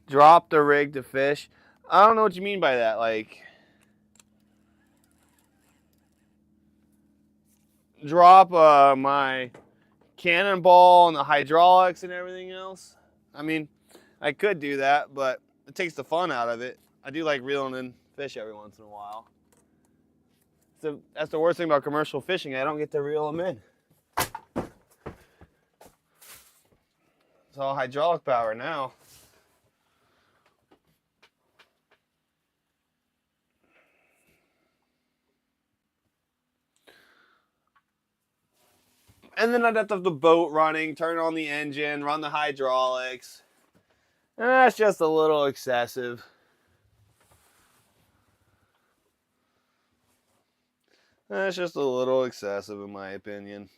Drop the rig to fish. I don't know what you mean by that. Like, drop my cannonball and the hydraulics and everything else. I mean, I could do that, but it takes the fun out of it. I do like reeling in fish every once in a while. So that's the worst thing about commercial fishing. I don't get to reel them in. It's all hydraulic power now. And then I'd have to have the boat running, turn on the engine, run the hydraulics. And that's just a little excessive. That's just a little excessive in my opinion.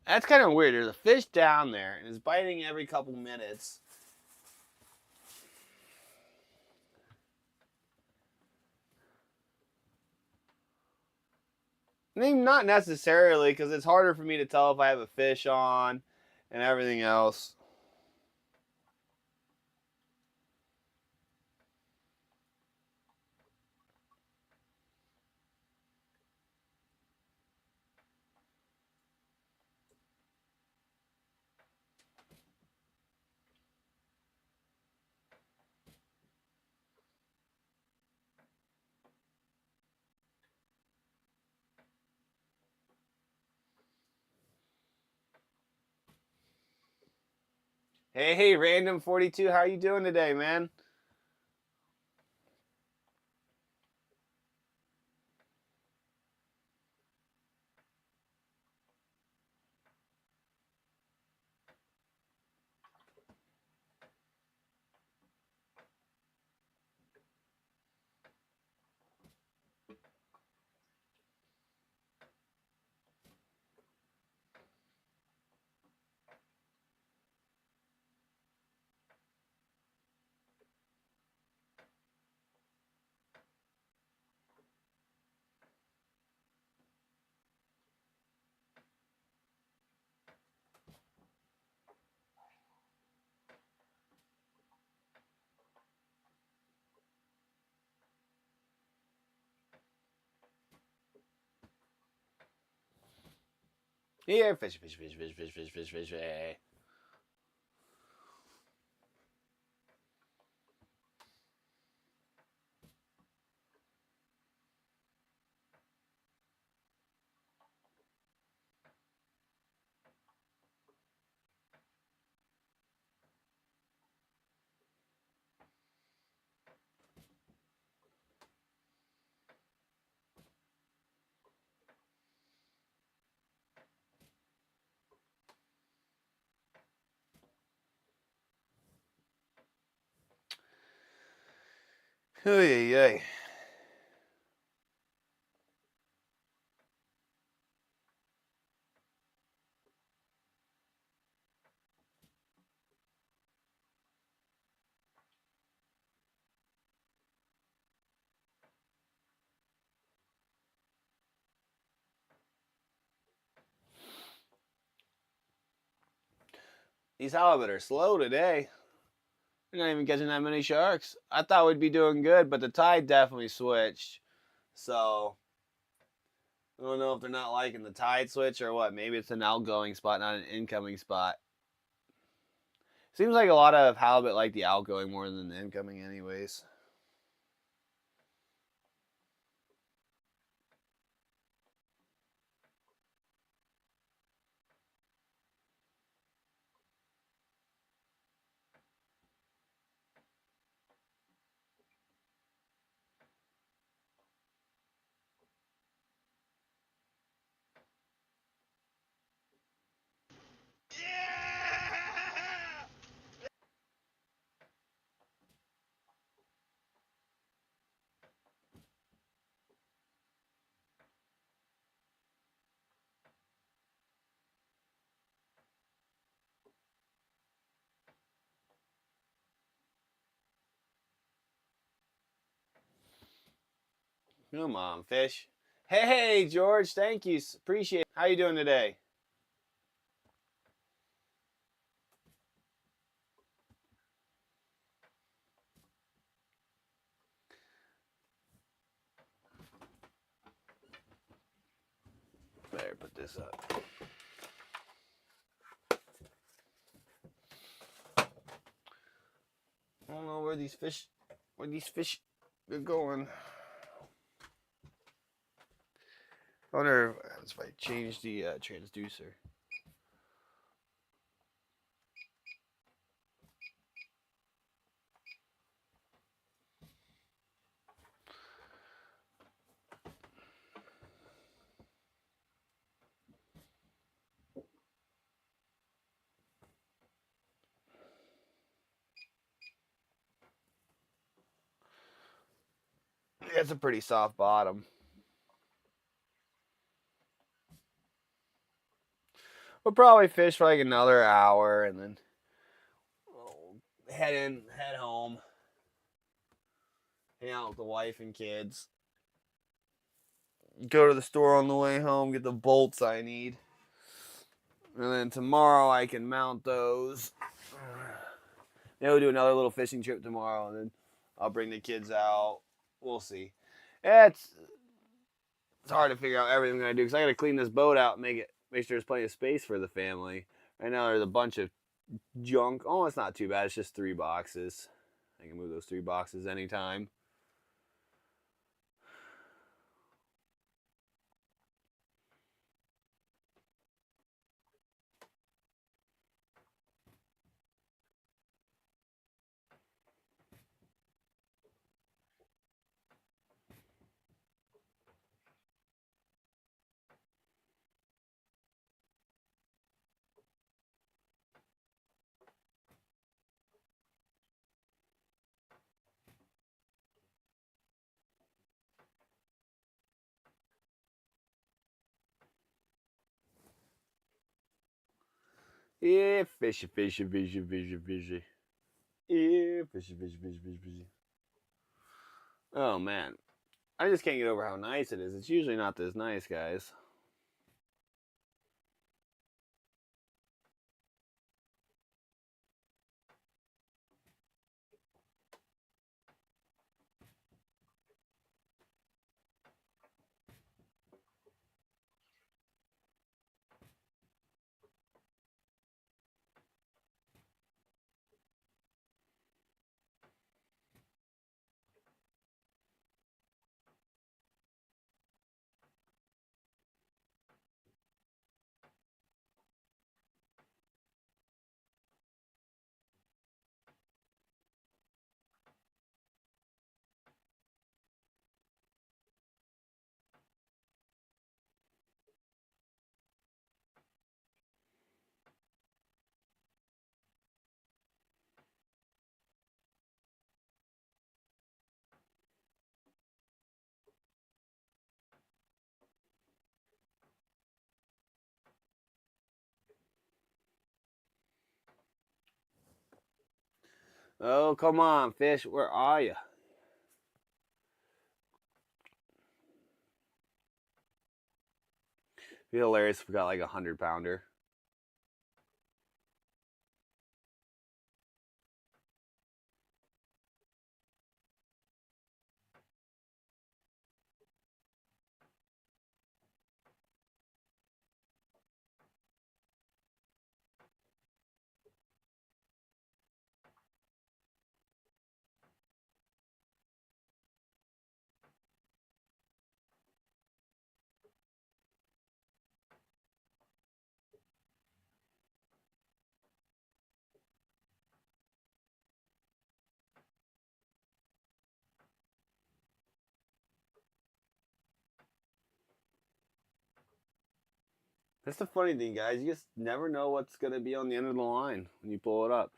That's kind of weird. There's a fish down there and it's biting every couple minutes. I mean, not necessarily, because it's harder for me to tell if I have a fish on and everything else. Hey, Random 42, how you doing today, man? Here, fish. Hey. Hey. These halibut are slow today. We're not even catching that many sharks. I thought we'd be doing good, but the tide definitely switched. So I don't know if they're not liking the tide switch or what. Maybe it's an outgoing spot, not an incoming spot. Seems like a lot of halibut like the outgoing more than the incoming, anyways. Yeah! Come on, fish. Hey, George. Thank you. Appreciate it. How you doing today? Better put this up. I don't know where these fish are going. I wonder if I change the transducer. It's a pretty soft bottom. We'll probably fish for like another hour and then head home, hang out with the wife and kids. Go to the store on the way home, get the bolts I need. And then tomorrow I can mount those. Then we'll do another little fishing trip tomorrow, and then I'll bring the kids out. We'll see. It's hard to figure out everything I'm gonna do because I gotta clean this boat out and make sure there's plenty of space for the family. Right now there's a bunch of junk. Oh, it's not too bad. It's just 3 boxes. I can move those 3 boxes anytime. Yeah, fishy, fishy, fishy, fishy, fishy. Yeah, fishy, fishy, fishy, fishy, fishy. Oh man, I just can't get over how nice it is. It's usually not this nice, guys. Oh, come on, fish. Where are you? It'd be hilarious if we got like a 100-pounder. That's the funny thing, guys. You just never know what's going to be on the end of the line when you pull it up.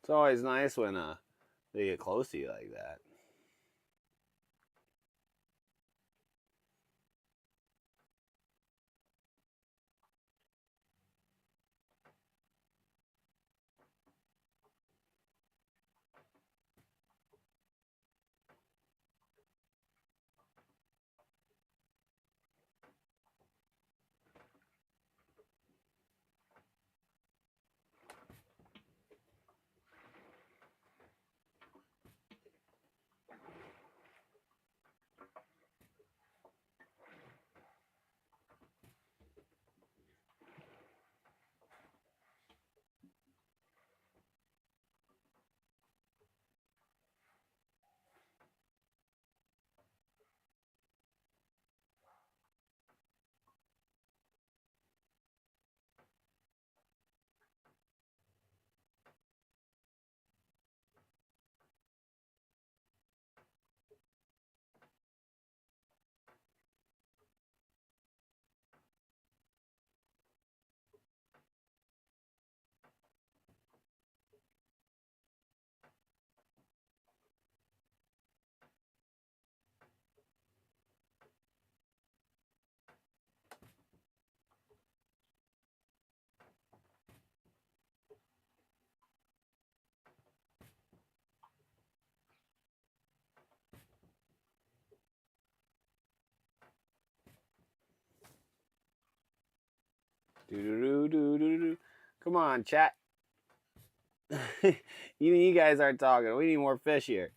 It's always nice when they get close to you like that. Do. Come on, chat. You guys aren't talking. We need more fish here.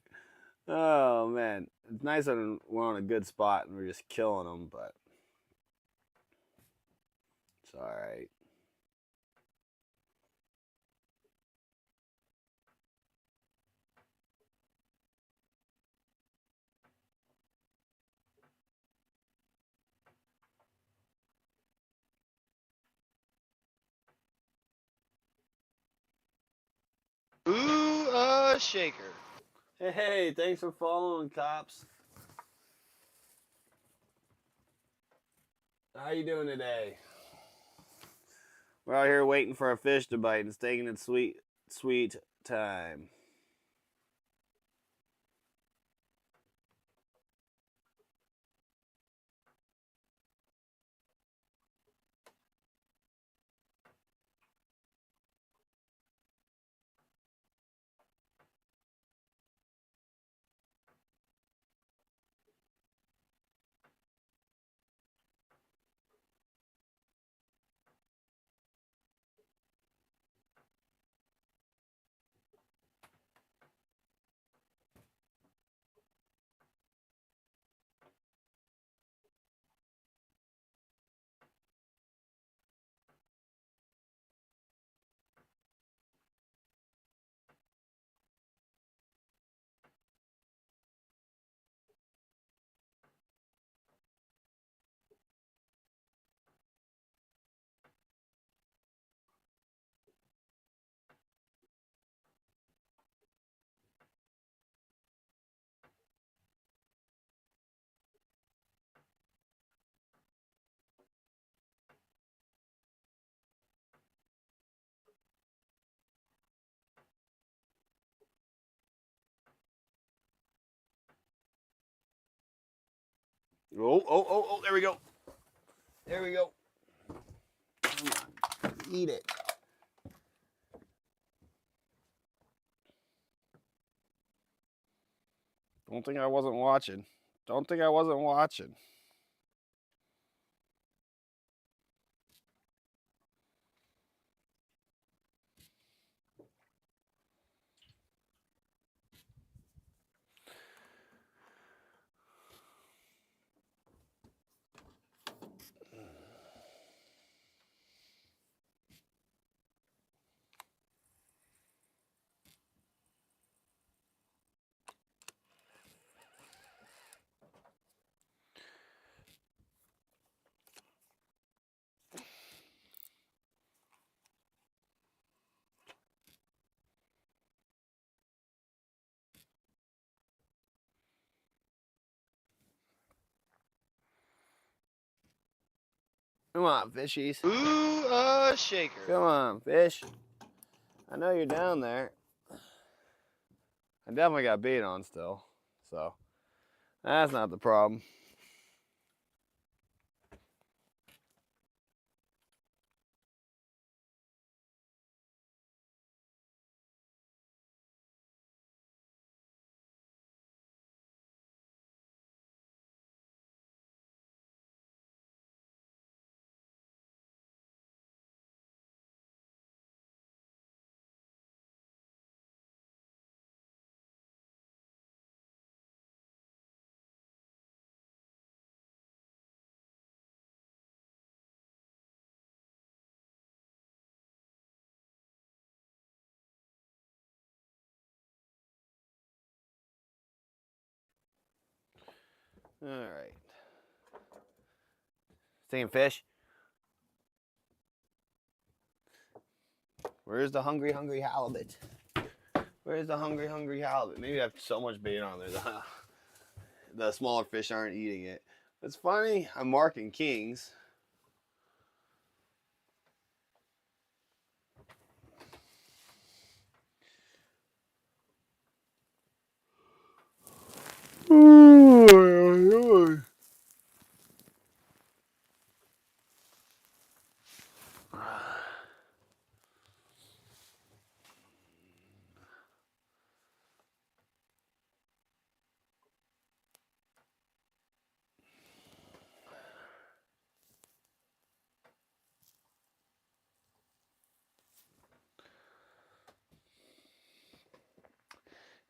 Oh man, it's nice when we're on a good spot and we're just killing them, but it's all right. Ooh, shaker. Hey, thanks for following, cops. How you doing today? We're out here waiting for a fish to bite and it's taking its sweet, sweet time. Oh, there we go. There we go. Come on. Eat it. Don't think I wasn't watching. Don't think I wasn't watching. Come on, fishies. Ooh, shaker. Come on, fish. I know you're down there. I definitely got bait on still. So, that's not the problem. All right. Seeing fish? Where's the hungry halibut? Where's the hungry halibut? Maybe I have so much bait on there. The smaller fish aren't eating it. It's funny. I'm marking kings.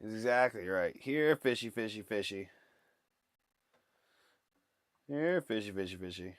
Exactly right. Here, fishy, fishy, fishy. Here, fishy, fishy, fishy.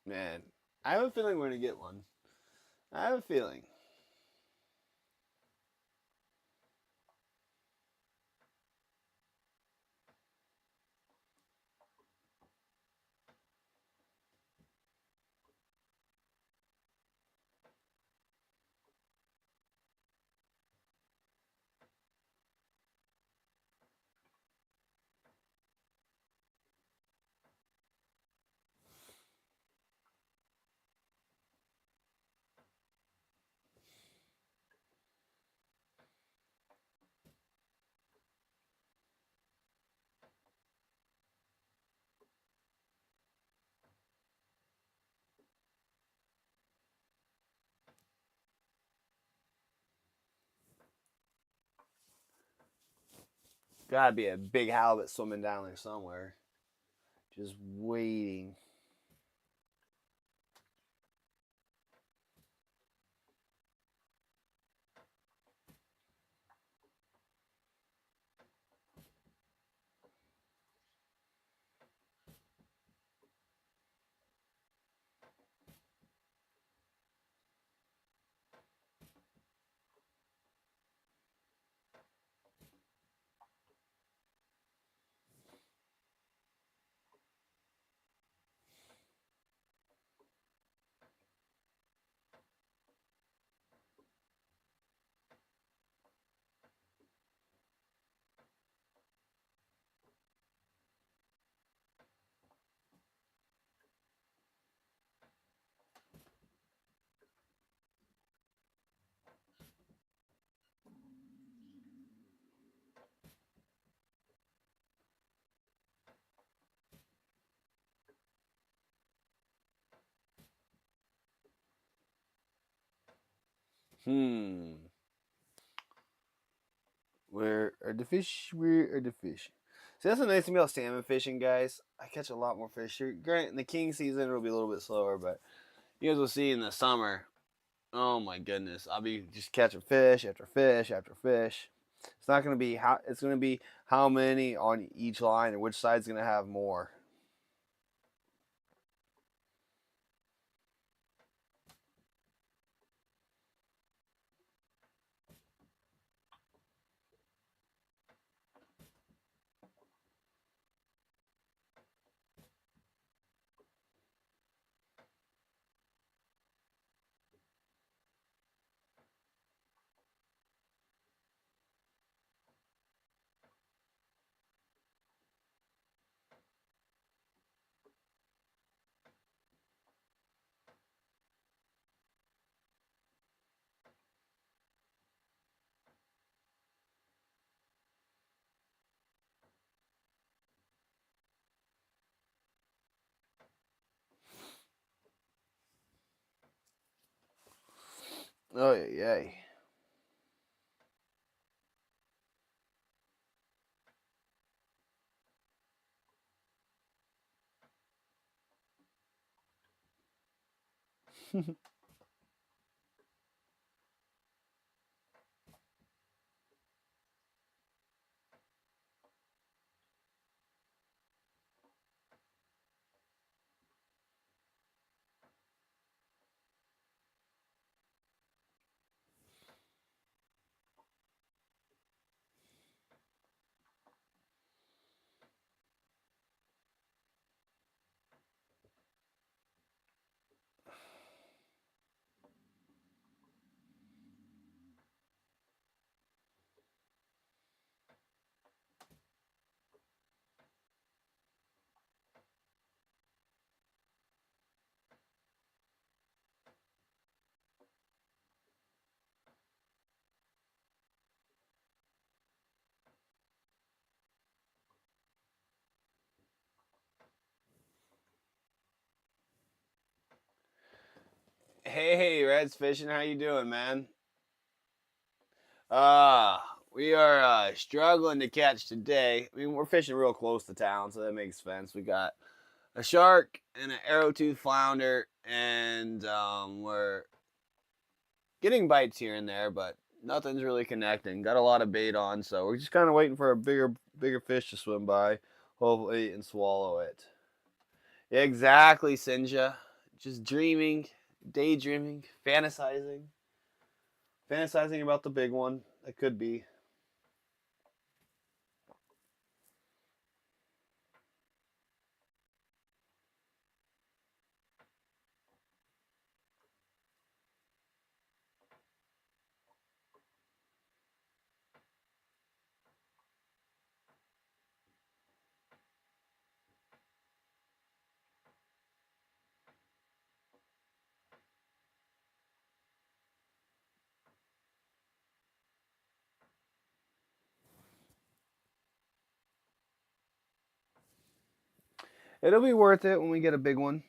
Man, I have a feeling we're going to get one. I have a feeling. Gotta be a big halibut swimming down there somewhere. Just waiting. Where are the fish? Where are the fish? See, that's the nice thing about salmon fishing, guys. I catch a lot more fish here. Granted, in the king season, it'll be a little bit slower, but you guys will see in the summer. Oh my goodness, I'll be just catching fish after fish after fish. It's not going to be how. It's going to be how many on each line and which side's going to have more. Oh yeah, yeah. Hey, Reds fishing. How you doing, man? We are struggling to catch today. I mean, we're fishing real close to town, so that makes sense. We got a shark and an arrowtooth flounder, and we're getting bites here and there, but nothing's really connecting. Got a lot of bait on, so we're just kind of waiting for a bigger fish to swim by, hopefully, and swallow it. Yeah, exactly, Sinja. Just dreaming, daydreaming, fantasizing about the big one. That could be. It'll be worth it when we get a big one.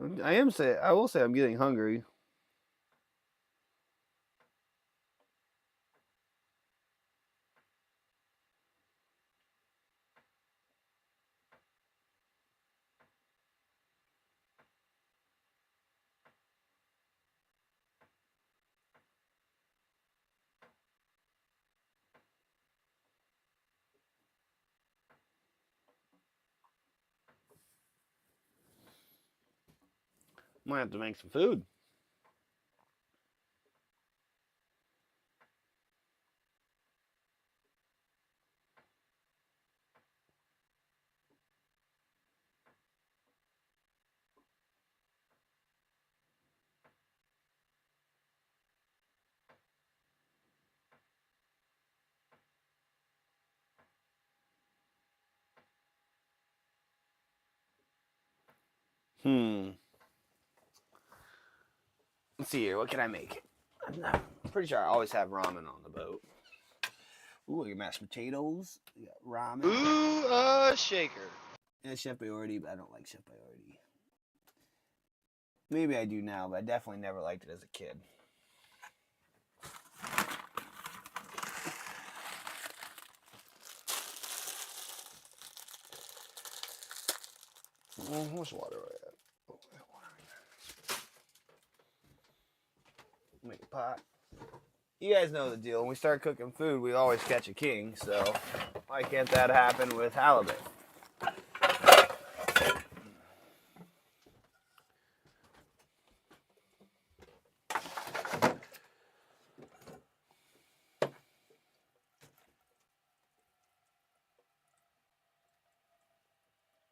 I will say I'm getting hungry. Might have to make some food. Let's see here. What can I make? I'm pretty sure I always have ramen on the boat. Ooh, I got mashed potatoes. We got ramen. Ooh, shaker. Yeah, Chef Boyardee, but I don't like Chef Boyardee. Maybe I do now, but I definitely never liked it as a kid. Where's water at? Oh, I got water in there. Make a pot. You guys know the deal. When we start cooking food, we always catch a king. So why can't that happen with halibut?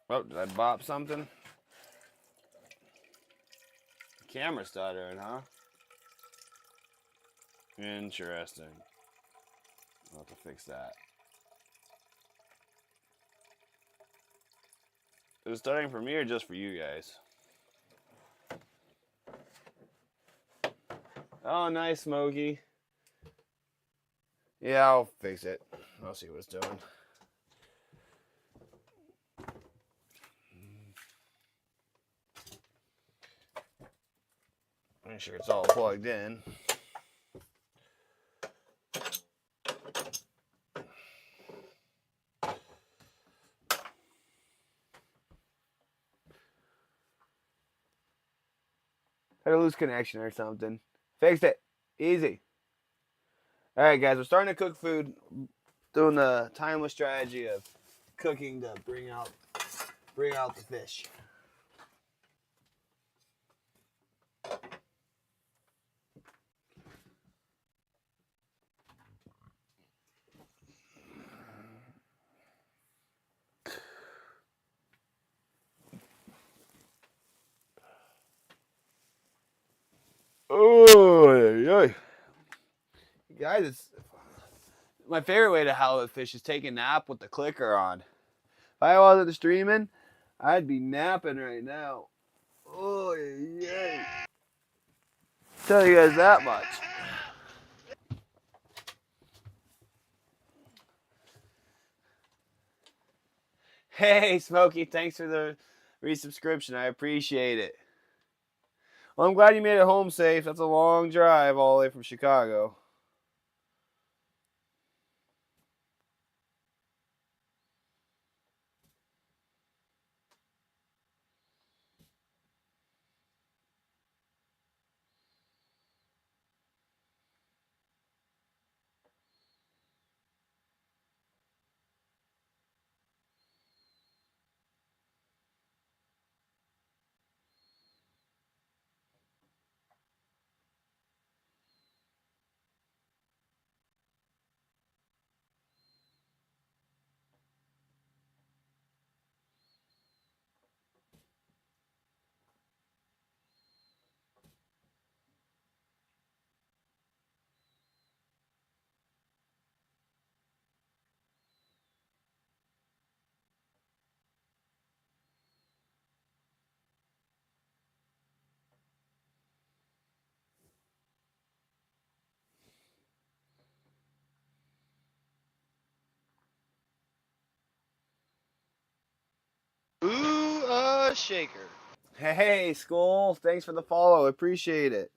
Oh, did I bop something? Camera stuttering, huh? Interesting. I'll have to fix that. Is it stuttering for me or just for you guys? Oh, nice, Smokey. Yeah, I'll fix it. I'll see what it's doing. Make sure it's all plugged in. Had a loose connection or something. Fixed it. Easy. All right, guys, we're starting to cook food. Doing the timeless strategy of cooking to bring out the fish. Oh, guys, it's my favorite way to halibut fish is take a nap with the clicker on. If I wasn't streaming, I'd be napping right now. Oh, yeah. Tell you guys that much. Hey, Smokey, thanks for the resubscription. I appreciate it. Well, I'm glad you made it home safe. That's a long drive all the way from Chicago. Ooh, shaker. Hey, Skull. Thanks for the follow. Appreciate it.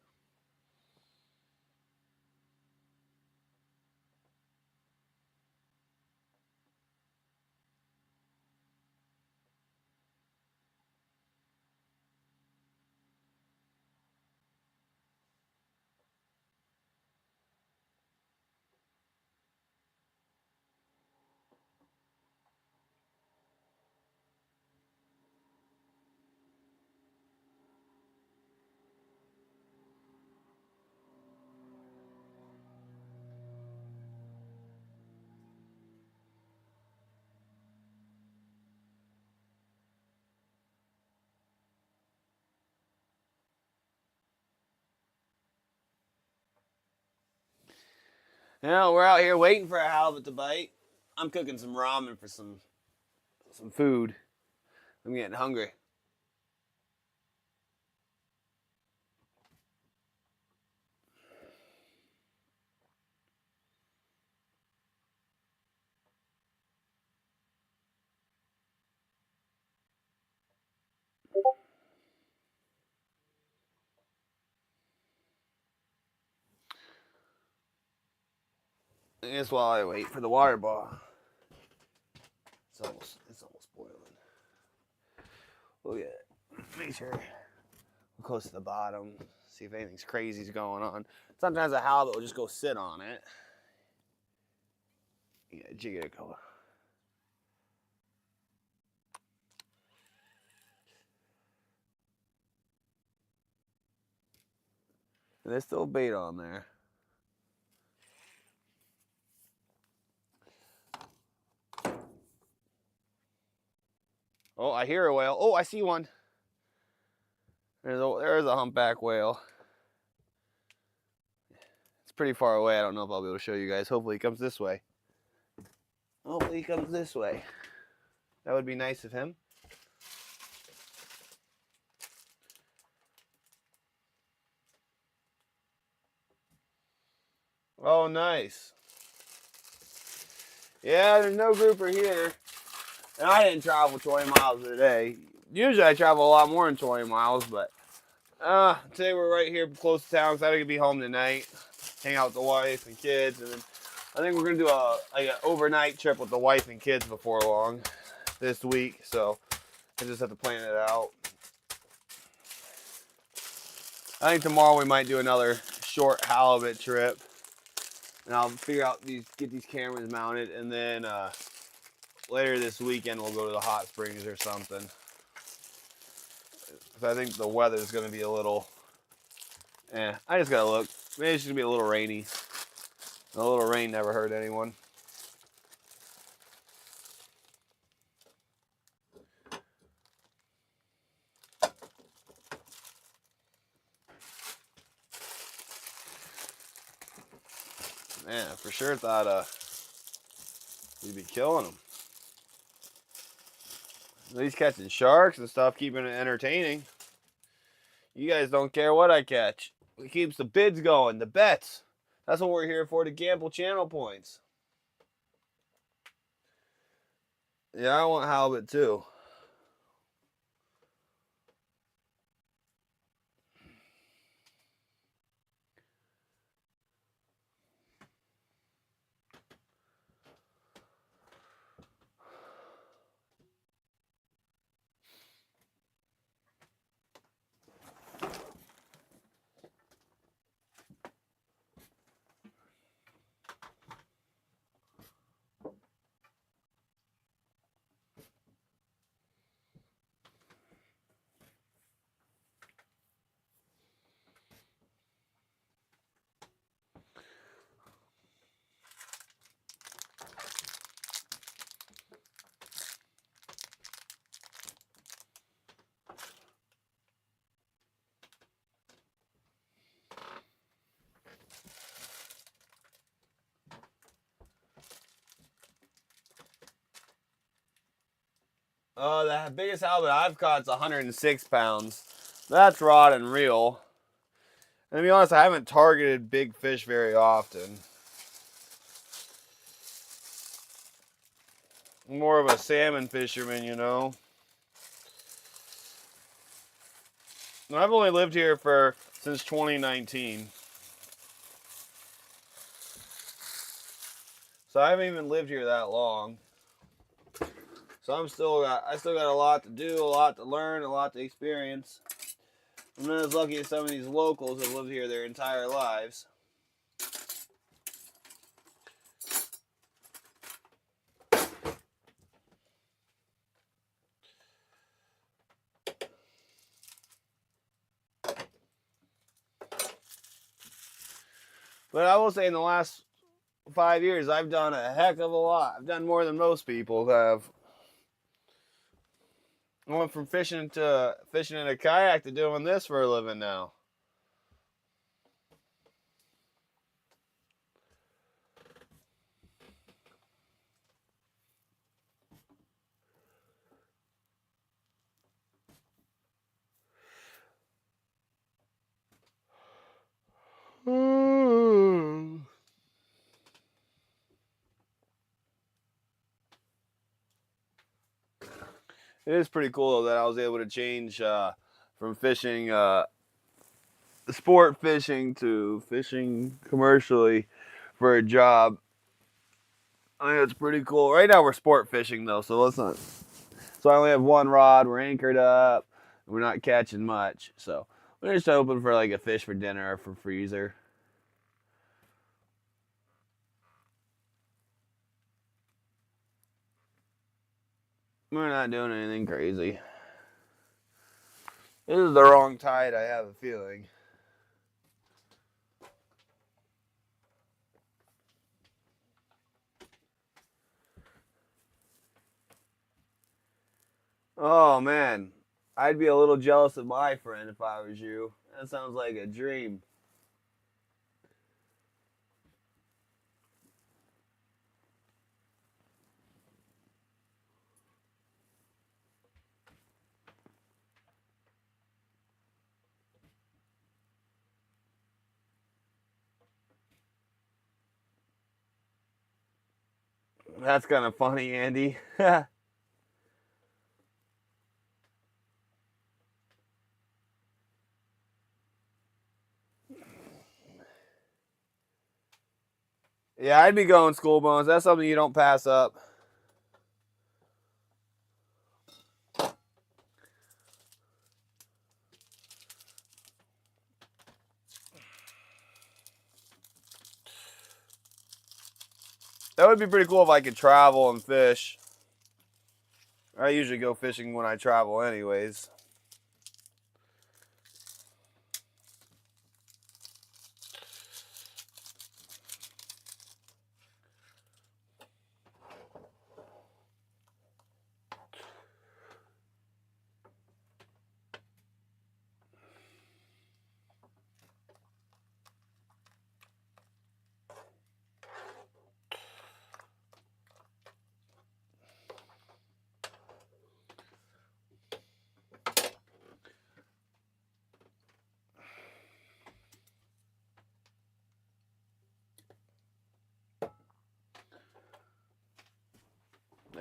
Yeah, we're out here waiting for a halibut to bite. I'm cooking some ramen for some food. I'm getting hungry. I guess while I wait for the water ball. It's almost boiling. Look at it. Make sure we're close to the bottom. See if anything's crazy's going on. Sometimes a halibut will just go sit on it. Yeah, jig it a color. And there's still bait on there. Oh, I hear a whale. Oh, I see one. There's a humpback whale. It's pretty far away. I don't know if I'll be able to show you guys. Hopefully he comes this way. Hopefully he comes this way. That would be nice of him. Oh, nice. Yeah, there's no grouper here. And I didn't travel 20 miles today. Usually I travel a lot more than 20 miles, but today we're right here close to town, so I could be home tonight, hang out with the wife and kids, and then I think we're gonna do an overnight trip with the wife and kids before long this week. So I just have to plan it out. I think tomorrow we might do another short halibut trip, and I'll figure out get these cameras mounted, and then later this weekend we'll go to the hot springs or something. I think the weather's going to be a little, I just got to look. Maybe it's going to be a little rainy. A little rain never hurt anyone. Man, I for sure thought we'd be killing them. At least catching sharks and stuff, keeping it entertaining. You guys don't care what I catch. It keeps the bids going, the bets. That's what we're here for, to gamble channel points. Yeah, I want halibut too. The biggest halibut I've caught is 106 pounds. That's rod and reel. And to be honest, I haven't targeted big fish very often. I'm more of a salmon fisherman, you know. I've only lived here since 2019. So I haven't even lived here that long. So I still got a lot to do, a lot to learn, a lot to experience. I'm not as lucky as some of these locals have lived here their entire lives. But I will say in the last 5 years, I've done a heck of a lot. I've done more than most people have. I went from fishing in a kayak to doing this for a living now. It is pretty cool though, that I was able to change from fishing, sport fishing, to fishing commercially for a job. I think it's pretty cool. Right now we're sport fishing though, so let's not. So I only have one rod. We're anchored up. We're not catching much, so we're just hoping for like a fish for dinner or for freezer. We're not doing anything crazy. This is the wrong tide, I have a feeling. Oh man, I'd be a little jealous of my friend if I was you. That sounds like a dream. That's kind of funny, Andy. Yeah, I'd be going school bones. That's something you don't pass up. That would be pretty cool if I could travel and fish. I usually go fishing when I travel, anyways.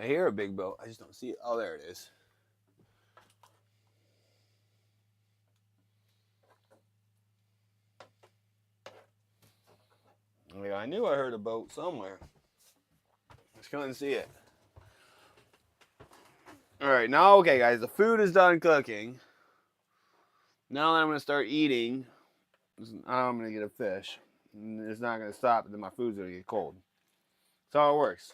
I hear a big boat. I just don't see it. Oh, there it is. Yeah, I knew I heard a boat somewhere. Just couldn't see it. All right, now, okay, guys, the food is done cooking. Now that I'm gonna start eating, I'm gonna get a fish. And it's not gonna stop, and then my food's gonna get cold. That's how it works.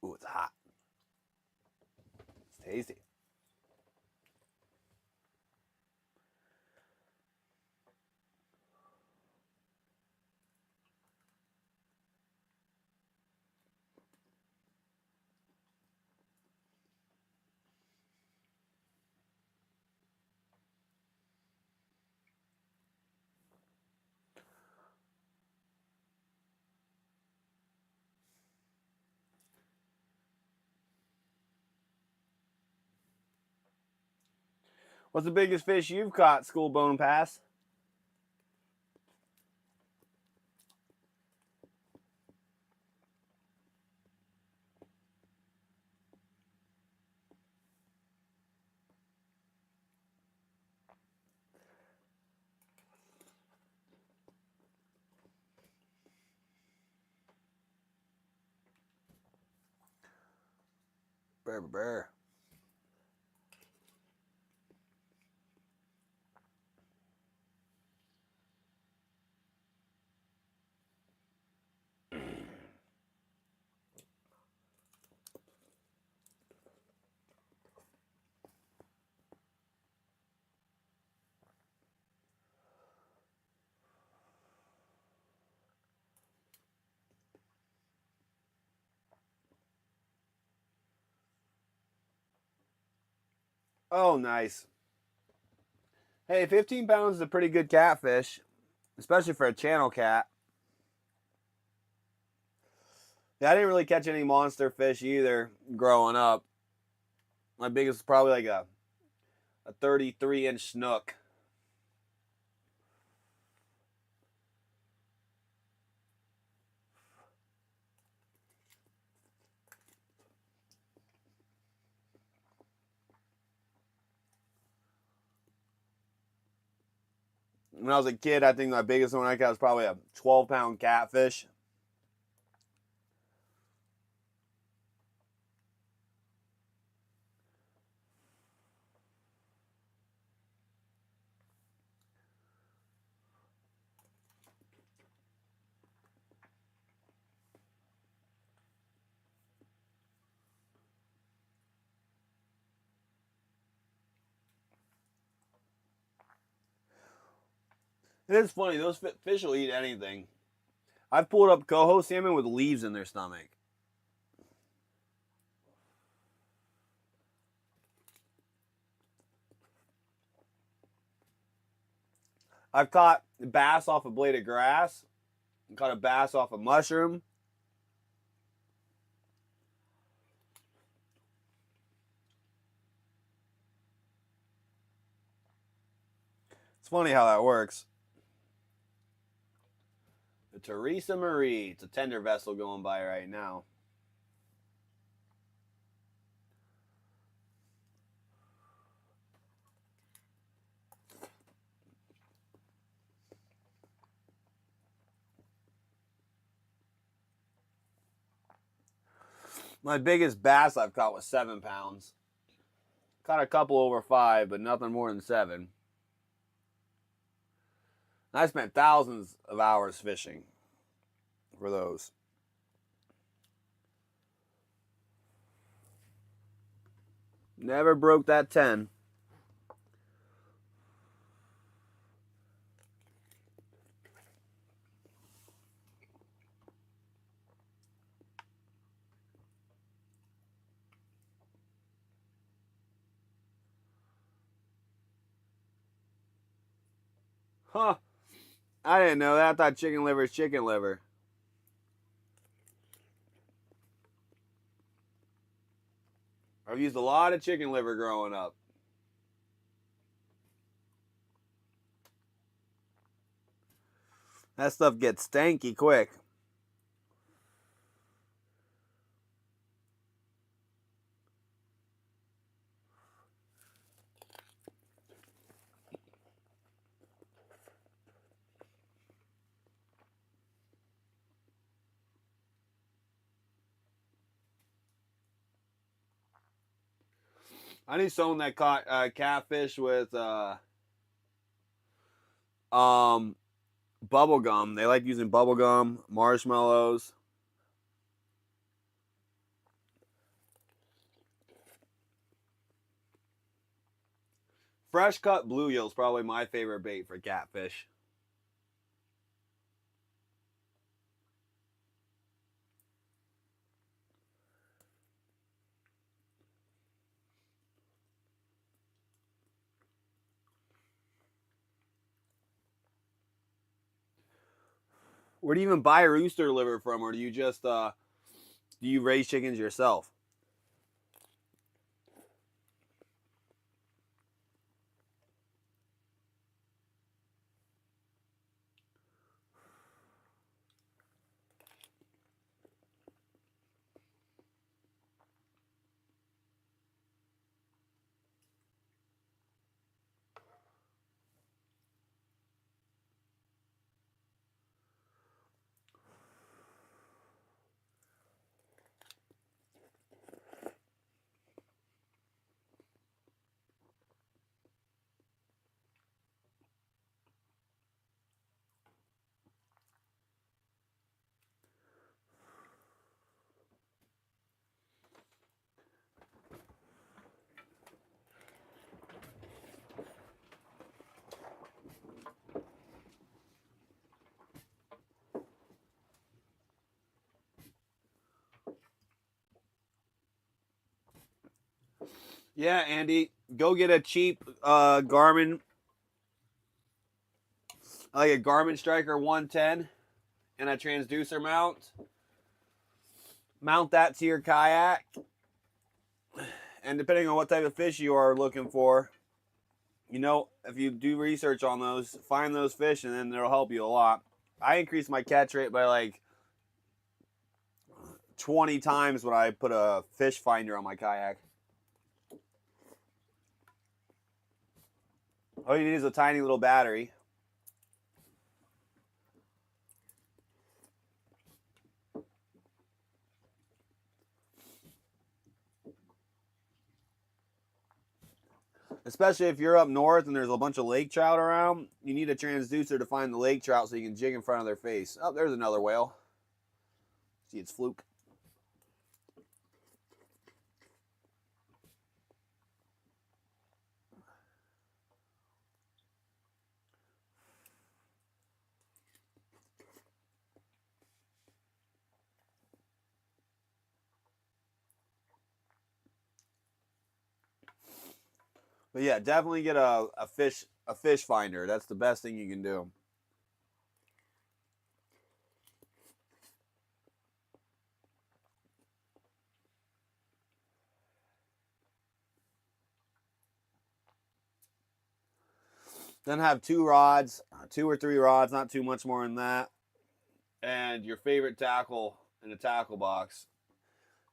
Ooh, it's hot. It's tasty. What's the biggest fish you've caught, School Bone Pass? Bear. Oh, nice. Hey, 15 pounds is a pretty good catfish, especially for a channel cat. Yeah, I didn't really catch any monster fish either growing up. My biggest was probably like a 33-inch snook. When I was a kid, I think my biggest one I caught was probably a 12-pound catfish. It is funny, those fish will eat anything. I've pulled up coho salmon with leaves in their stomach. I've caught bass off a blade of grass. Caught a bass off a mushroom. It's funny how that works. The Teresa Marie. It's a tender vessel going by right now. My biggest bass I've caught was 7 pounds. Caught a couple over 5, but nothing more than 7. I spent thousands of hours fishing for those. Never broke that 10. Huh. I didn't know that. I thought chicken liver is chicken liver. I've used a lot of chicken liver growing up. That stuff gets stanky quick. I knew someone that caught catfish with bubble gum. They like using bubble gum, marshmallows. Fresh cut bluegill is probably my favorite bait for catfish. Where do you even buy rooster liver from, or do you just do you raise chickens yourself? Yeah, Andy, go get a cheap Garmin, like a Garmin Striker 110 and a transducer mount. Mount that to your kayak, and depending on what type of fish you are looking for, you know, if you do research on those, find those fish, and then it'll help you a lot. I increased my catch rate by like 20 times when I put a fish finder on my kayak. All you need is a tiny little battery. Especially if you're up north and there's a bunch of lake trout around, you need a transducer to find the lake trout so you can jig in front of their face. Oh, there's another whale. See, it's fluke. But yeah, definitely get a fish finder. That's the best thing you can do. Then have two rods, 2 or 3 rods, not too much more than that, and your favorite tackle in a tackle box.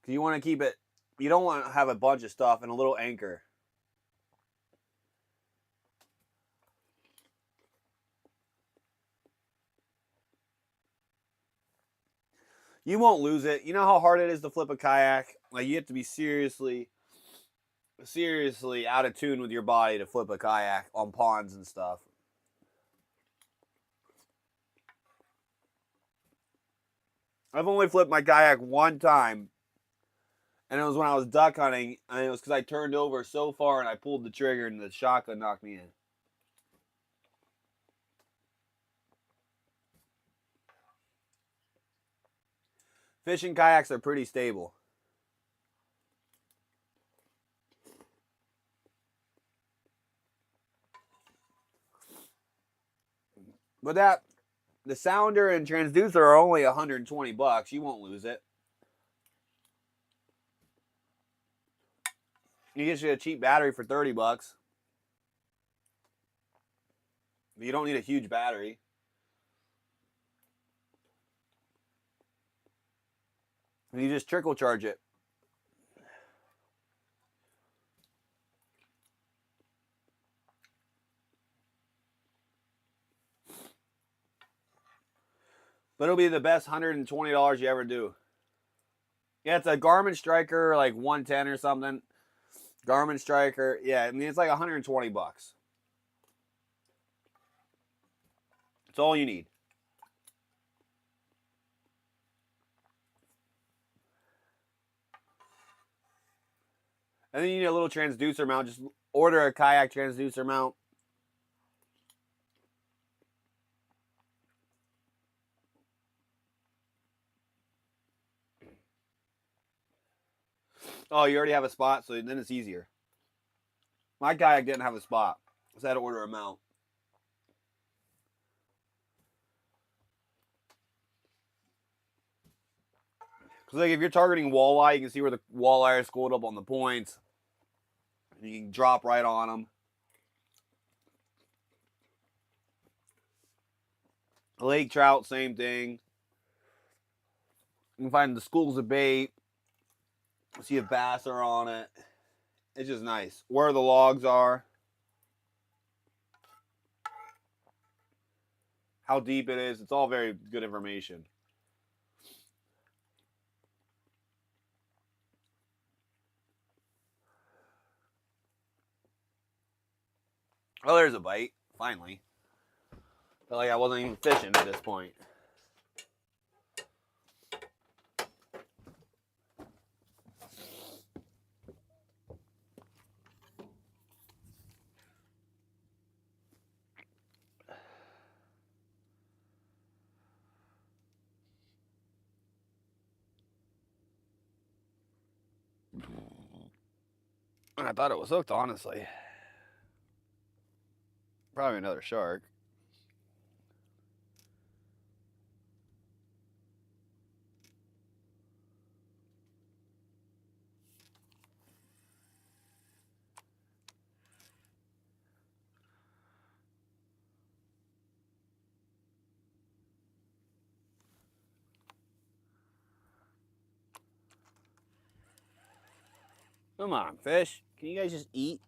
Because you want to keep it. You don't want to have a bunch of stuff and a little anchor. You won't lose it. You know how hard it is to flip a kayak? Like, you have to be seriously out of tune with your body to flip a kayak on ponds and stuff. I've only flipped my kayak one time, and it was when I was duck hunting, and it was because I turned over so far and I pulled the trigger and the shotgun knocked me in. Fishing kayaks are pretty stable. But the sounder and transducer are only $120. You won't lose it. You get you a cheap battery for $30. You don't need a huge battery. And you just trickle charge it. But it'll be the best $120 you ever do. Yeah, it's a Garmin Striker, like 110 or something. Garmin Striker. Yeah, I mean, it's like $120. It's all you need. And then you need a little transducer mount. Just order a kayak transducer mount. Oh, you already have a spot, so then it's easier. My kayak didn't have a spot, so I had to order a mount. Because like if you're targeting walleye, you can see where the walleye are schooled up on the points. And you can drop right on them. Lake trout, same thing. You can find the schools of bait. See if bass are on it. It's just nice. Where the logs are. How deep it is. It's all very good information. Oh, there's a bite. Finally. Felt like I wasn't even fishing at this point. I thought it was hooked, honestly. Probably another shark. Come on, fish. Can you guys just eat?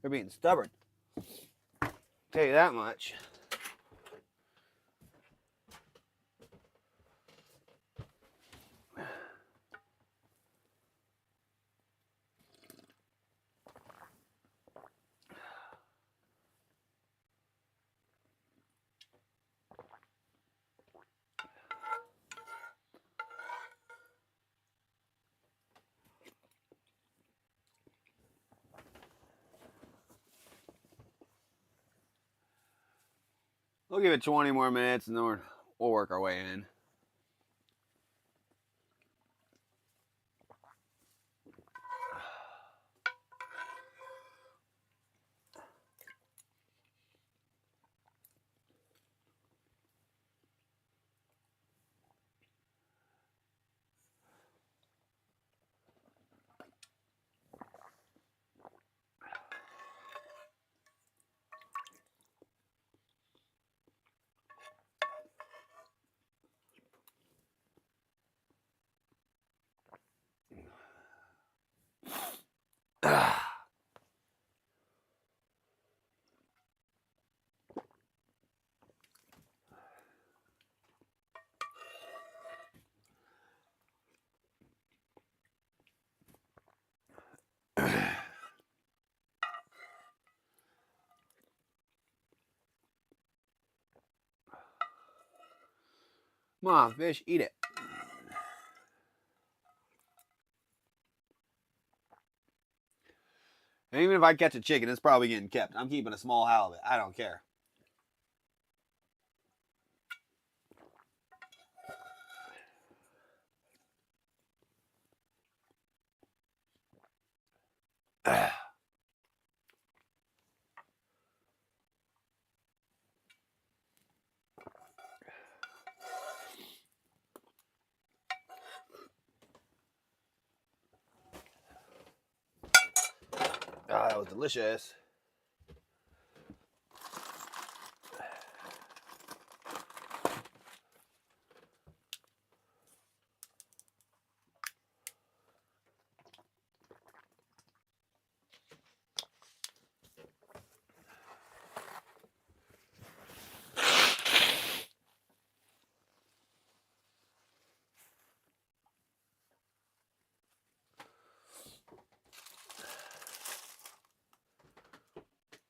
They're being stubborn. Tell you that much. We'll give it 20 more minutes and then we'll work our way in. Come on, fish, eat it. And even if I catch a chicken, it's probably getting kept. I'm keeping a small halibut. I don't care. Ah, that was delicious.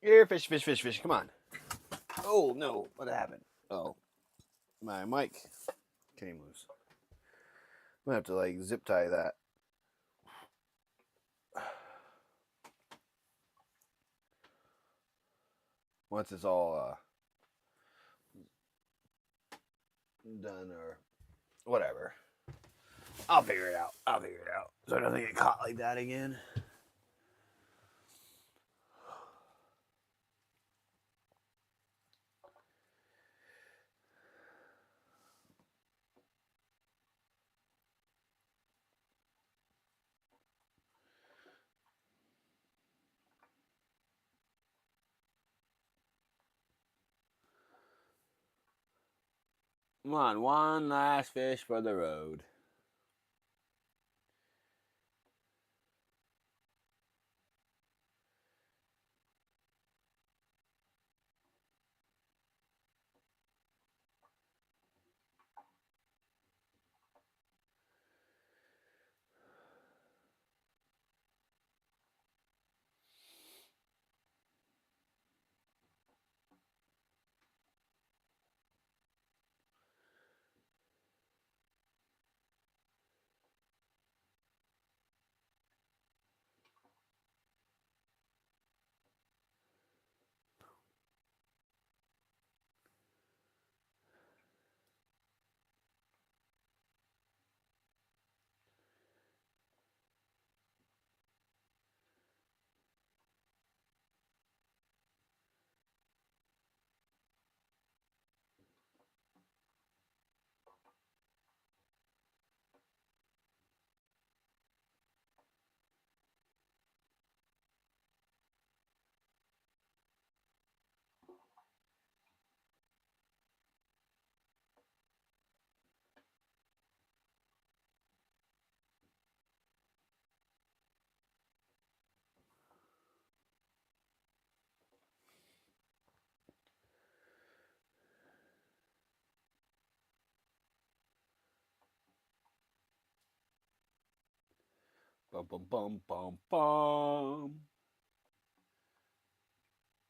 Here, fish, fish, fish, fish. Come on. Oh, no. What happened? Oh, my mic came loose. I'm going to have to, like, zip tie that. Once it's all done or whatever. I'll figure it out. So it doesn't get caught like that again. Come on, one last fish for the road. Bum, bum, bum, bum, bum.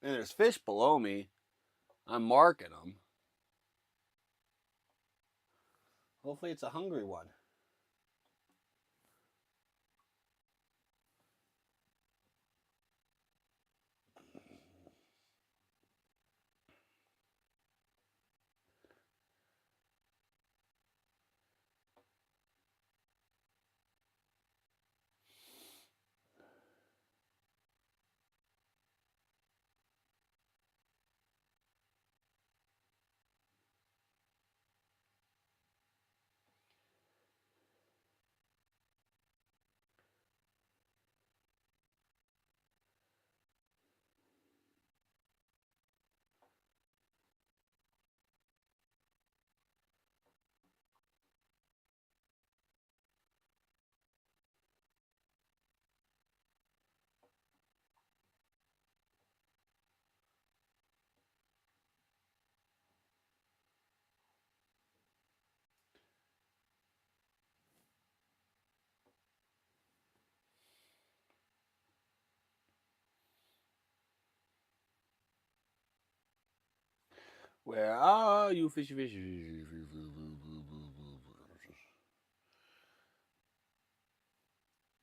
And there's fish below me. I'm marking them. Hopefully it's a hungry one. Where are you, fishy, fishy?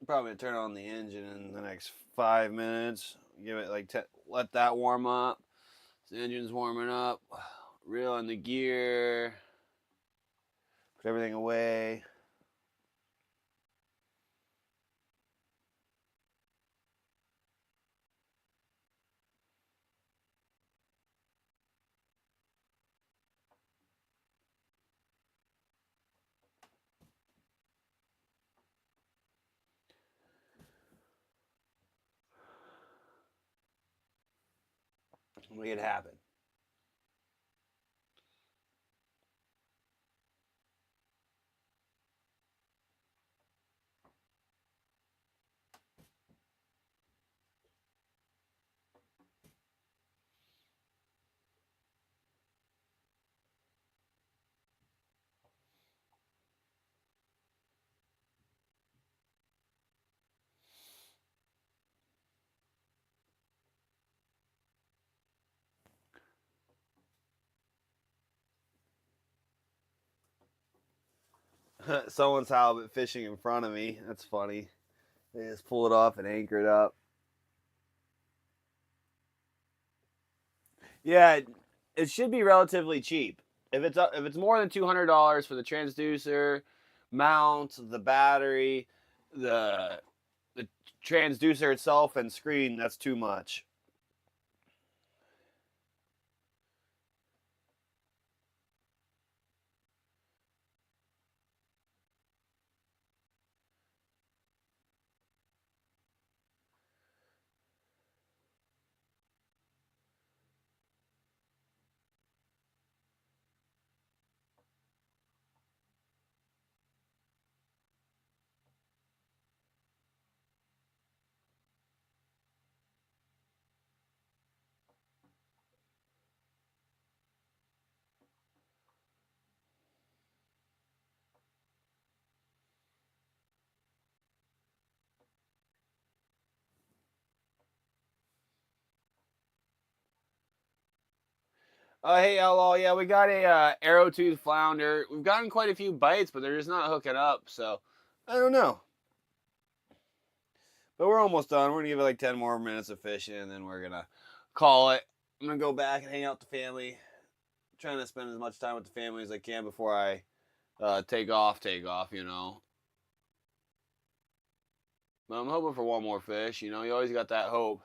Probably gonna turn on the engine in the next 5 minutes. Give it like let that warm up. The engine's warming up. Reel in the gear. Put everything away. Make it happen. Someone's halibut fishing in front of me. That's funny. They just pull it off and anchor it up. Yeah, it should be relatively cheap. If it's more than $200 for the transducer, mount, the battery, the transducer itself, and screen, that's too much. Hey, Outlaw. Yeah, we got a arrow tooth flounder. We've gotten quite a few bites, but they're just not hooking up. So I don't know. But we're almost done. We're gonna give it like 10 more minutes of fishing, and then we're gonna call it. I'm gonna go back and hang out with the family. Trying to spend as much time with the family as I can before I take off. You know. But I'm hoping for one more fish. You know, you always got that hope.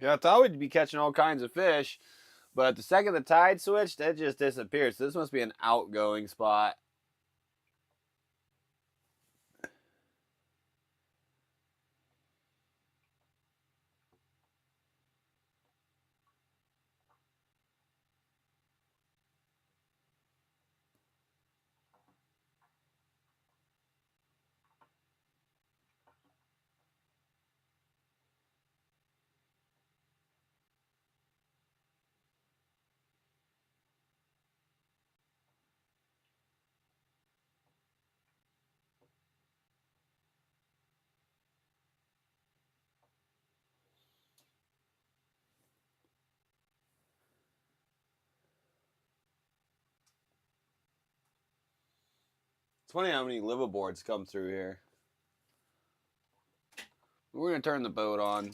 Yeah, I thought we'd be catching all kinds of fish, but the second the tide switched, it just disappeared. So this must be an outgoing spot. It's funny how many liveaboards come through here. We're going to turn the boat on.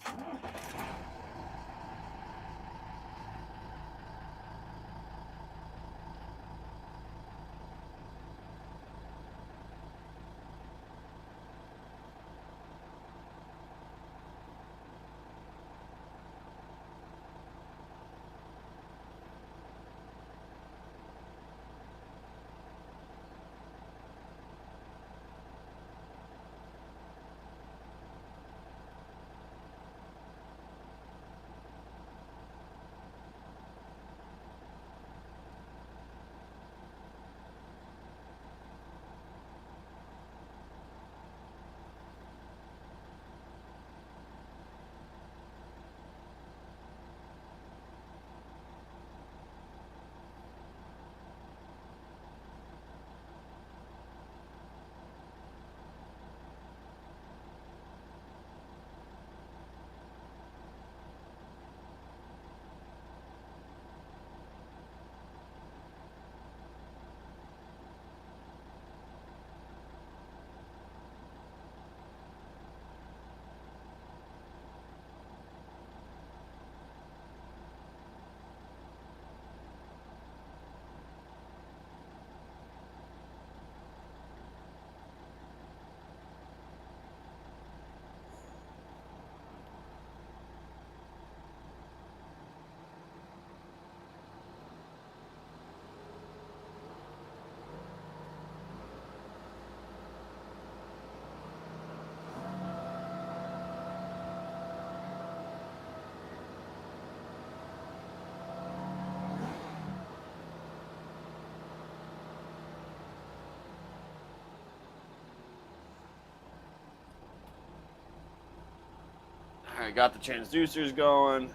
Alright, got the transducers going.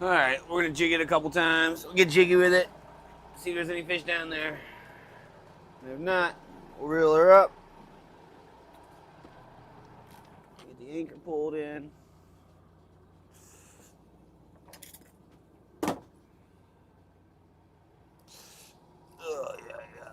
Alright, we're going to jig it a couple times. We'll get jiggy with it. See if there's any fish down there. And if not, we'll reel her up. Get the anchor pulled in. Oh, yeah, yeah.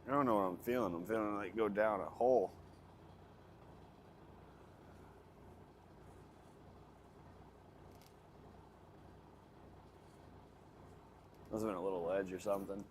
I don't know what I'm feeling. I'm feeling like go down a hole. Must have been a little ledge or something.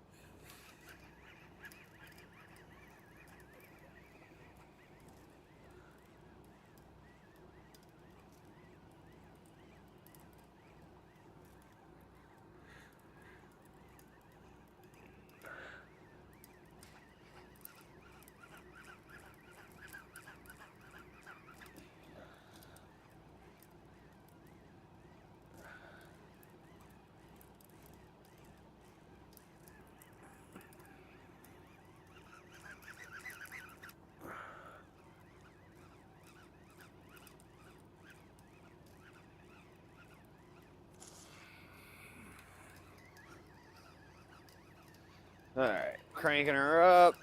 All right, cranking her up,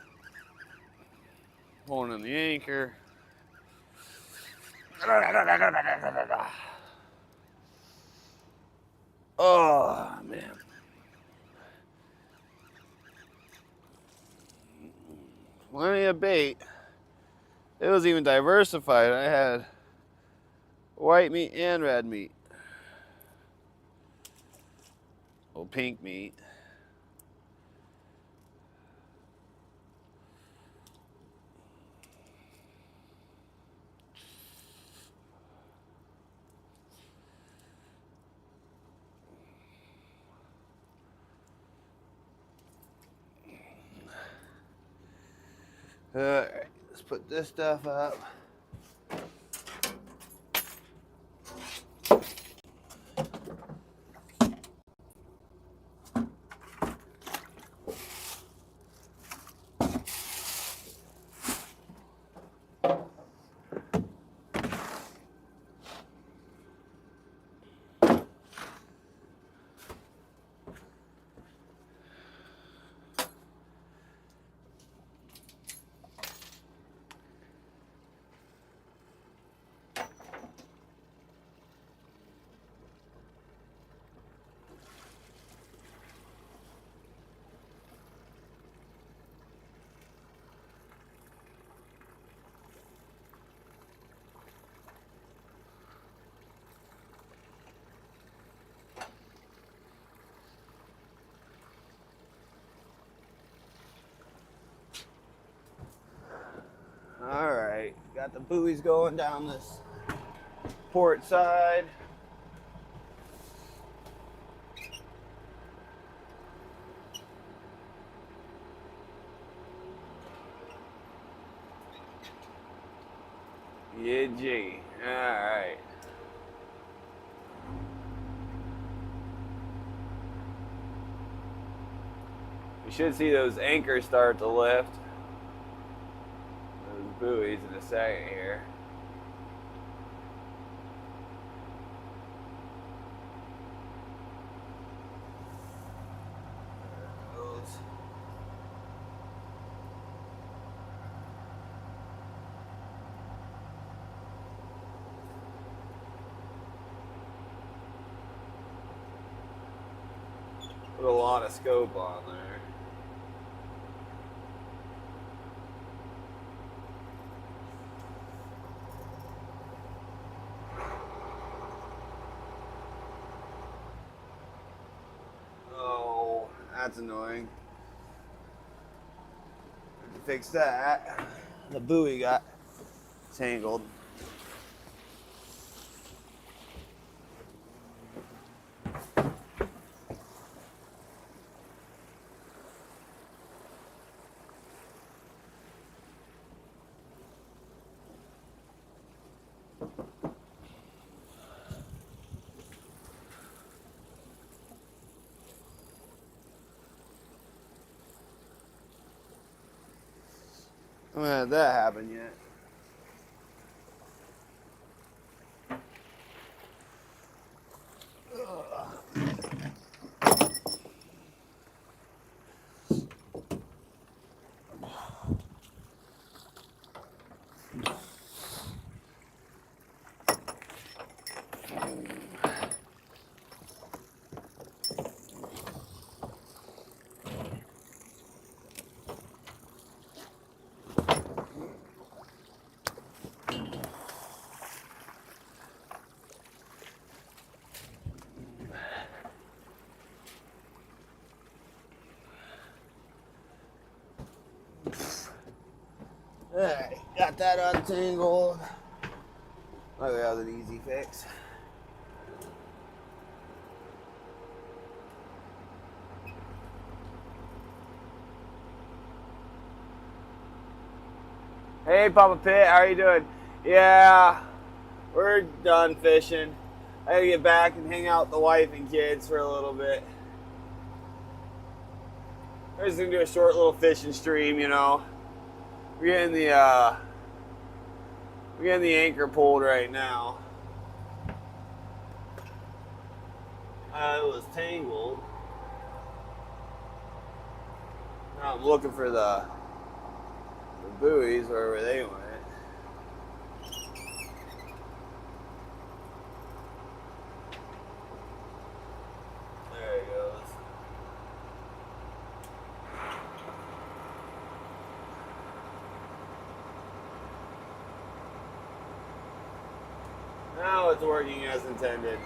pulling in the anchor. Oh, man. Plenty of bait. It was even diversified. I had white meat and red meat. Well, pink meat. All right, let's put this stuff up. All right, got the buoys going down this port side. Yeah, gee. All right. We should see those anchors start to lift. Those buoys in a second here. Put a lot of scope on there. Oh, that's annoying. To fix that, the buoy got tangled. I haven't had that happen yet. Alright, got that untangled. Oh, that was an easy fix. Hey, Papa Pitt, how are you doing? Yeah, we're done fishing. I gotta get back and hang out with the wife and kids for a little bit. We're just gonna do a short little fishing stream, you know. We're getting the anchor pulled right now. It was tangled. Now I'm looking for the buoys wherever they went. There he goes. Now it's working as intended.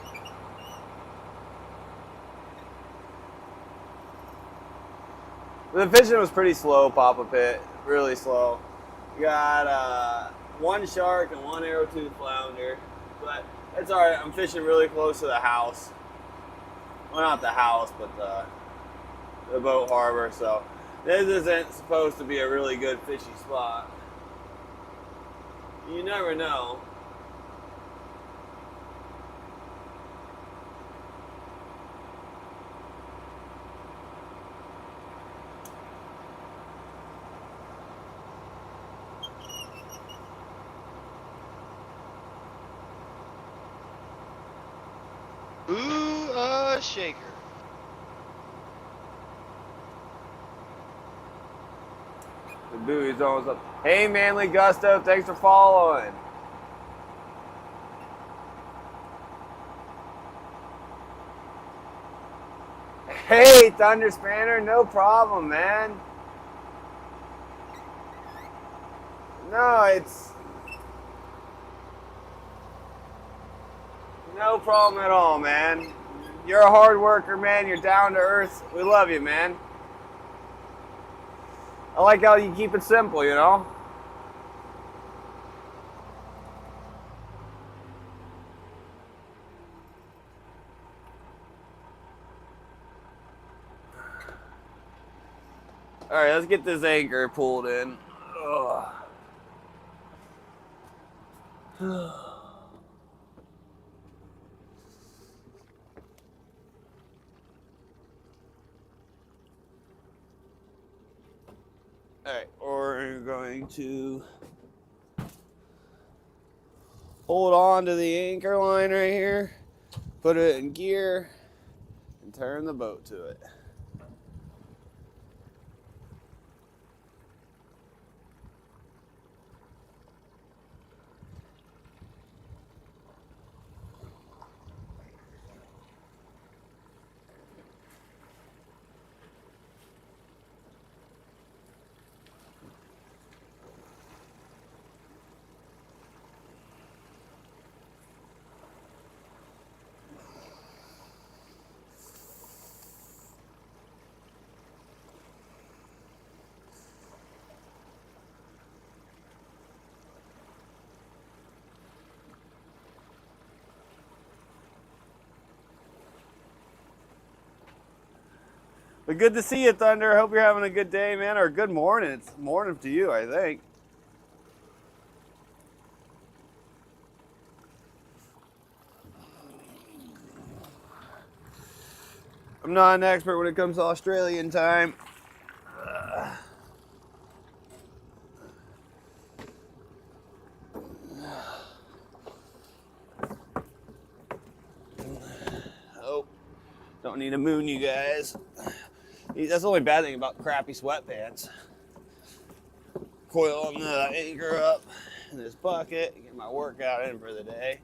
The fishing was pretty slow, Papa Pitt. Really slow. We got one shark and one arrowtooth flounder. But it's alright. I'm fishing really close to the house. Well, not the house, but the boat harbor. So this isn't supposed to be a really good fishy spot. You never know. Ooh, shaker. The buoy's almost up. Hey, Manly Gusto, thanks for following. Hey, Thunder Spanner, no problem, man. No, it's no problem at all, man. You're a hard worker, man. You're down to earth. We love you, man. I like how you keep it simple, you know? All right, let's get this anchor pulled in. Ugh. All right, we're going to hold on to the anchor line right here, put it in gear, and turn the boat to it. But good to see you, Thunder. I hope you're having a good day, man, or good morning. It's morning to you, I think. I'm not an expert when it comes to Australian time. Oh, don't need to moon you guys. That's the only bad thing about crappy sweatpants. Coiling the anchor up in this bucket, get my workout in for the day.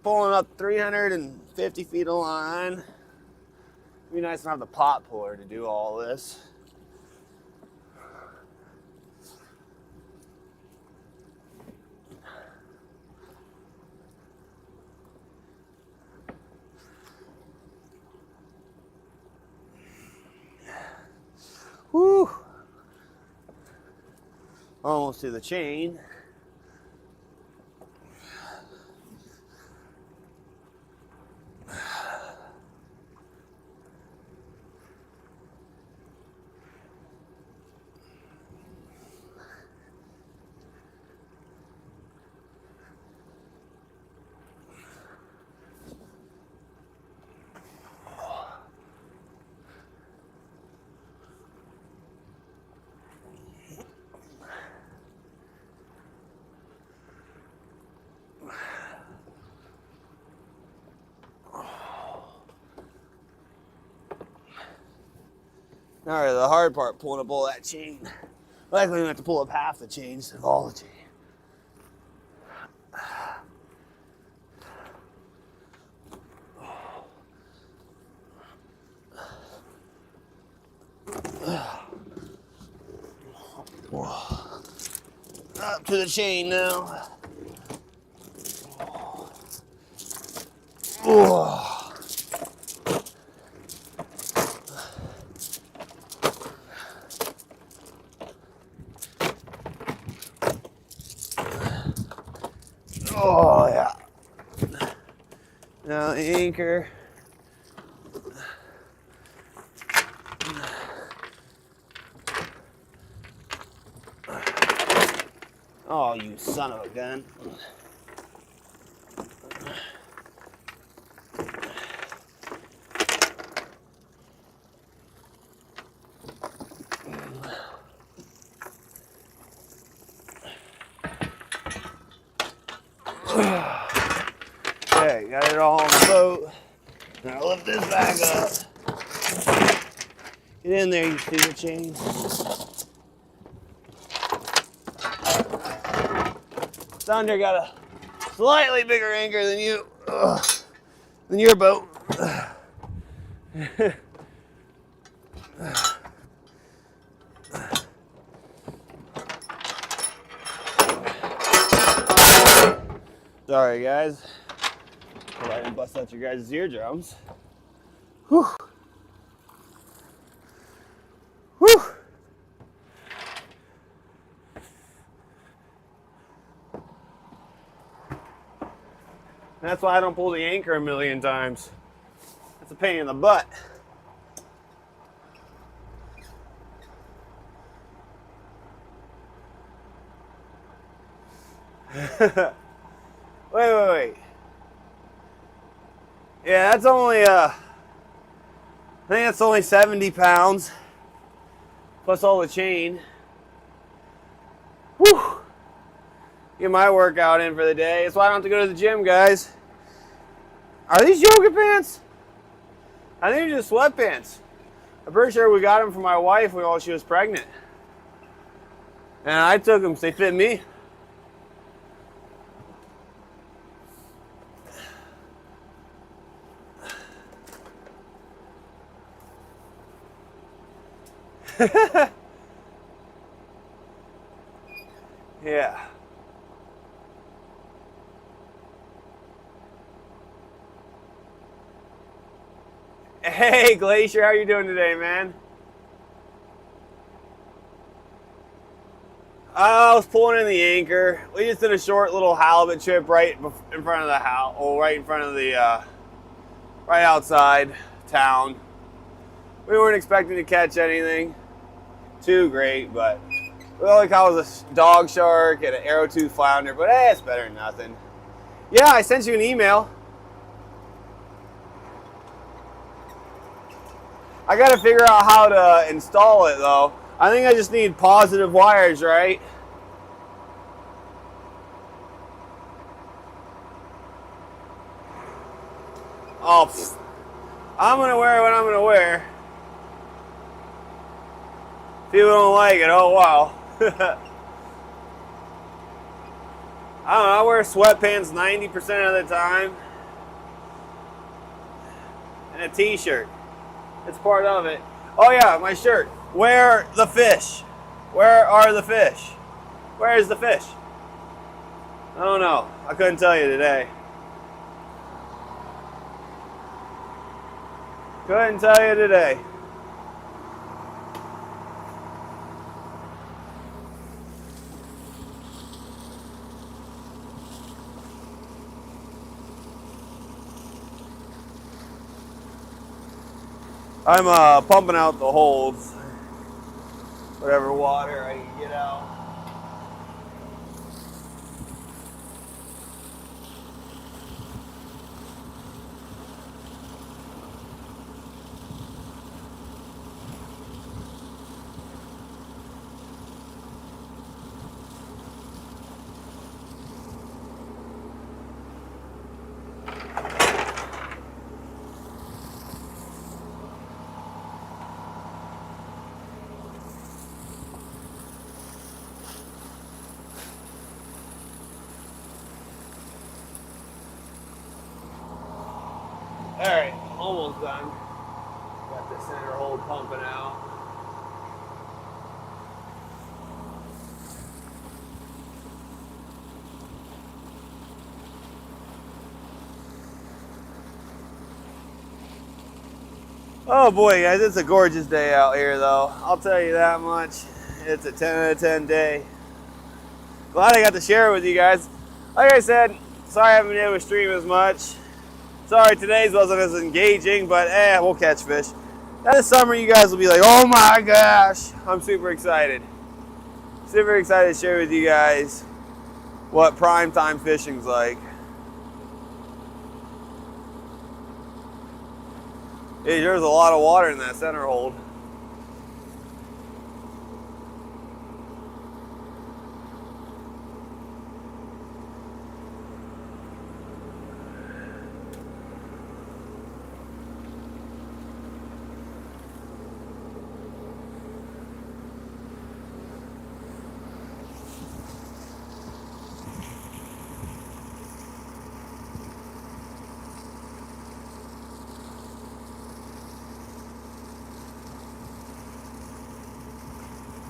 pulling up 350 feet of line. It'd be nice to have the pot puller to do all this. Whew. Almost to the chain. All right, the hard part, pulling up all that chain. Likely we have to pull up half the chain instead of all the chain. Up to the chain now. Oh, yeah. Now the anchor. Oh, you son of a gun. Okay, got it all on the boat. Now lift this back up. Get in there, you stupid chain. Thunder got a slightly bigger anchor than you, than your boat. Sorry, guys. Hope I didn't bust out your guys' eardrums. Whew. Whew. That's why I don't pull the anchor a million times. That's a pain in the butt. Wait. Yeah, that's only, I think that's only 70 pounds. Plus all the chain. Whew. Get my workout in for the day. That's why I don't have to go to the gym, guys. Are these yoga pants? I think they're just sweatpants. I'm pretty sure we got them for my wife while she was pregnant. And I took them, so they fit me. Yeah. Hey, Glacier, how you doing today, man? I was pulling in the anchor. We just did a short little halibut trip right in front of the house, or right in front of the, right outside town. We weren't expecting to catch anything too great, but we only caught was a dog shark and an arrowtooth flounder, but hey, it's better than nothing. Yeah, I sent you an email. I gotta figure out how to install it though. I think I just need positive wires, right? Oh, I'm gonna wear what I'm gonna wear. People don't like it, oh wow. I don't know, I wear sweatpants 90% of the time. and a t-shirt. It's part of it. Oh yeah, my shirt. Where are the fish? Where are the fish? Where's the fish? I don't know. I couldn't tell you today. Couldn't tell you today. I'm pumping out the holes. Whatever water I can get out. Alright, almost done. Got the center hole pumping out. Oh boy, guys, it's a gorgeous day out here, though. I'll tell you that much. It's a 10 out of 10 day. Glad I got to share it with you guys. Like I said, sorry I haven't been able to stream as much. Sorry today's wasn't as engaging, but we'll catch fish. Now this summer you guys will be like, oh my gosh. I'm super excited. Super excited to share with you guys what prime time fishing's like. Hey, there's a lot of water in that center hold.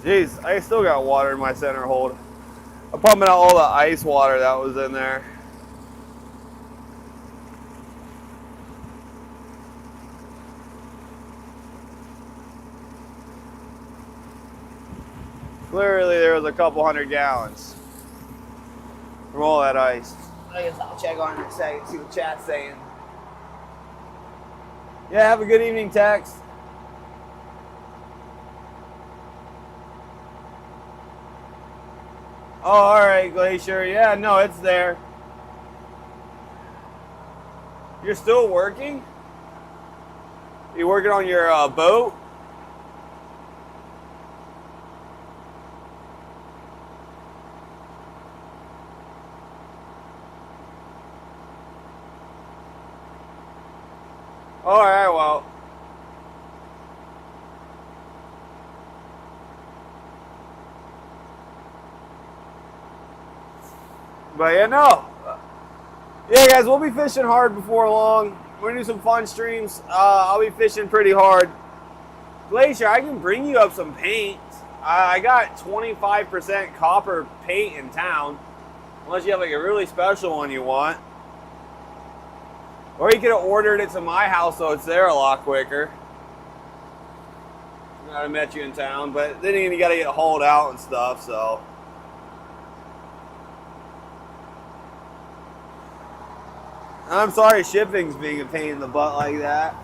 Jeez, I still got water in my center hold. I'm pumping out all the ice water that was in there. Clearly there was a couple 100 gallons from all that ice. I guess I'll check on it in a second, see what chat's saying. Yeah, have a good evening, Tex. Oh, all right, Glacier. Yeah, no, it's there. You're still working? You working on your boat? All right, well. But yeah, no. Yeah, guys, we'll be fishing hard before long. We're gonna do some fun streams. I'll be fishing pretty hard. Glacier, I can bring you up some paint. I got 25% copper paint in town. Unless you have like a really special one you want. Or you could have ordered it to my house so it's there a lot quicker. I met you in town, but then you gotta get hauled out and stuff, so. I'm sorry shipping's being a pain in the butt like that.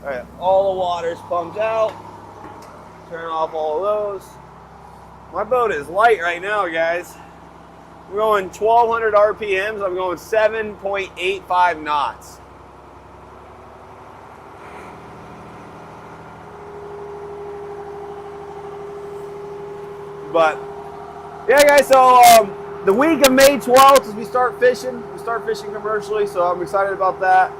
Alright, all the water's pumped out. Turn off all of those. My boat is light right now, guys. We're going 1,200 RPMs. I'm going 7.85 knots. But, yeah, guys, so the week of May 12th is we start fishing. We start fishing commercially, so I'm excited about that.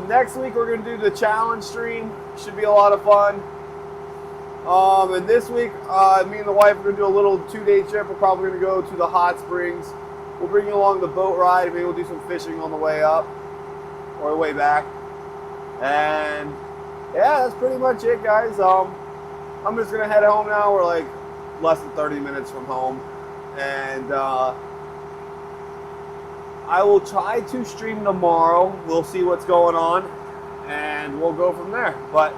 Next week we're going to do the challenge stream. Should be a lot of fun. And this week, me and the wife are going to do a little 2-day trip. We're probably going to go to the hot springs. We'll bring you along the boat ride. Maybe we'll do some fishing on the way up. or the way back. And yeah, that's pretty much it, guys. I'm just gonna head home now. We're like less than 30 minutes from home, and I will try to stream tomorrow. We'll see what's going on, and we'll go from there. But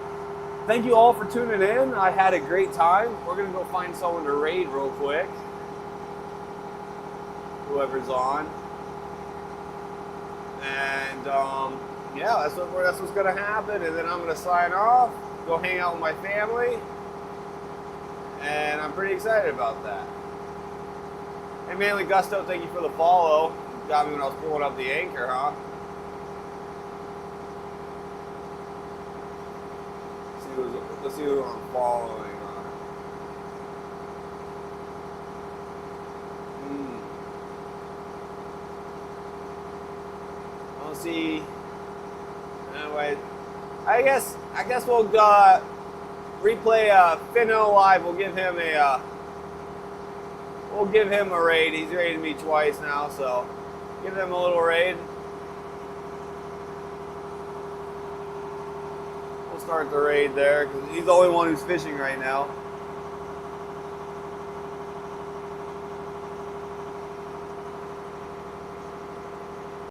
thank you all for tuning in. I had a great time. We're gonna go find someone to raid real quick. Whoever's on, and yeah, that's what's gonna happen. And then I'm gonna sign off, go hang out with my family, and I'm pretty excited about that. Hey, Manly Gusto, thank you for the follow. Got me when I was pulling up the anchor, huh? Let's see who I'm following. I'll see. Anyway, I guess we'll replay Finno live. We'll give him a raid. He's raided me twice now, so give him a little raid. We'll start the raid there because he's the only one who's fishing right now.